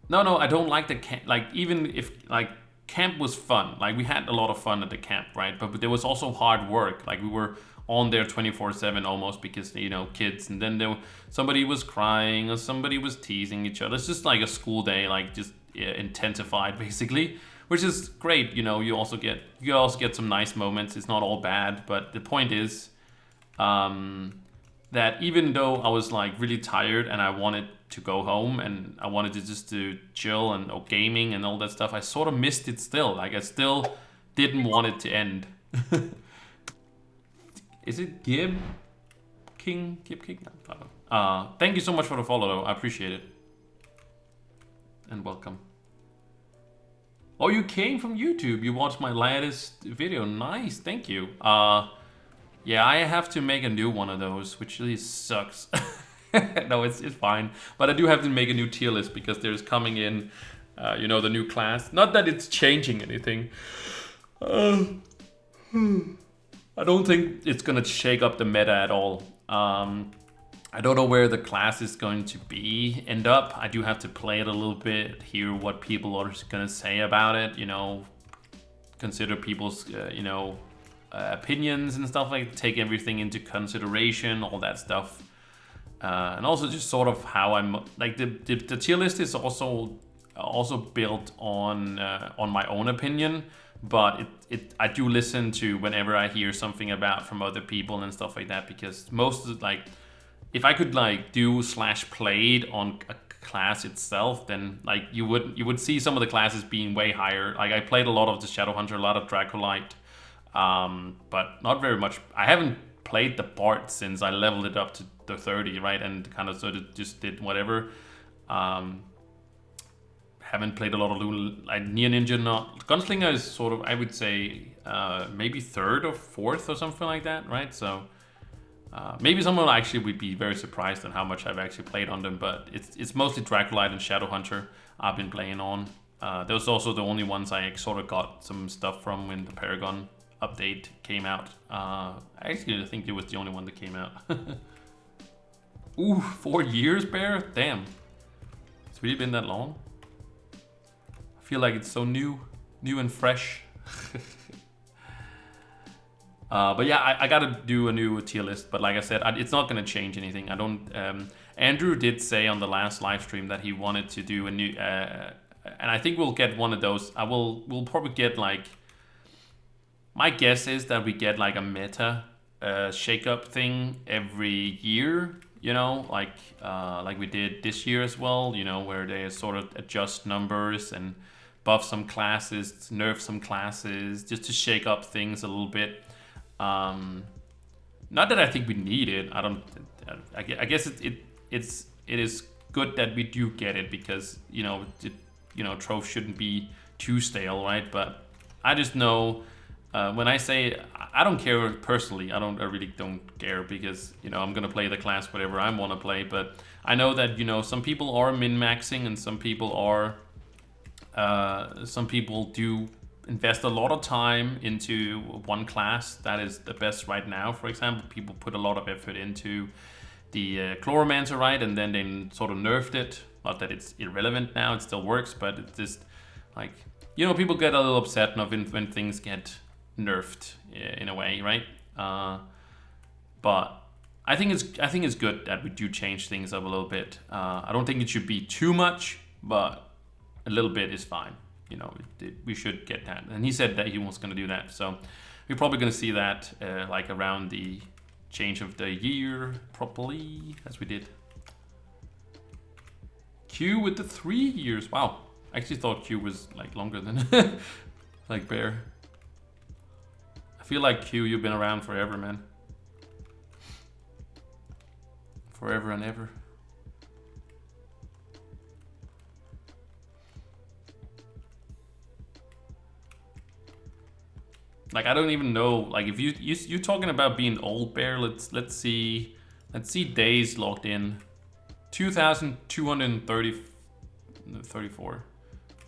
No, I don't like the camp. Like even if like camp was fun, like we had a lot of fun at the camp, right? But there was also hard work. Like we were on there 24/7 almost because, you know, kids, and then somebody was crying or somebody was teasing each other. It's just like a school day, like just intensified basically, which is great. You know, you also get some nice moments. It's not all bad, but the point is that even though I was like really tired and I wanted to go home and I wanted to just to chill and gaming and all that stuff, I sort of missed it still. Like I still didn't want it to end. Is it Gib King? Thank you so much for the follow though. I appreciate it. And welcome. Oh, you came from YouTube. You watched my latest video. Nice, thank you. Yeah, I have to make a new one of those, which really sucks. No, it's fine. But I do have to make a new tier list because there's coming in, you know, the new class. Not that it's changing anything. I don't think it's gonna shake up the meta at all. I don't know where the class is going to end up. I do have to play it a little bit, hear what people are gonna say about it. You know, consider people's, you know, opinions and stuff, like take everything into consideration, all that stuff, and also just sort of how I'm like the tier list is also built on my own opinion, but I do listen to whenever I hear something about from other people and stuff like that, because most of like if I could like do /played on a class itself, then like you would see some of the classes being way higher. Like I played a lot of the Shadowhunter, a lot of Dracolite. But not very much. I haven't played the Bard since I leveled it up to the 30, right? And kind of sort of just did whatever. Haven't played a lot of like Near Ninja. Not Gunslinger is sort of, I would say, maybe 3rd or 4th or something like that, right? So Maybe someone actually would be very surprised on how much I've actually played on them, but it's mostly Draculite and Shadowhunter I've been playing on. Those are also the only ones I sort of got some stuff from when the Paragon update came out. Actually, I think it was the only one that came out. Ooh, 4 years, Bear? Damn. It's really been that long? I feel like it's so new and fresh. But yeah, I gotta do a new tier list. But like I said, it's not gonna change anything. I don't. Andrew did say on the last live stream that he wanted to do a new, and I think we'll get one of those. We'll probably get like. My guess is that we get like a meta shake-up thing every year. You know, like we did this year as well. You know, where they sort of adjust numbers and buff some classes, nerf some classes, just to shake up things a little bit. Not that I think we need it. I guess it is good that we do get it, because you know Trove shouldn't be too stale, right? But I just know when I say I don't care personally, I really don't care, because you know I'm gonna play the class whatever I want to play. But I know that some people are min-maxing and some people do invest a lot of time into one class that is the best right now. For example, people put a lot of effort into the Chloromancer, right? And then they sort of nerfed it. Not that it's irrelevant now, it still works, but it's just like, people get a little upset when things get nerfed in a way, right? But I think it's good that we do change things up a little bit. I don't think it should be too much, but a little bit is fine. We should get that. And he said that he was going to do that. So we're probably going to see that like around the change of the year properly, as we did. Q with the 3 years. Wow. I actually thought Q was like longer than like Bear. I feel like Q, you've been around forever, man. Forever and ever. Like, I don't even know, like, if you're talking about being old, Bear, let's see days logged in. 2,234.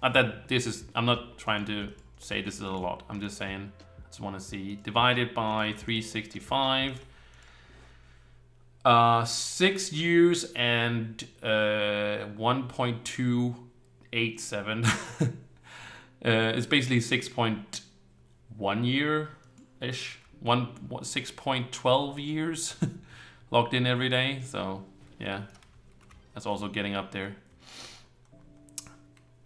Not that this is, I'm not trying to say this is a lot. I'm just saying, I just want to see, divided by 365. 6 years and 1.287. It's basically 6.1 year-ish, 6.12 years logged in every day. So yeah, that's also getting up there.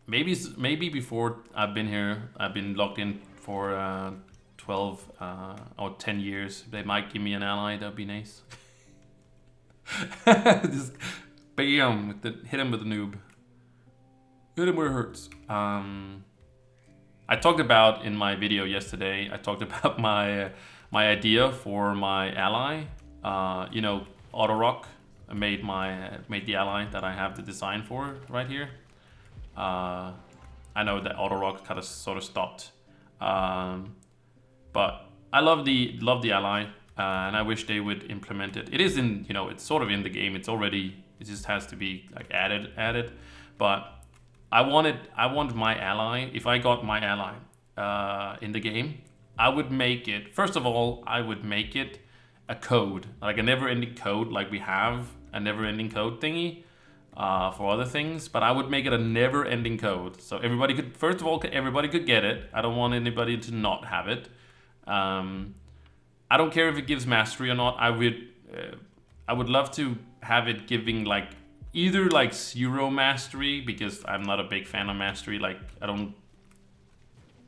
Maybe before I've been here, I've been logged in for 12 or 10 years. They might give me an ally. That'd be nice. Just bam, hit him with the noob. Hit him where it hurts. I talked about in my video yesterday, I talked about my idea for my ally. Autorock. I made the ally that I have the design for right here. I know that Autorock kind of sort of stopped, but I love the ally, and I wish they would implement it. It is in, it's sort of in the game. It's already, it just has to be like added, but I want my ally. If I got my ally in the game, I would make it, first of all, I would make it a code, like a never-ending code, like we have a never-ending code thingy for other things, but I would make it a never-ending code. So everybody could, first of all, everybody could get it. I don't want anybody to not have it. I don't care if it gives mastery or not. I would love to have it giving like either like Jro Mastery, because I'm not a big fan of mastery. Like I'm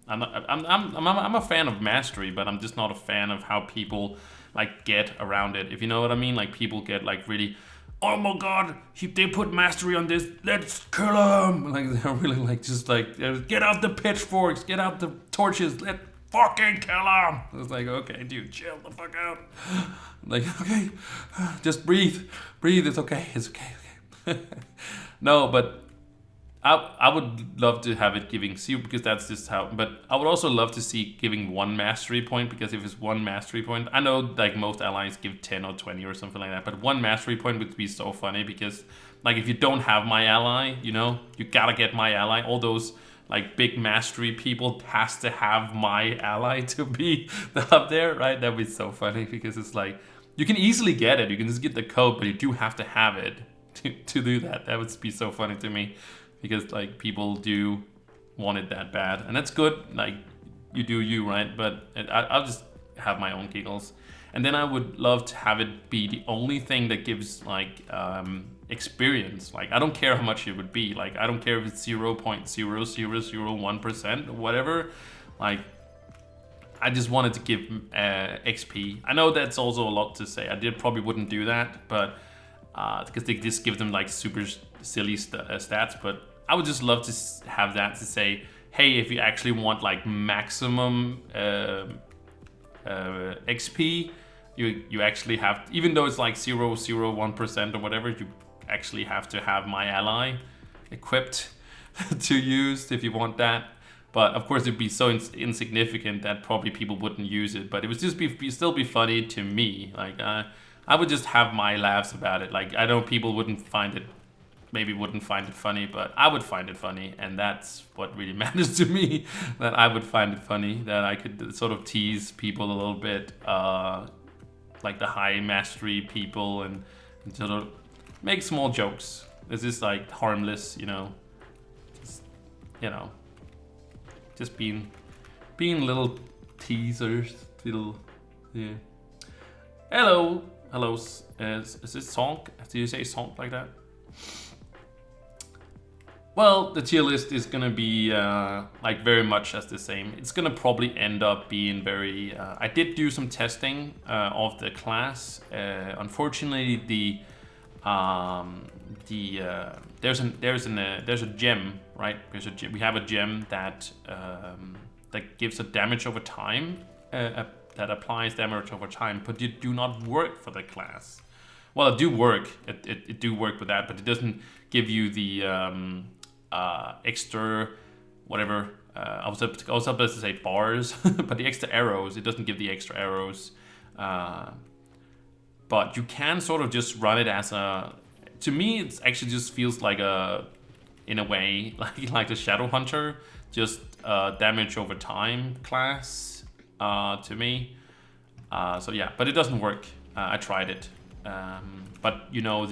a fan of mastery, but I'm just not a fan of how people like get around it. If you know what I mean, like people get like really, oh my god, they put mastery on this, let's kill him. Like they're really like just like, get out the pitchforks, get out the torches, let's fucking kill him. It's like, okay, dude, chill the fuck out. Like, okay, just breathe, it's okay. No, but I would love to have it giving 0 because that's just how, but I would also love to see giving 1 mastery point, because if it's 1 mastery point, I know like most allies give 10 or 20 or something like that, but 1 mastery point would be so funny, because like if you don't have my ally, you know, you gotta get my ally. All those like big mastery people has to have my ally to be up there, right? That'd be so funny, because it's like, you can easily get it, you can just get the code, but you do have to have it to do that. That would be so funny to me, because like people do want it that bad, and that's good. Like you do you, right? But I'll just have my own giggles, and then I would love to have it be the only thing that gives like experience. Like I don't care how much it would be. Like I don't care if it's 0.0001% or whatever. Like I just wanted to give XP. I know that's also a lot to say. I probably wouldn't do that, but because they just give them like super silly stats, but I would just love to have that to say, hey, if you actually want like maximum XP, you actually have, even though it's like 0.01% or whatever, you actually have to have my ally equipped to use if you want that. But of course it'd be so insignificant that probably people wouldn't use it, but it would just still be funny to me. Like I would just have my laughs about it. Like I know people wouldn't find it funny, but I would find it funny, and that's what really matters to me, that I would find it funny, that I could sort of tease people a little bit, like the high mastery people, and sort of make small jokes. This is like harmless, you know, just being little teasers, little, yeah. Hello, is this song? Do you say song like that? Well, the tier list is gonna be like very much as the same. It's gonna probably end up being very. I did do some testing of the class. Unfortunately, there's a gem, right? We have a gem that that gives a damage over time, that applies damage over time, but it do not work for the class. Well, it do work. It do work with that, but it doesn't give you the extra whatever. I was supposed to say bars, but the extra arrows. It doesn't give the extra arrows. But you can sort of just run it as a. To me, it actually just feels like in a way, like the Shadow Hunter, just damage over time class to me. So yeah, but it doesn't work. I tried it. But you know,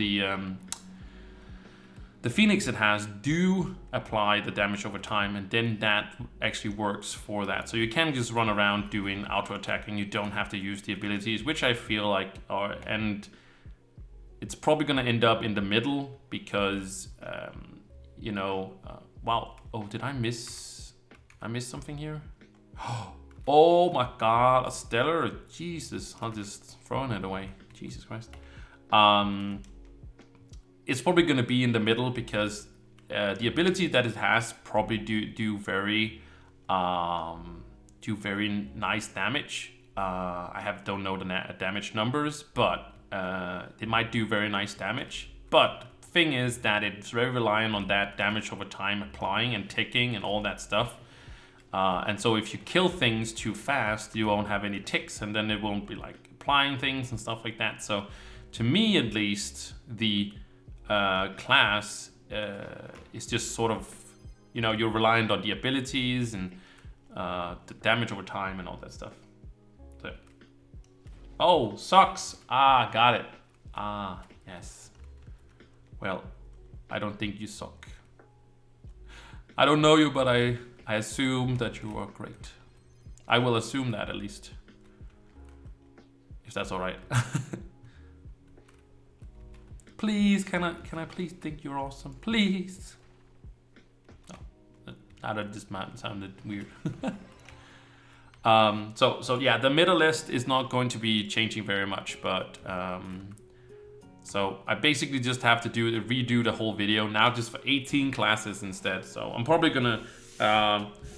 the Phoenix it has do apply the damage over time, and then that actually works for that. So you can just run around doing auto attacking. You don't have to use the abilities, which I feel like are, and it's probably gonna end up in the middle because you know, wow. Oh, did I miss something here? Oh my god, a stellar. Jesus, I'm just throwing it away. Jesus Christ. It's probably going to be in the middle because the ability that it has probably do very nice damage. I don't know the damage numbers, but it might do very nice damage. But thing is that it's very reliant on that damage over time applying and ticking and all that stuff. And so if you kill things too fast, you won't have any ticks, and then it won't be like applying things and stuff like that. So to me, at least, the class is just sort of, you know, you're reliant on the abilities and the damage over time and all that stuff. So, oh, sucks. Ah, got it. Ah, yes. Well, I don't think you suck. I don't know you, but I assume that you are great. I will assume that, at least, if that's all right. Please, can I please think you're awesome? Please. Oh, that just sounded weird. So yeah, the middle list is not going to be changing very much, but so I basically just have to redo the whole video now, just for 18 classes instead. So I'm probably gonna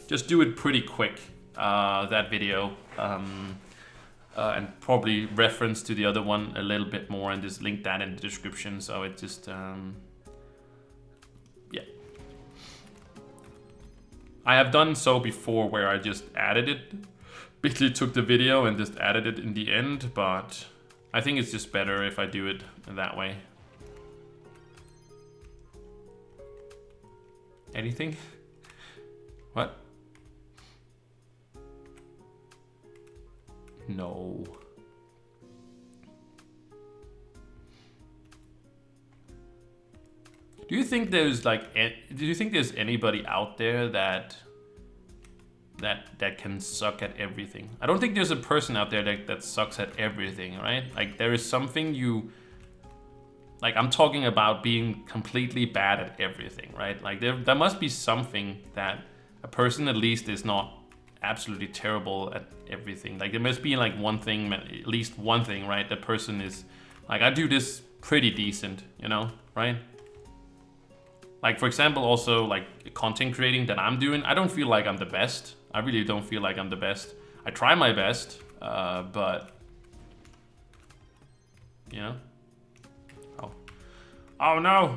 just do it pretty quick, that video. And probably reference to the other one a little bit more, and just link that in the description. So it just, yeah. I have done so before where I just added it. Basically took the video and just added it in the end, but I think it's just better if I do it that way. Anything? What? No. Do you think there's like, do you think there's anybody out there that can suck at everything? I don't think there's a person out there that sucks at everything, right? Like there is something you, like I'm talking about being completely bad at everything, right? Like there must be something that a person at least is not absolutely terrible at everything. Like there must be like one thing, at least one thing, right? The person is like, I do this pretty decent, you know, right? Like for example, also like content creating that I'm doing, I don't feel like I'm the best. I really don't feel like I'm the best. I try my best, but you know. Oh no!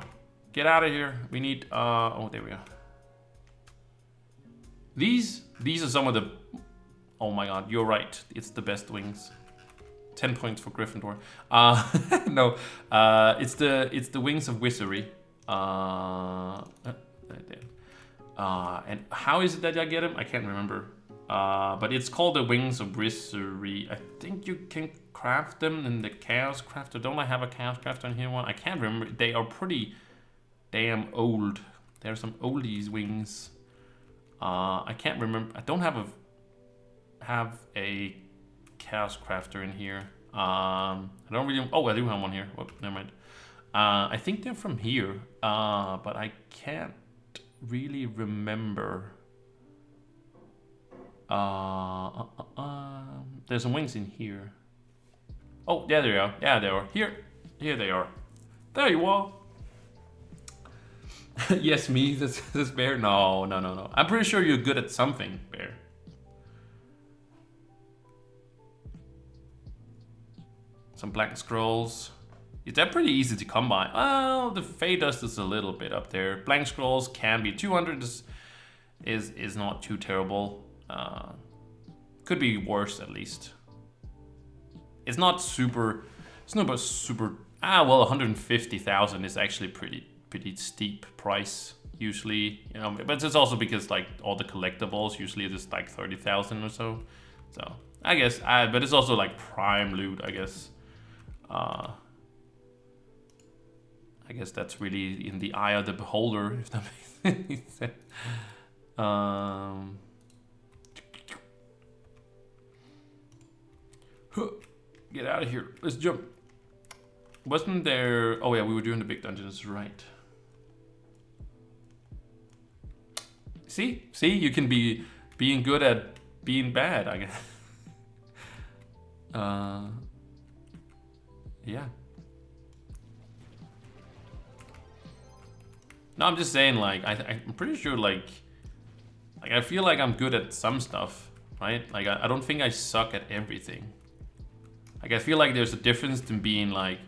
Get out of here. We need, oh, there we are. These are some of the, oh my god, you're right. It's the best wings. 10 points for Gryffindor. No, it's the wings of wizardry. And how is it that I get them? I can't remember. But it's called the wings of wizardry. I think you can craft them in the chaos crafter. Don't I have a chaos crafter in here one? I can't remember. They are pretty damn old. There are some oldies wings. I can't remember. I don't have a chaos crafter in here. I don't really. Oh, I do have one here. Oh, never mind. I think they're from here, but I can't really remember. There's some wings in here. Oh, there they are. Yeah, they are. Here they are. There you are. Yes, me, this bear. No. I'm pretty sure you're good at something, bear. Some black scrolls. They're pretty easy to come by. Well, the Fey Dust is a little bit up there. Blank scrolls can be 200 is not too terrible. Could be worse at least. It's not super. It's not super. Well, 150,000 is actually pretty steep price usually. You know, but it's also because like all the collectibles usually just like 30,000 or so. So I guess. But it's also like prime loot, I guess. I guess that's really in the eye of the beholder, if that makes any sense. Get out of here. Let's jump. Wasn't there... Oh yeah, we were doing the big dungeons, right. See? You can be being good at being bad, I guess. Yeah. No, I'm just saying, like, I'm pretty sure, like I feel like I'm good at some stuff, right? Like, I don't think I suck at everything. Like, I feel like there's a difference in being, like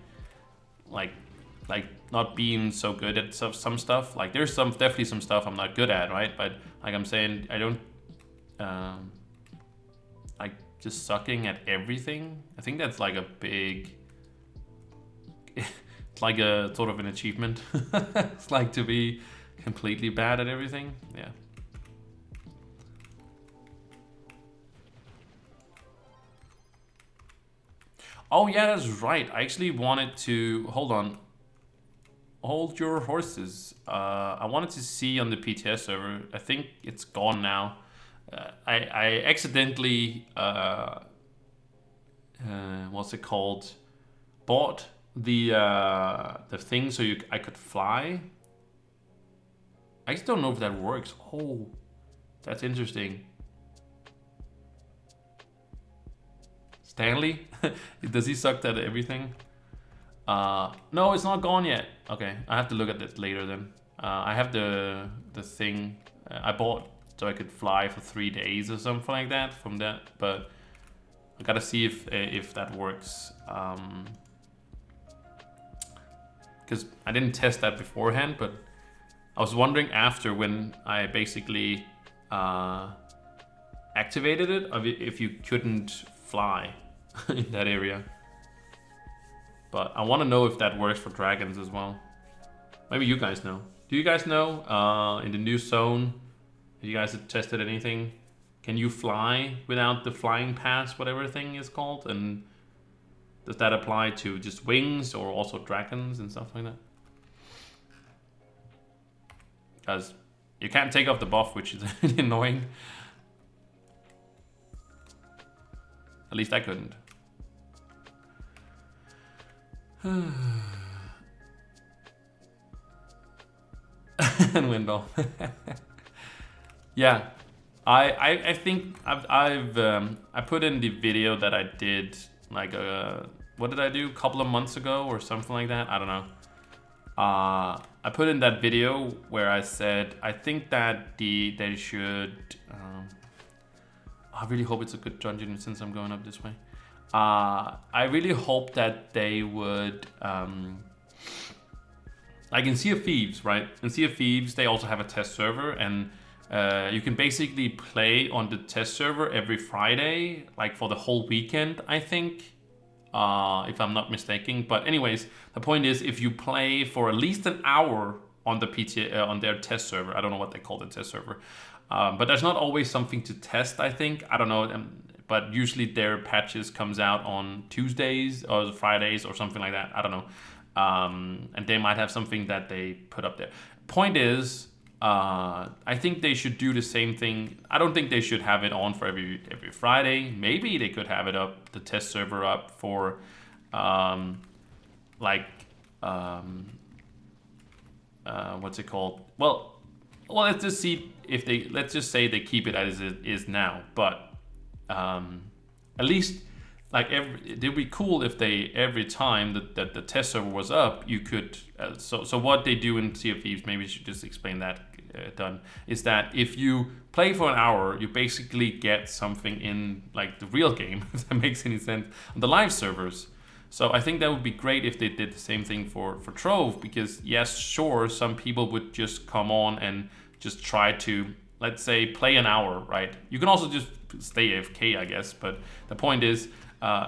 not being so good at some stuff. Like, there's definitely some stuff I'm not good at, right? But, like I'm saying, I don't, like, just sucking at everything. I think that's, like, a big... It's like a sort of an achievement. It's like to be completely bad at everything. Yeah. Oh yeah, that's right. I actually wanted to hold on. Hold your horses. I wanted to see on the PTS server. I think it's gone now. I accidentally what's it called? Bought the thing so I could fly. I just don't know if that works. Oh, that's interesting. Stanley, does he suck at everything? No, it's not gone yet. Okay, I have to look at it later then. I have the thing I bought so I could fly for 3 days or something like that from that, but I gotta see if that works. Because I didn't test that beforehand, but I was wondering after when I basically activated it, or if you couldn't fly in that area. But I want to know if that works for dragons as well. Maybe you guys know. Do you guys know in the new zone, have you guys have tested anything? Can you fly without the flying pass, whatever thing is called? And does that apply to just wings or also dragons and stuff like that? Because you can't take off the buff, which is really annoying. At least I couldn't. And Windle. Yeah, I think I put in the video that I did like what did I do, a couple of months ago or something like that, I don't know. I put in that video where I said I think that they should I really hope it's a good dungeon since I'm going up this way. I really hope that they would like in Sea of Thieves, right? In Sea of Thieves, they also have a test server, and you can basically play on the test server every Friday, like for the whole weekend, I think, if I'm not mistaken. But anyways, the point is, if you play for at least an hour on the on their test server, I don't know what they call the test server, but there's not always something to test, I think. I don't know, but usually their patches comes out on Tuesdays or Fridays or something like that. I don't know. And they might have something that they put up there. Point is, I think they should do the same thing. I don't think they should have it on for every Friday. Maybe they could have it up, the test server up for, what's it called? Well, let's just see if they. Let's just say they keep it as it is now. But at least. Like it'd be cool if they every time that the test server was up, you could. So what they do in Sea of Thieves, maybe we should just explain that. Done is that if you play for an hour, you basically get something in like the real game, if that makes any sense, on the live servers. So I think that would be great if they did the same thing for Trove, because yes, sure, some people would just come on and just try to, let's say, play an hour, right? You can also just stay AFK, I guess, but the point is,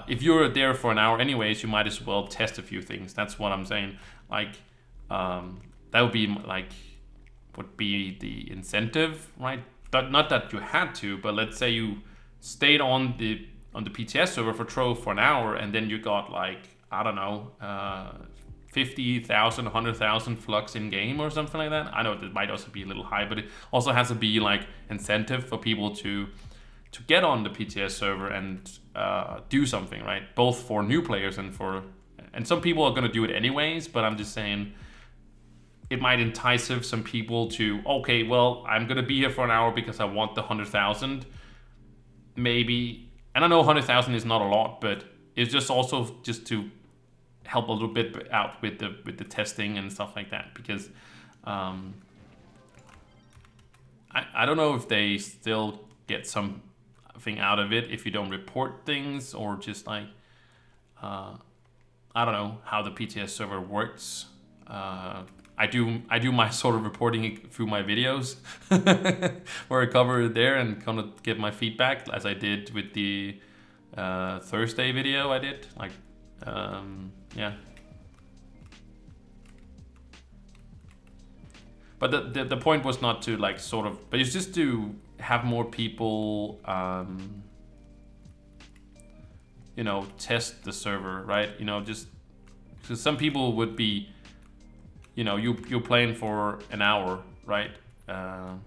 if you're there for an hour anyways, you might as well test a few things. That's what I'm saying. Like, that would be like, would be the incentive, right? Not that you had to, but let's say you stayed on the PTS server for Trove for an hour, and then you got like, I don't know, 50,000, 100,000 flux in game or something like that. I know it might also be a little high, but it also has to be like incentive for people to get on the PTS server and do something, right? Both for new players and some people are gonna do it anyways, but I'm just saying it might entice some people to, okay, well, I'm gonna be here for an hour because I want the 100,000, maybe. And I know 100,000 is not a lot, but it's just also just to help a little bit out with the testing and stuff like that, because I don't know if they still get something out of it if you don't report things, or just like I don't know how the PTS server works. I do my sort of reporting through my videos where I cover it there and kind of give my feedback, as I did with the Thursday video I did. Like, yeah. But the point was not to like sort of, but it's just to have more people, you know, test the server, right? You know, just because some people would be, you know, you're playing for an hour, right? Okay,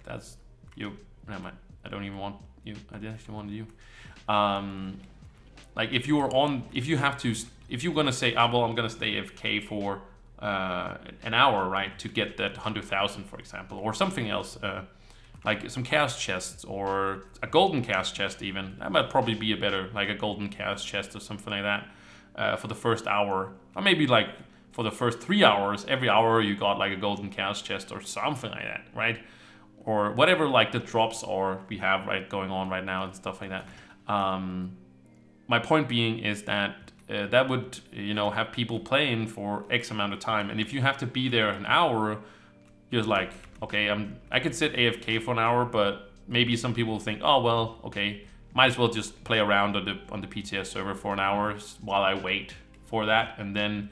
that's you. Never mind. I don't even want you. I actually wanted you. Like if you're gonna say, well, I'm gonna stay AFK for an hour, right, to get that 100,000, for example, or something else, like some chaos chests or a golden chaos chest, even that might probably be a better, like a golden chaos chest or something like that, for the first hour, or maybe like for the first 3 hours, every hour you got like a golden chaos chest or something like that, right? Or whatever like the drops are we have right going on right now and stuff like that. My point being is that that would, you know, have people playing for X amount of time, and if you have to be there an hour, you're like, okay, I could sit AFK for an hour, but maybe some people think, oh well, okay, might as well just play around on the PTS server for an hour while I wait for that, and then,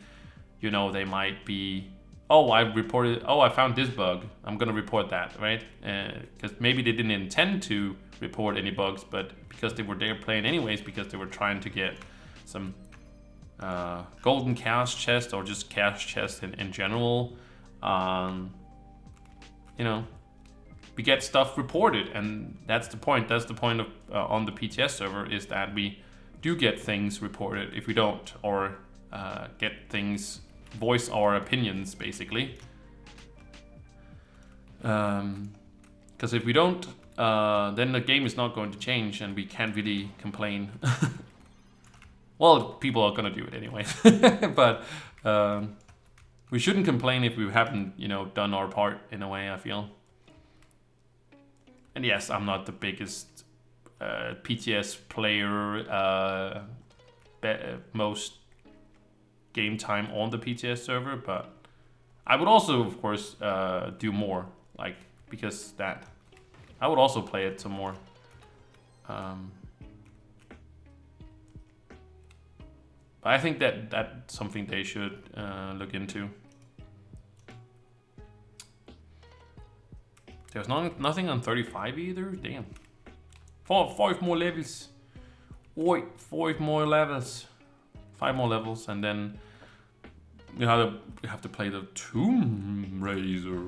you know, they might be, oh, I found this bug, I'm gonna report that, right? Because maybe they didn't intend to report any bugs, but because they were there playing anyways, because they were trying to get some golden chaos chest or just chaos chest in general. You know, we get stuff reported, and that's the point. That's the point of on the PTS server, is that we do get things reported. If we don't, or get things, voice our opinions, basically. Because if we don't, then the game is not going to change, and we can't really complain. Well, people are gonna do it anyway, but we shouldn't complain if we haven't, you know, done our part in a way, I feel. And yes, I'm not the biggest PTS player, most game time on the PTS server, but I would also, of course, do more, like, because that I would also play it some more. But I think that that's something they should look into. There's nothing on 35 either. Damn. 5 more levels. Oi, 5 more levels. 5 more levels, and then we have to play the Tomb Raiser.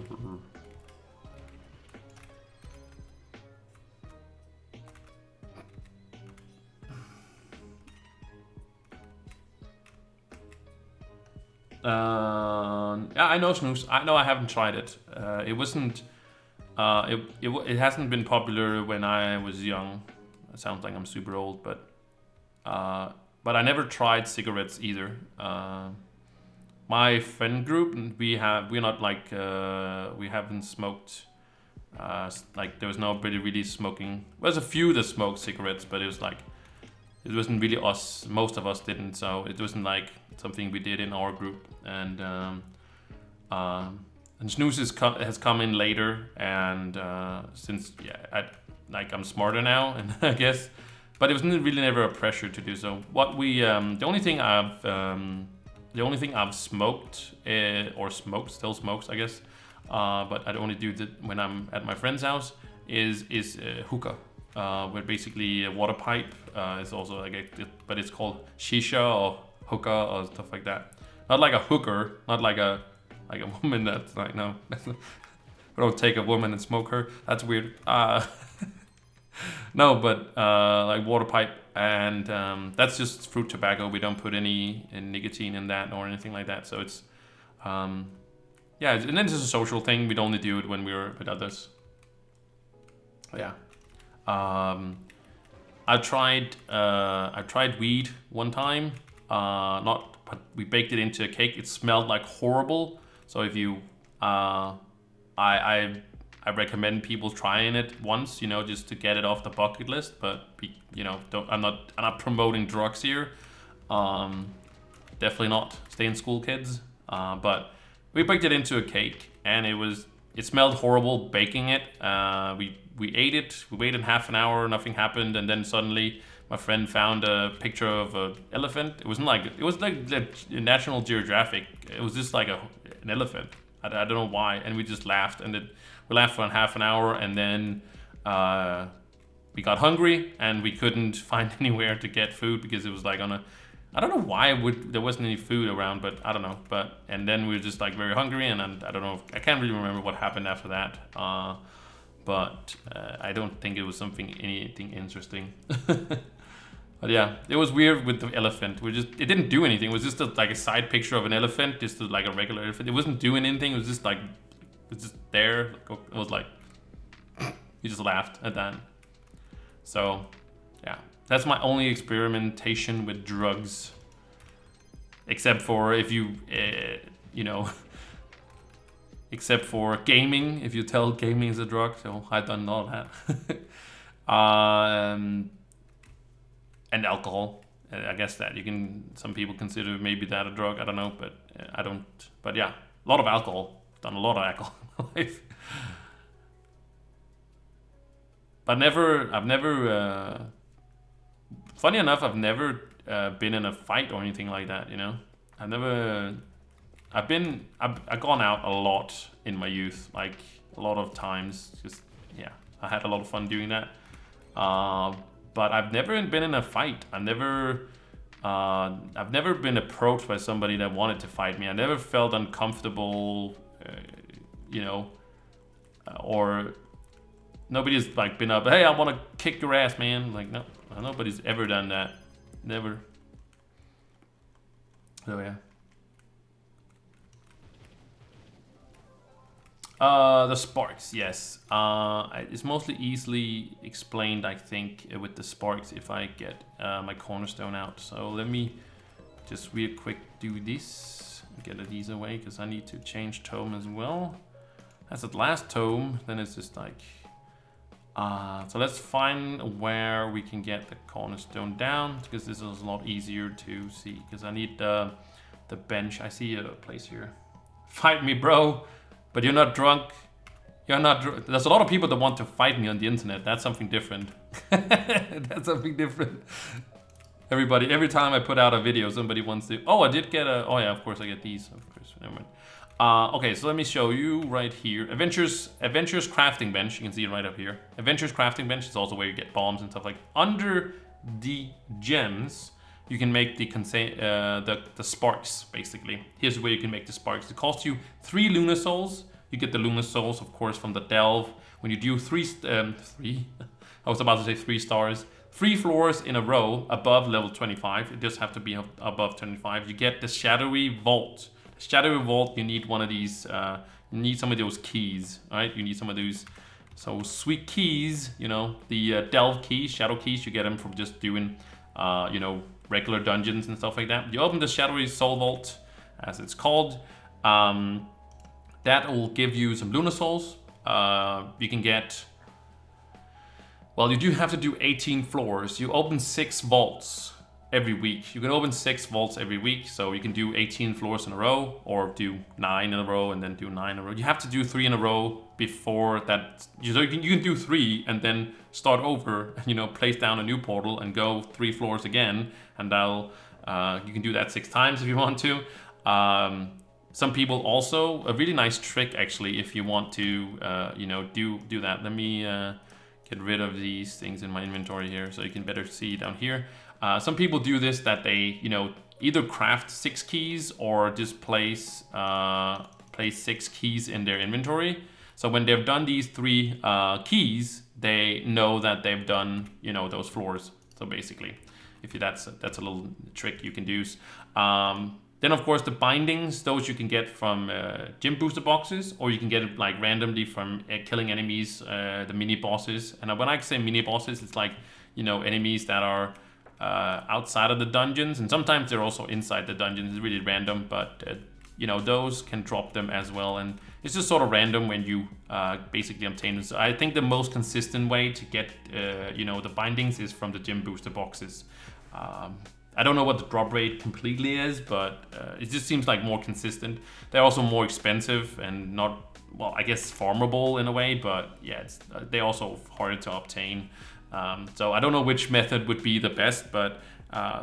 Yeah, I know Snooze. I know I haven't tried it. It wasn't. It hasn't been popular when I was young. It sounds like I'm super old, but I never tried cigarettes either. My friend group, we're not like we haven't smoked. Like there was nobody really smoking. There's a few that smoked cigarettes, but it was like it wasn't really us. Most of us didn't, so it wasn't like something we did in our group. And Snooze has come in later, and since I'm smarter now, and I guess, but it was really never a pressure to do so. What we the only thing I've smoked or still smokes, I guess, but I only do that when I'm at my friend's house, is hookah, where basically a water pipe is also like but it's called shisha or hookah or stuff like that. Not like a hooker, not like a woman that's like, no. We don't take a woman and smoke her. That's weird. No, but like water pipe, and that's just fruit tobacco. We don't put any nicotine in that or anything like that. So it's, yeah, and then it's just a social thing. We'd only do it when we were with others. Yeah. I tried weed one time. But we baked it into a cake. It smelled like horrible. So if you, I recommend people trying it once, you know, just to get it off the bucket list. But you know, I'm not promoting drugs here. Definitely not. Stay in school, kids. But we baked it into a cake, and it smelled horrible baking it. We ate it. We waited half an hour. Nothing happened, and then suddenly my friend found a picture of an elephant. It was like the National Geographic. It was just like an elephant. I don't know why, and we just laughed, and we laughed for half an hour, and then we got hungry, and we couldn't find anywhere to get food because it was like on a. I don't know why there wasn't any food around, but I don't know. And then we were just like very hungry, and I don't know. I can't really remember what happened after that. But I don't think it was anything interesting. But yeah, it was weird with the elephant. It didn't do anything. It was just like a side picture of an elephant, just like a regular elephant. It wasn't doing anything. It was just there. It was like, we just laughed at that. So yeah, that's my only experimentation with drugs. Except for if you, you know, except for gaming, if you tell gaming is a drug. So I've done all that. And alcohol. I guess that some people consider maybe that a drug. I don't know, but I don't. But yeah, a lot of alcohol done a lot of alcohol in my life. But I've never, funny enough, I've never been in a fight or anything like that, you know? I've gone out a lot in my youth, like a lot of times, just, yeah, I had a lot of fun doing that. But I've never been in a fight. I've never been approached by somebody that wanted to fight me. I never felt uncomfortable, you know, or nobody's like been up, hey, I want to kick your ass, man. Like, no, nobody's ever done that. Never. So yeah. The sparks, yes. It's mostly easily explained, I think, with the sparks if I get my cornerstone out. So let me just real quick do this. Get these away because I need to change tome as well. That's the last tome. Then it's just like, so let's find where we can get the cornerstone down because this is a lot easier to see because I need the bench. I see a place here. Fight me, bro. But you're not drunk. You're not. There's a lot of people that want to fight me on the internet. That's something different. That's something different. Everybody, every time I put out a video, somebody wants to. Oh, I did get a. Oh yeah, of course I get these. Of course, never mind. Okay, so let me show you right here. Adventures crafting bench. You can see it right up here. Adventures crafting bench is also where you get bombs and stuff like. Under the gems, you can make the sparks, basically. Here's where you can make the sparks. It costs you 3 Lunar Souls. You get the Lunar Souls, of course, from the Delve. When you do 3 stars, 3 floors in a row above level 25. It just have to be above 25. You get the Shadowy Vault. The Shadowy Vault, you need one of these, you need some of those keys, right? You need some of those, so sweet keys, you know, the Delve keys, Shadow keys, you get them from just doing, you know, regular dungeons and stuff like that. You open the Shadowy Soul Vault, as it's called. That will give you some Lunar Souls. You can get, well, you do have to do 18 floors. You open 6 vaults every week. You can open 6 vaults every week, so you can do 18 floors in a row, or do 9 in a row and then do 9 in a row. You have to do 3 in a row before that. So you can do 3 and then start over, you know, place down a new portal and go 3 floors again, and that'll you can do that 6 times if you want to. Some people also, a really nice trick actually, if you want to you know, do that. Let me get rid of these things in my inventory here so you can better see down here. Some people do this, that they, you know, either craft 6 keys or just place 6 keys in their inventory. So when they've done these 3 keys, they know that they've done, you know, those floors. So basically, if you, that's a little trick you can use. Then of course the bindings, those you can get from gym booster boxes, or you can get it like randomly from killing enemies, the mini bosses. And when I say mini bosses, it's like, you know, enemies that are outside of the dungeons, and sometimes they're also inside the dungeons. It's really random, but you know, those can drop them as well, and it's just sort of random when you basically obtain them. So I think the most consistent way to get you know, the bindings is from the gym booster boxes. I don't know what the drop rate completely is, but it just seems like more consistent. They're also more expensive and not, well, I guess farmable in a way, but yeah, they're also harder to obtain. So I don't know which method would be the best, but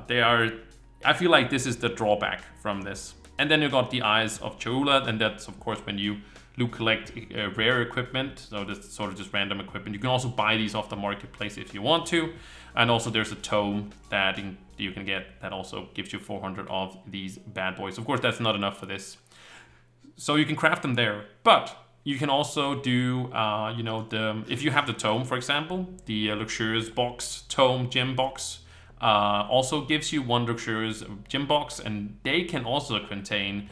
they are, I feel like this is the drawback from this. And then you got the Eyes of Cholula, and that's of course when you collect rare equipment, so that's sort of just random equipment. You can also buy these off the marketplace if you want to. And also there's a tome that you can get that also gives you 400 of these bad boys. Of course, that's not enough for this. So you can craft them there, but you can also do, you know, if you have the tome, for example, the luxurious box, tome gem box, also gives you 1 luxurious gem box, and they can also contain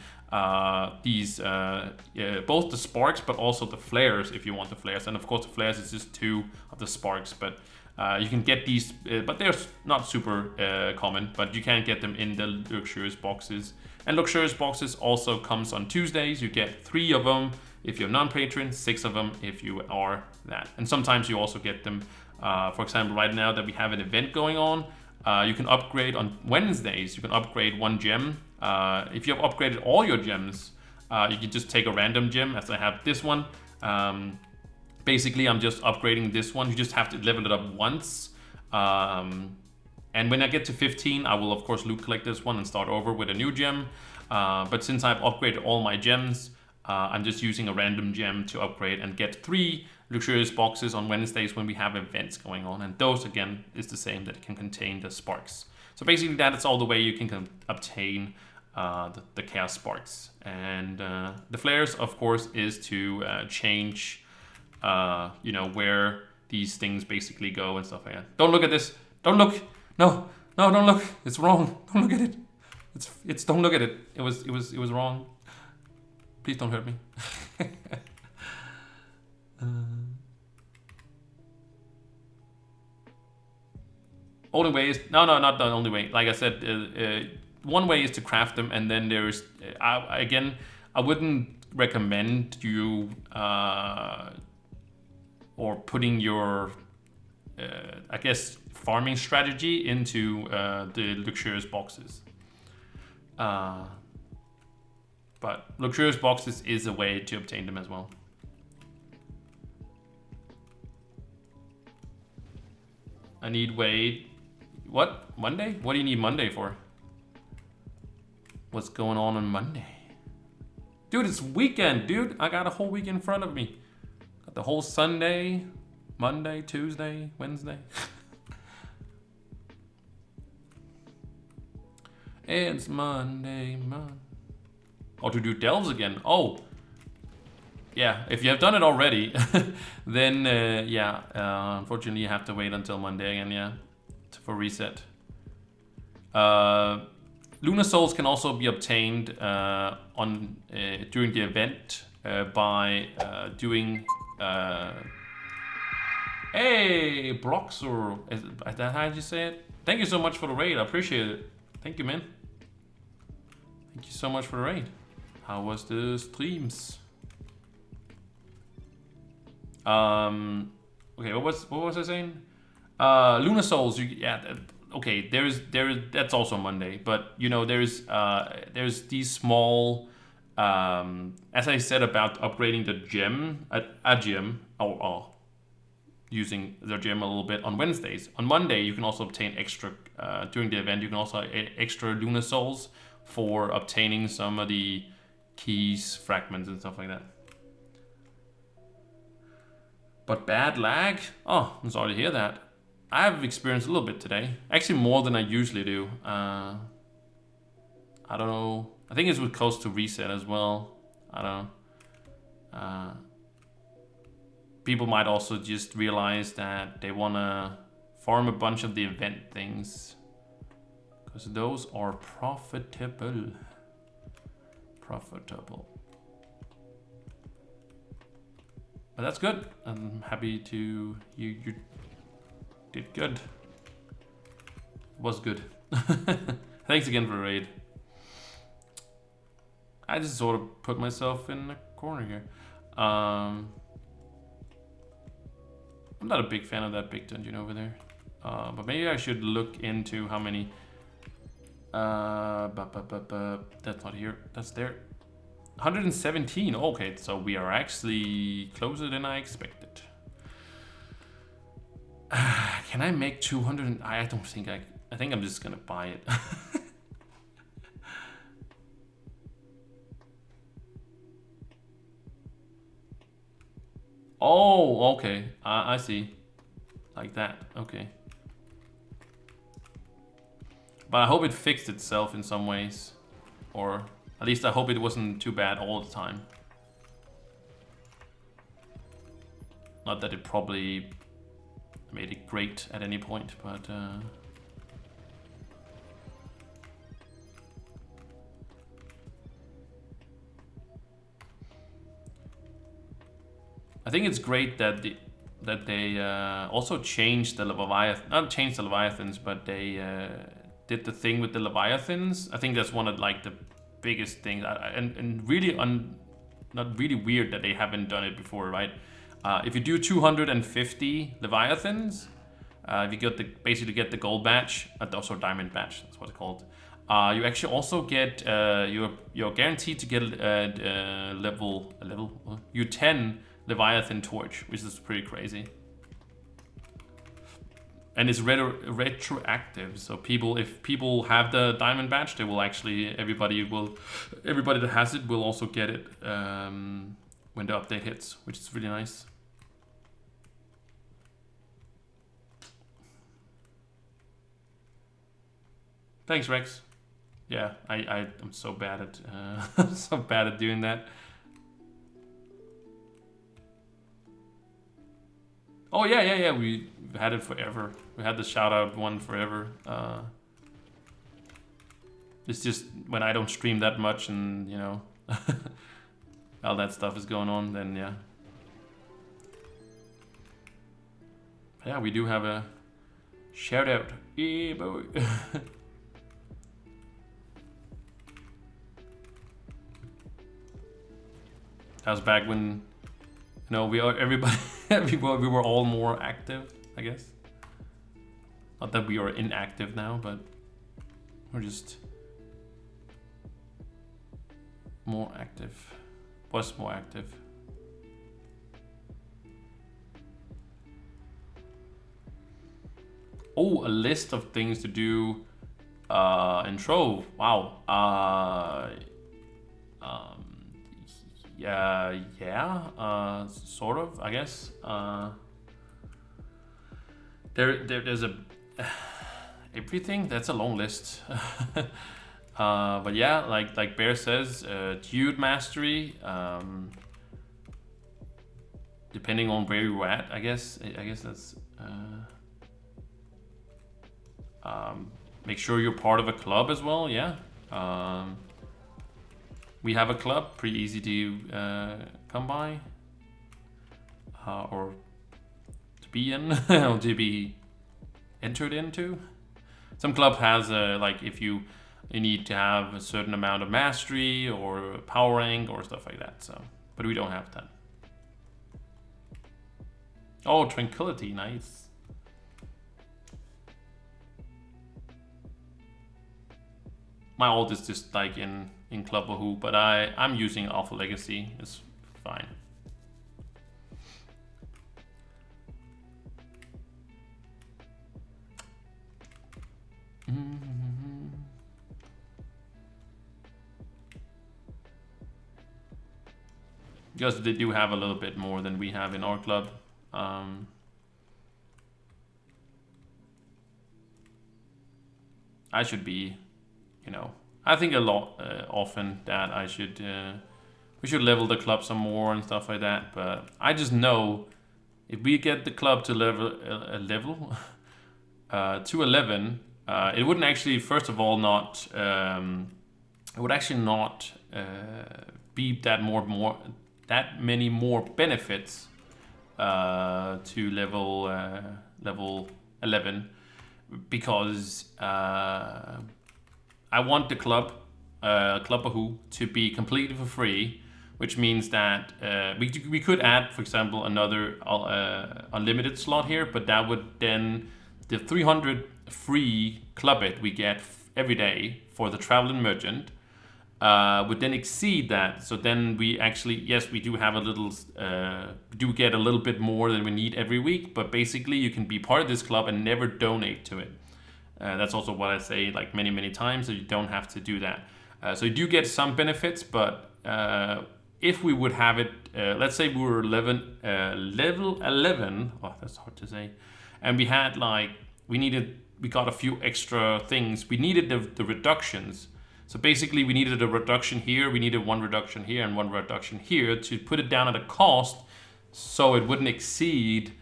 these, both the sparks, but also the flares if you want the flares. And of course the flares is just 2 of the sparks, but you can get these, but they're not super common, but you can get them in the luxurious boxes. And luxurious boxes also comes on Tuesdays. You get 3 of them if you're non-patron, 6 of them if you are that. And sometimes you also get them, for example, right now that we have an event going on, you can upgrade on Wednesdays. You can upgrade 1 gem. If you have upgraded all your gems You can just take a random gem, as I have this one. Basically, I'm just upgrading this one. You just have to level it up once. And when I get to 15, I will of course loot collect this one and start over with a new gem. But since I've upgraded all my gems, I'm just using a random gem to upgrade and get 3 luxurious boxes on Wednesdays when we have events going on. And those, again, is the same, that it can contain the sparks. So basically that is all the way you can obtain the chaos sparks. And the flares, of course, is to change, you know, where these things basically go and stuff like that. Don't look at this. Don't look. No, don't look. It's wrong. Don't look at it. It's don't look at it. It was wrong. Please don't hurt me. Only way is not the only way. Like I said, one way is to craft them, and then there's again, I wouldn't recommend you or putting your I guess farming strategy into the luxurious boxes. But luxurious boxes is a way to obtain them as well. I need weight. What? Monday? What do you need Monday for? What's going on Monday? Dude, it's weekend, dude. I got a whole week in front of me. Got the whole Sunday, Monday, Tuesday, Wednesday. It's Monday. Oh, to do delves again. Oh, yeah. If you have done it already, then yeah. Unfortunately, you have to wait until Monday again. Yeah, for reset. Lunar souls can also be obtained during the event by doing. Hey, Broxer. Is that how you say it? Thank you so much for the raid. I appreciate it. Thank you, man. Thank you so much for the raid. How was the streams? Okay, what was I saying? Lunar souls. Okay, that's also Monday, but you know there's these small. As I said about upgrading the gem, a gem, or using the gem a little bit on Wednesdays. On Monday, you can also obtain extra during the event. You can also extra lunar souls for obtaining some of the keys, fragments, and stuff like that. But bad lag? Oh, I'm sorry to hear that. I've experienced a little bit today. Actually, more than I usually do. I don't know. I think it's with close to reset as well. I don't know. People might also just realize that they want to farm a bunch of the event things. Because those are profitable. But that's good. I'm happy to you did good. Was good. Thanks again for the raid. I just sort of put myself in a corner here. I'm not a big fan of that big dungeon over there. But maybe I should look into how many. That's not here. That's there. 117. Okay, so we are actually closer than I expected. Can I make 200? I don't think I think I'm just gonna buy it. Oh, okay. I see. Like that. Okay. But I hope it fixed itself in some ways, or at least I hope it wasn't too bad all the time. Not that it probably made it great at any point, but I think it's great that they also changed the Leviathan. Not changed the Leviathans, but they did the thing with the Leviathans. I think that's one of like the biggest things, and really not really weird that they haven't done it before, right? If you do 250 Leviathans, if you basically get the gold badge, also diamond badge, that's what it's called. You actually also get you're guaranteed to get level U10 Leviathan Torch, which is pretty crazy. And it's retroactive, so if people have the diamond badge, they will actually everybody that has it will also get it when the update hits, which is really nice. Thanks, Rex. Yeah, I'm so bad at doing that. Oh yeah. We had it forever. We had the shout out one forever. It's just when I don't stream that much and you know all that stuff is going on, then yeah. Yeah, we do have a shout out. Yeah, boy. That was back when, you know, we were all more active, I guess. Not that we are inactive now, but we're just more active. Was more active. Oh, a list of things to do in Trove. Wow. Yeah, sort of, I guess. There's a everything. That's a long list. But yeah, like Bear says, Jro Mastery. Depending on where you're at, I guess that's. Make sure you're part of a club as well. Yeah. We have a club, pretty easy to come by, or to be in, or to be entered into. Some club has like if you need to have a certain amount of mastery or power rank or stuff like that. So, but we don't have that. Oh, tranquility, nice. My ult is just like in Club Wahoo, but I'm using Alpha Legacy. It's fine. Because they do have a little bit more than we have in our club. I should be, you know, I think a lot often that I should we should level the club some more and stuff like that. But I just know if we get the club to level to 11, it wouldn't actually, first of all, not it would actually not be that many more benefits to level 11, because I want the Club Wahoo to be completely for free, which means that we could add, for example, another unlimited slot here, but that would then, the 300 free club it we get every day for the traveling merchant would then exceed that. So then we actually, yes, we do have a little, do get a little bit more than we need every week, but basically you can be part of this club and never donate to it. That's also what I say like many times, so you don't have to do that. So you do get some benefits, but if we would have it, let's say we were level 11, oh, that's hard to say, and we had like, we got a few extra things. We needed the reductions. So basically we needed a reduction here, we needed one reduction here and one reduction here to put it down at a cost so it wouldn't exceed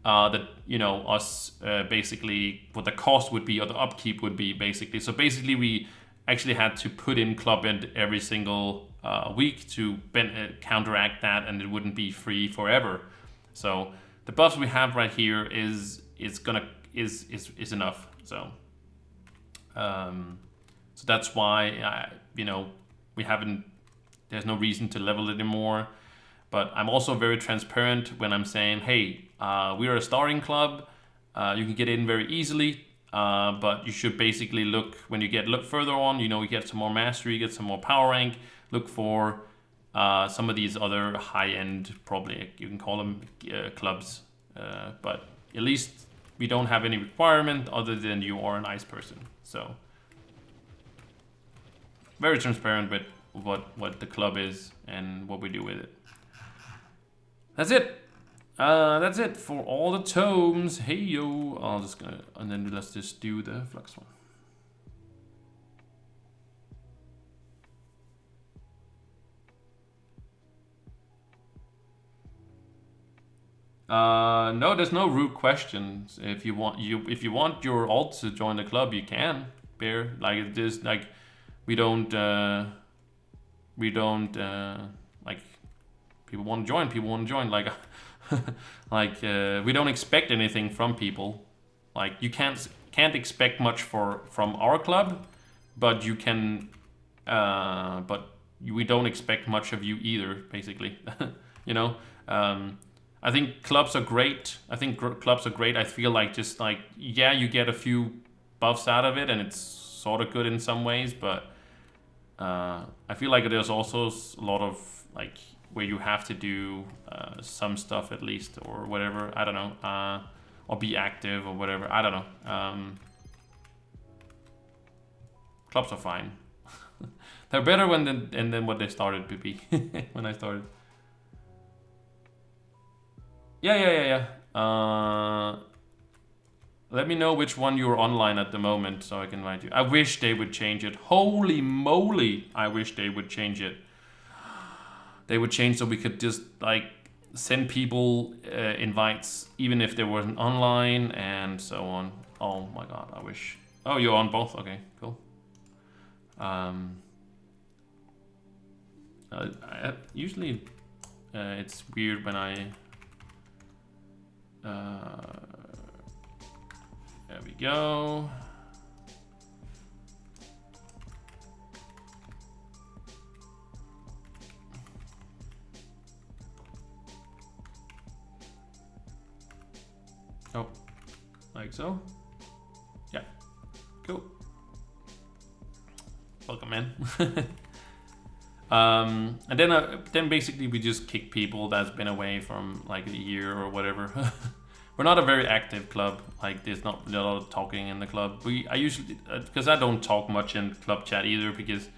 us basically what the cost would be or the upkeep would be basically. So basically we actually had to put in club end every single week to counteract that, and it wouldn't be free forever. So the buffs we have right here is enough. So so that's why we haven't, there's no reason to level it anymore. But I'm also very transparent when I'm saying, hey, we are a starting club. You can get in very easily. but you should basically look, when you look further on, you know, you get some more mastery, get some more power rank, look for some of these other high-end, probably you can call them clubs, but at least we don't have any requirement other than you are a nice person. So very transparent with what the club is and what we do with it. That's it. That's it for all the tomes. Hey yo, I'll just gonna, and then let's just do the flux one. No, there's no rude questions. If you want your alt to join the club, you can. Bear, like it is, like we don't like people want to join. Like like we don't expect anything from people. Like you can't expect much from our club, but you can we don't expect much of you either, basically. You know, I think clubs are great. I feel like just like, yeah, you get a few buffs out of it and it's sort of good in some ways, but I feel like there's also a lot of like where you have to do some stuff at least, or whatever, I don't know, or be active or whatever, I don't know. Clubs are fine. They're better than what they started to be when I started. Yeah. Let me know which one you're online at the moment so I can invite you. I wish they would change it. Holy moly, I wish they would change it. They would change so we could just like send people invites even if they weren't online and so on. Oh my god, I wish. Oh, you're on both? Okay, cool. Usually it's weird when I there we go. Oh, like so. Yeah, cool. Welcome, man. And then basically we just kick people that's been away from like a year or whatever. We're not a very active club. Like there's not a lot of talking in the club. I usually, because I don't talk much in club chat either, because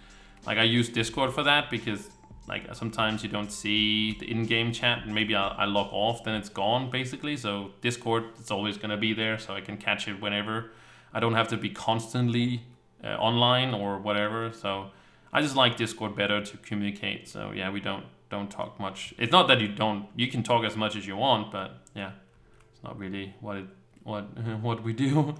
like I use Discord for that, because like sometimes you don't see the in-game chat and maybe I log off, then it's gone basically. So Discord, it's always gonna be there, so I can catch it whenever. I don't have to be constantly online or whatever. So I just like Discord better to communicate. So yeah, we don't talk much. It's not that you can talk as much as you want, but yeah, it's not really what we do.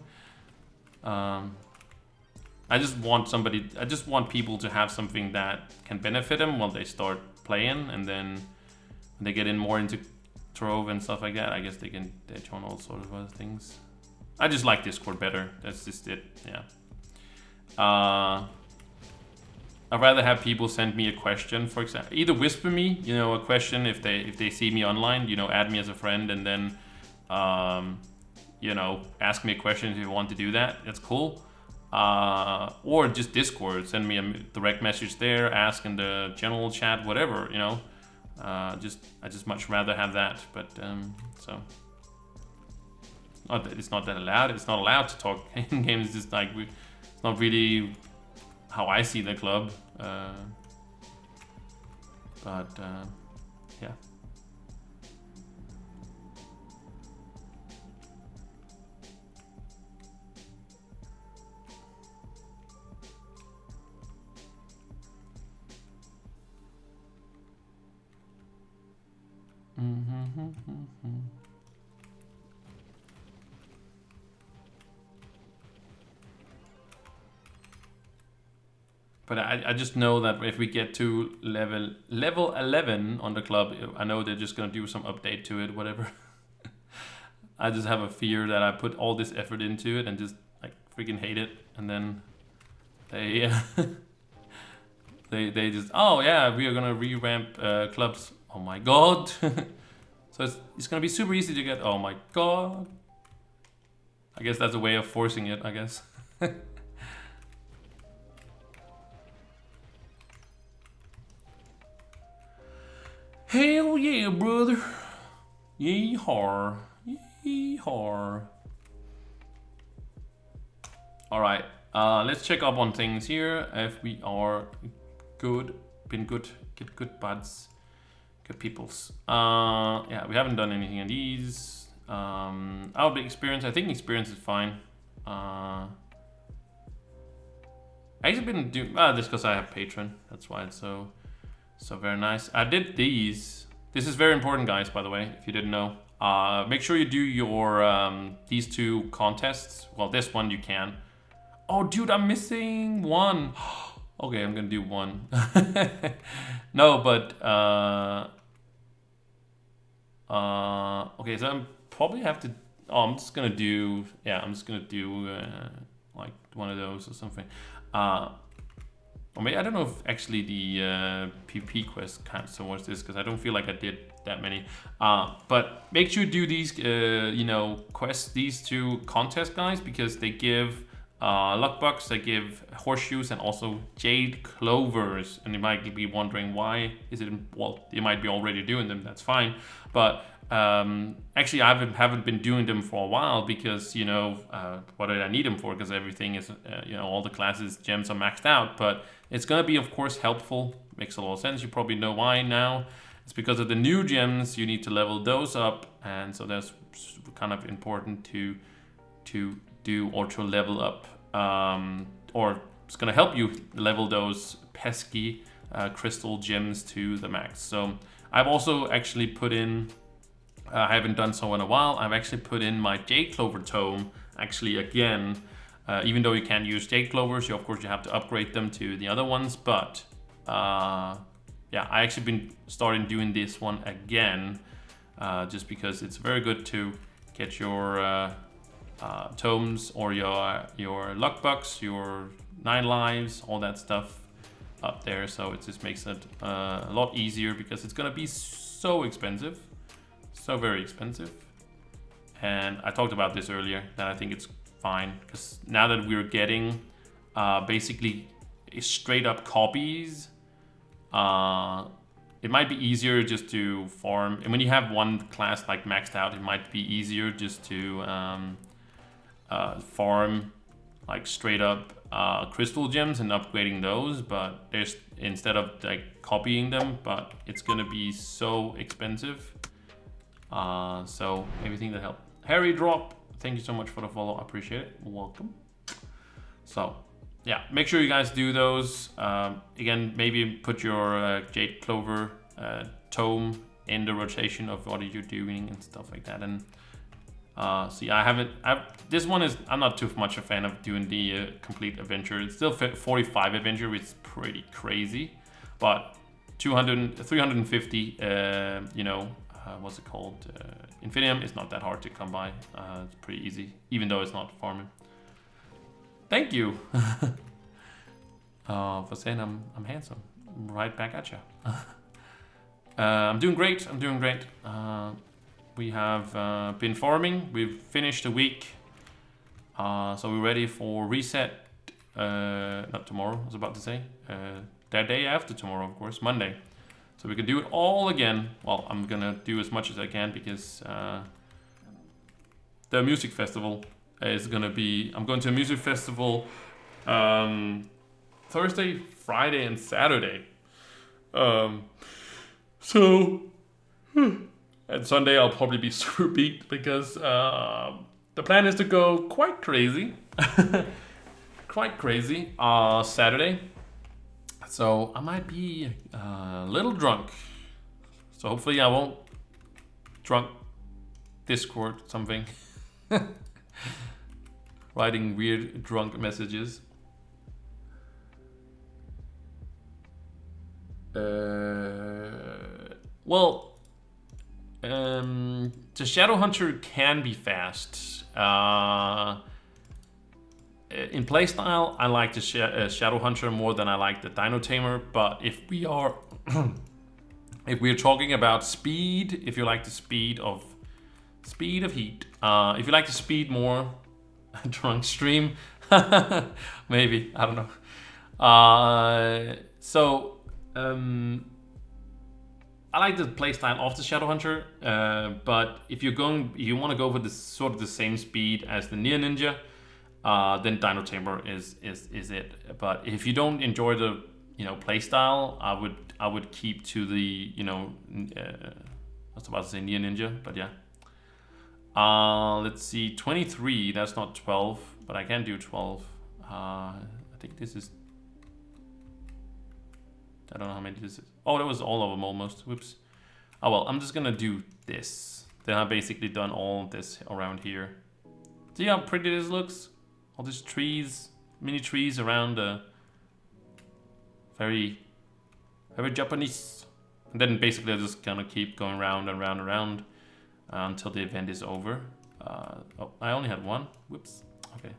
I just want people to have something that can benefit them while they start playing, and then when they get in more into Trove and stuff like that, I guess they join all sorts of other things. I just like Discord better. That's just it. Yeah. I'd rather have people send me a question, for example. Either whisper me, you know, a question if they see me online, you know, add me as a friend, and then, you know, ask me a question if you want to do that. That's cool. Or just Discord, send me a direct message there, ask in the general chat, whatever, you know. I just much rather have that. But so it's not that allowed. It's not allowed to talk in games. It's just like it's not really how I see the club, but yeah. But I just know that if we get to level 11 on the club, I know they're just gonna do some update to it, whatever. I just have a fear that I put all this effort into it and just like freaking hate it, and then they they just, oh yeah, we are gonna revamp clubs. Oh my god. So it's gonna be super easy to get. Oh my god. I guess that's a way of forcing it, I guess. Hell yeah, brother. Yeehaw. Yeehaw. Alright, let's check up on things here. If we are good, been good, get good buds, good peoples. Yeah, we haven't done anything on these. Our big experience, I think experience is fine. I actually been doing, just because I have Patron, that's why it's so very nice. I did these. This is very important, guys, by the way, if you didn't know. Make sure you do your these 2 contests. Well, this one you can. Oh, dude, I'm missing one. Okay, I'm gonna do one. No, but okay, so I'm probably have to. Oh, I'm just gonna do. Yeah, I'm just gonna do like one of those or something. Or maybe I don't know if actually the PP quest counts towards this because I don't feel like I did that many. But make sure you do these, you know, quests, these 2 contest guys, because they give luck bucks, they give horseshoes, and also jade clovers. And you might be wondering why is it? Well, you might be already doing them. That's fine, but actually I haven't been doing them for a while because, you know, what did I need them for? Because everything is, you know, all the classes gems are maxed out. But it's gonna be, of course, helpful. Makes a lot of sense. You probably know why now. It's because of the new gems. You need to level those up, and so that's kind of important to do, or to level up, or it's gonna help you level those pesky crystal gems to the max. So I've also actually put in, I haven't done so in a while, I've actually put in my jade clover tome actually again. Even though you can't use jade clovers, of course you have to upgrade them to the other ones, but yeah, I actually been starting doing this one again, just because it's very good to get your tomes or your luck bucks, your 9 lives, all that stuff up there. So it just makes it a lot easier because it's gonna be so expensive, so very expensive. And I talked about this earlier, that I think it's fine because now that we're getting basically straight up copies, it might be easier just to farm. And when you have one class like maxed out, it might be easier just to farm like straight up crystal gems and upgrading those, but there's, instead of like copying them, but it's gonna be so expensive. So everything that helped. Harry Drop, thank you so much for the follow, I appreciate it, welcome. So yeah, make sure you guys do those. Again, maybe put your jade clover tome in the rotation of what you're doing and stuff like that. And so yeah, this one is, I'm not too much a fan of doing the complete adventure. It's still 45 adventure, which is pretty crazy, but 350, you know, what's it called? Infinium is not that hard to come by. It's pretty easy, even though it's not farming. Thank you for saying I'm handsome. Right back at you. I'm doing great. I'm doing great. We have been farming. We've finished the week, so we're ready for reset. Not tomorrow, I was about to say. The day after tomorrow, of course, Monday. So we can do it all again. Well, I'm gonna do as much as I can because the music festival is gonna be. I'm going to a music festival Thursday, Friday, and Saturday. And Sunday I'll probably be super beat because the plan is to go quite crazy. Quite crazy Saturday. So I might be a little drunk. So hopefully I won't drunk Discord something. Writing weird drunk messages. Well, the Shadow Hunter can be fast. In playstyle, I like the Shadow Hunter more than I like the Dino Tamer. But if we are, if we're talking about speed, if you like the speed of heat, if you like the speed more, drunk stream. Maybe, I don't know. I like the playstyle of the Shadowhunter, but if you want to go for this sort of the same speed as the Near Ninja, then Dino Tamer is it. But if you don't enjoy the playstyle, I would keep to the I was about to say Near Ninja, but yeah. Let's see, 23. That's not 12, but I can do 12. I think this is. I don't know how many this is. Oh, that was all of them almost. Whoops. Oh well, I'm just gonna do this. Then I've basically done all of this around here. See how pretty this looks? All these trees, mini trees around the very Japanese. And then basically I'm just gonna keep going round and round and round until the event is over. Oh, I only had one. Whoops. Okay.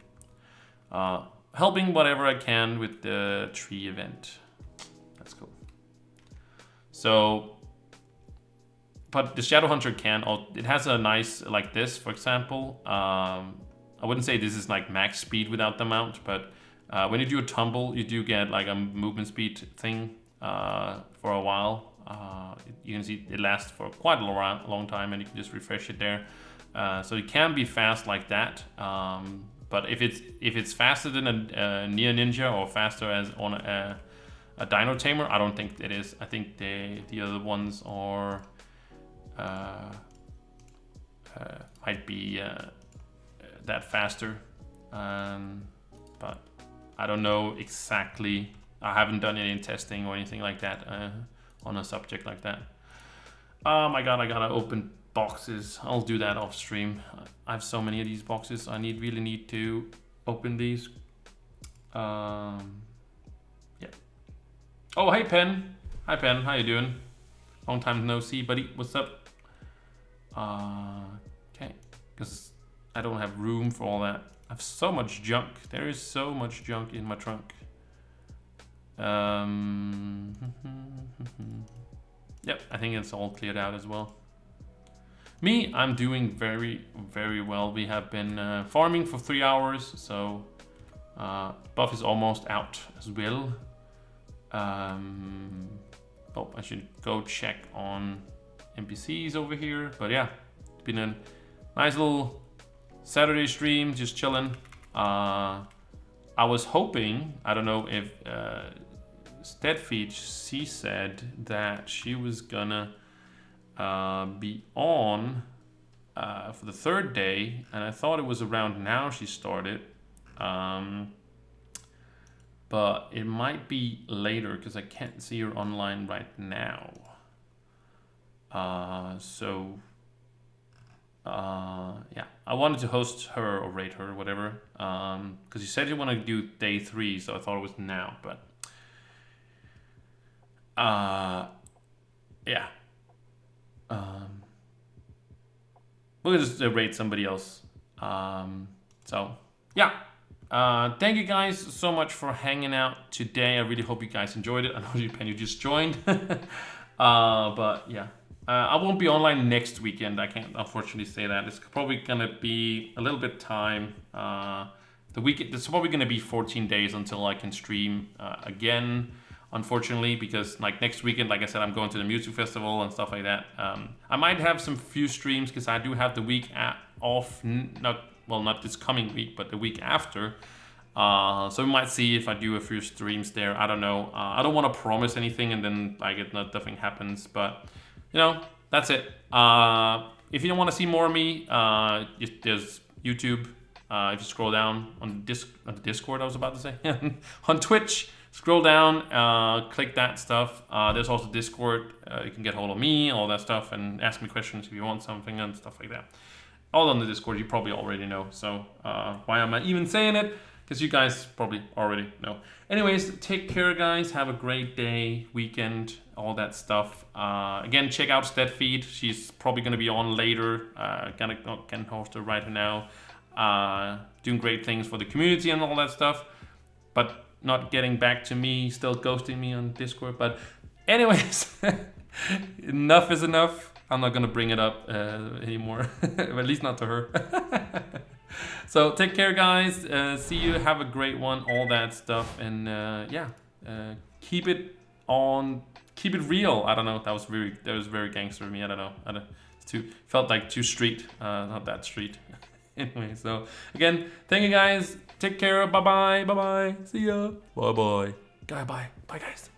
Helping whatever I can with the tree event. That's cool. So, but the Shadowhunter it has a nice, like this, for example. I wouldn't say this is like max speed without the mount, but when you do a tumble, you do get like a movement speed thing for a while. You can see it lasts for quite a long time, and you can just refresh it there. So it can be fast like that. But if it's faster than a Near Ninja or faster as on a Dino Tamer, I don't think it is. I think the other ones are might be that faster, but I don't know exactly. I haven't done any testing or anything like that on a subject like that. Oh my god, I gotta open boxes. I'll do that off stream. I have so many of these boxes. I really need to open these. Yeah. Oh, hey Pen. Hi Pen, how you doing? Long time no see, buddy. What's up? Okay, because I don't have room for all that. I have so much junk. There is so much junk in my trunk. Yep, I think it's all cleared out as well. Me, I'm doing very, very well. We have been farming for 3 hours, so buff is almost out as well. Oh, I should go check on NPCs over here. But yeah, it's been a nice little Saturday stream, just chilling. I was hoping, I don't know if Steadfeed, she said that she was gonna be on for the third day, and I thought it was around now she started. But it might be later because I can't see her online right now. Yeah, I wanted to host her or rate her or whatever, because you said you want to do day 3, so I thought it was now, but yeah. We'll just rate somebody else. So yeah. Thank you guys so much for hanging out today. I really hope you guys enjoyed it. I know you just joined. But yeah, I won't be online next weekend. I can't unfortunately say that. It's probably gonna be a little bit time. The weekend, it's probably gonna be 14 days until I can stream again, unfortunately, because like next weekend, like I said, I'm going to the music festival and stuff like that. I might have some few streams because I do have the week off, not this coming week, but the week after. So we might see if I do a few streams there. I don't know. I don't want to promise anything and then like nothing happens. But you know, that's it. If you don't want to see more of me, there's YouTube. If you scroll down on the Discord, I was about to say on Twitch. Scroll down, click that stuff. There's also Discord. You can get hold of me, all that stuff, and ask me questions if you want something and stuff like that. All on the Discord, you probably already know. So why am I even saying it? Because you guys probably already know. Anyways, take care, guys. Have a great day, weekend, all that stuff. Again, check out Steadfeed. She's probably going to be on later. Can host her right now. Doing great things for the community and all that stuff. But not getting back to me, still ghosting me on Discord. But anyways, enough is enough. I'm not gonna bring it up anymore, at least not to her. So take care, guys. See you. Have a great one. All that stuff, and yeah, keep it on. Keep it real. I don't know. That was very gangster of me. I don't know. Felt like too street. Not that street. Anyway, so again, thank you guys. Take care. Bye bye. Bye bye. See ya. Bye bye. Bye bye. Bye guys.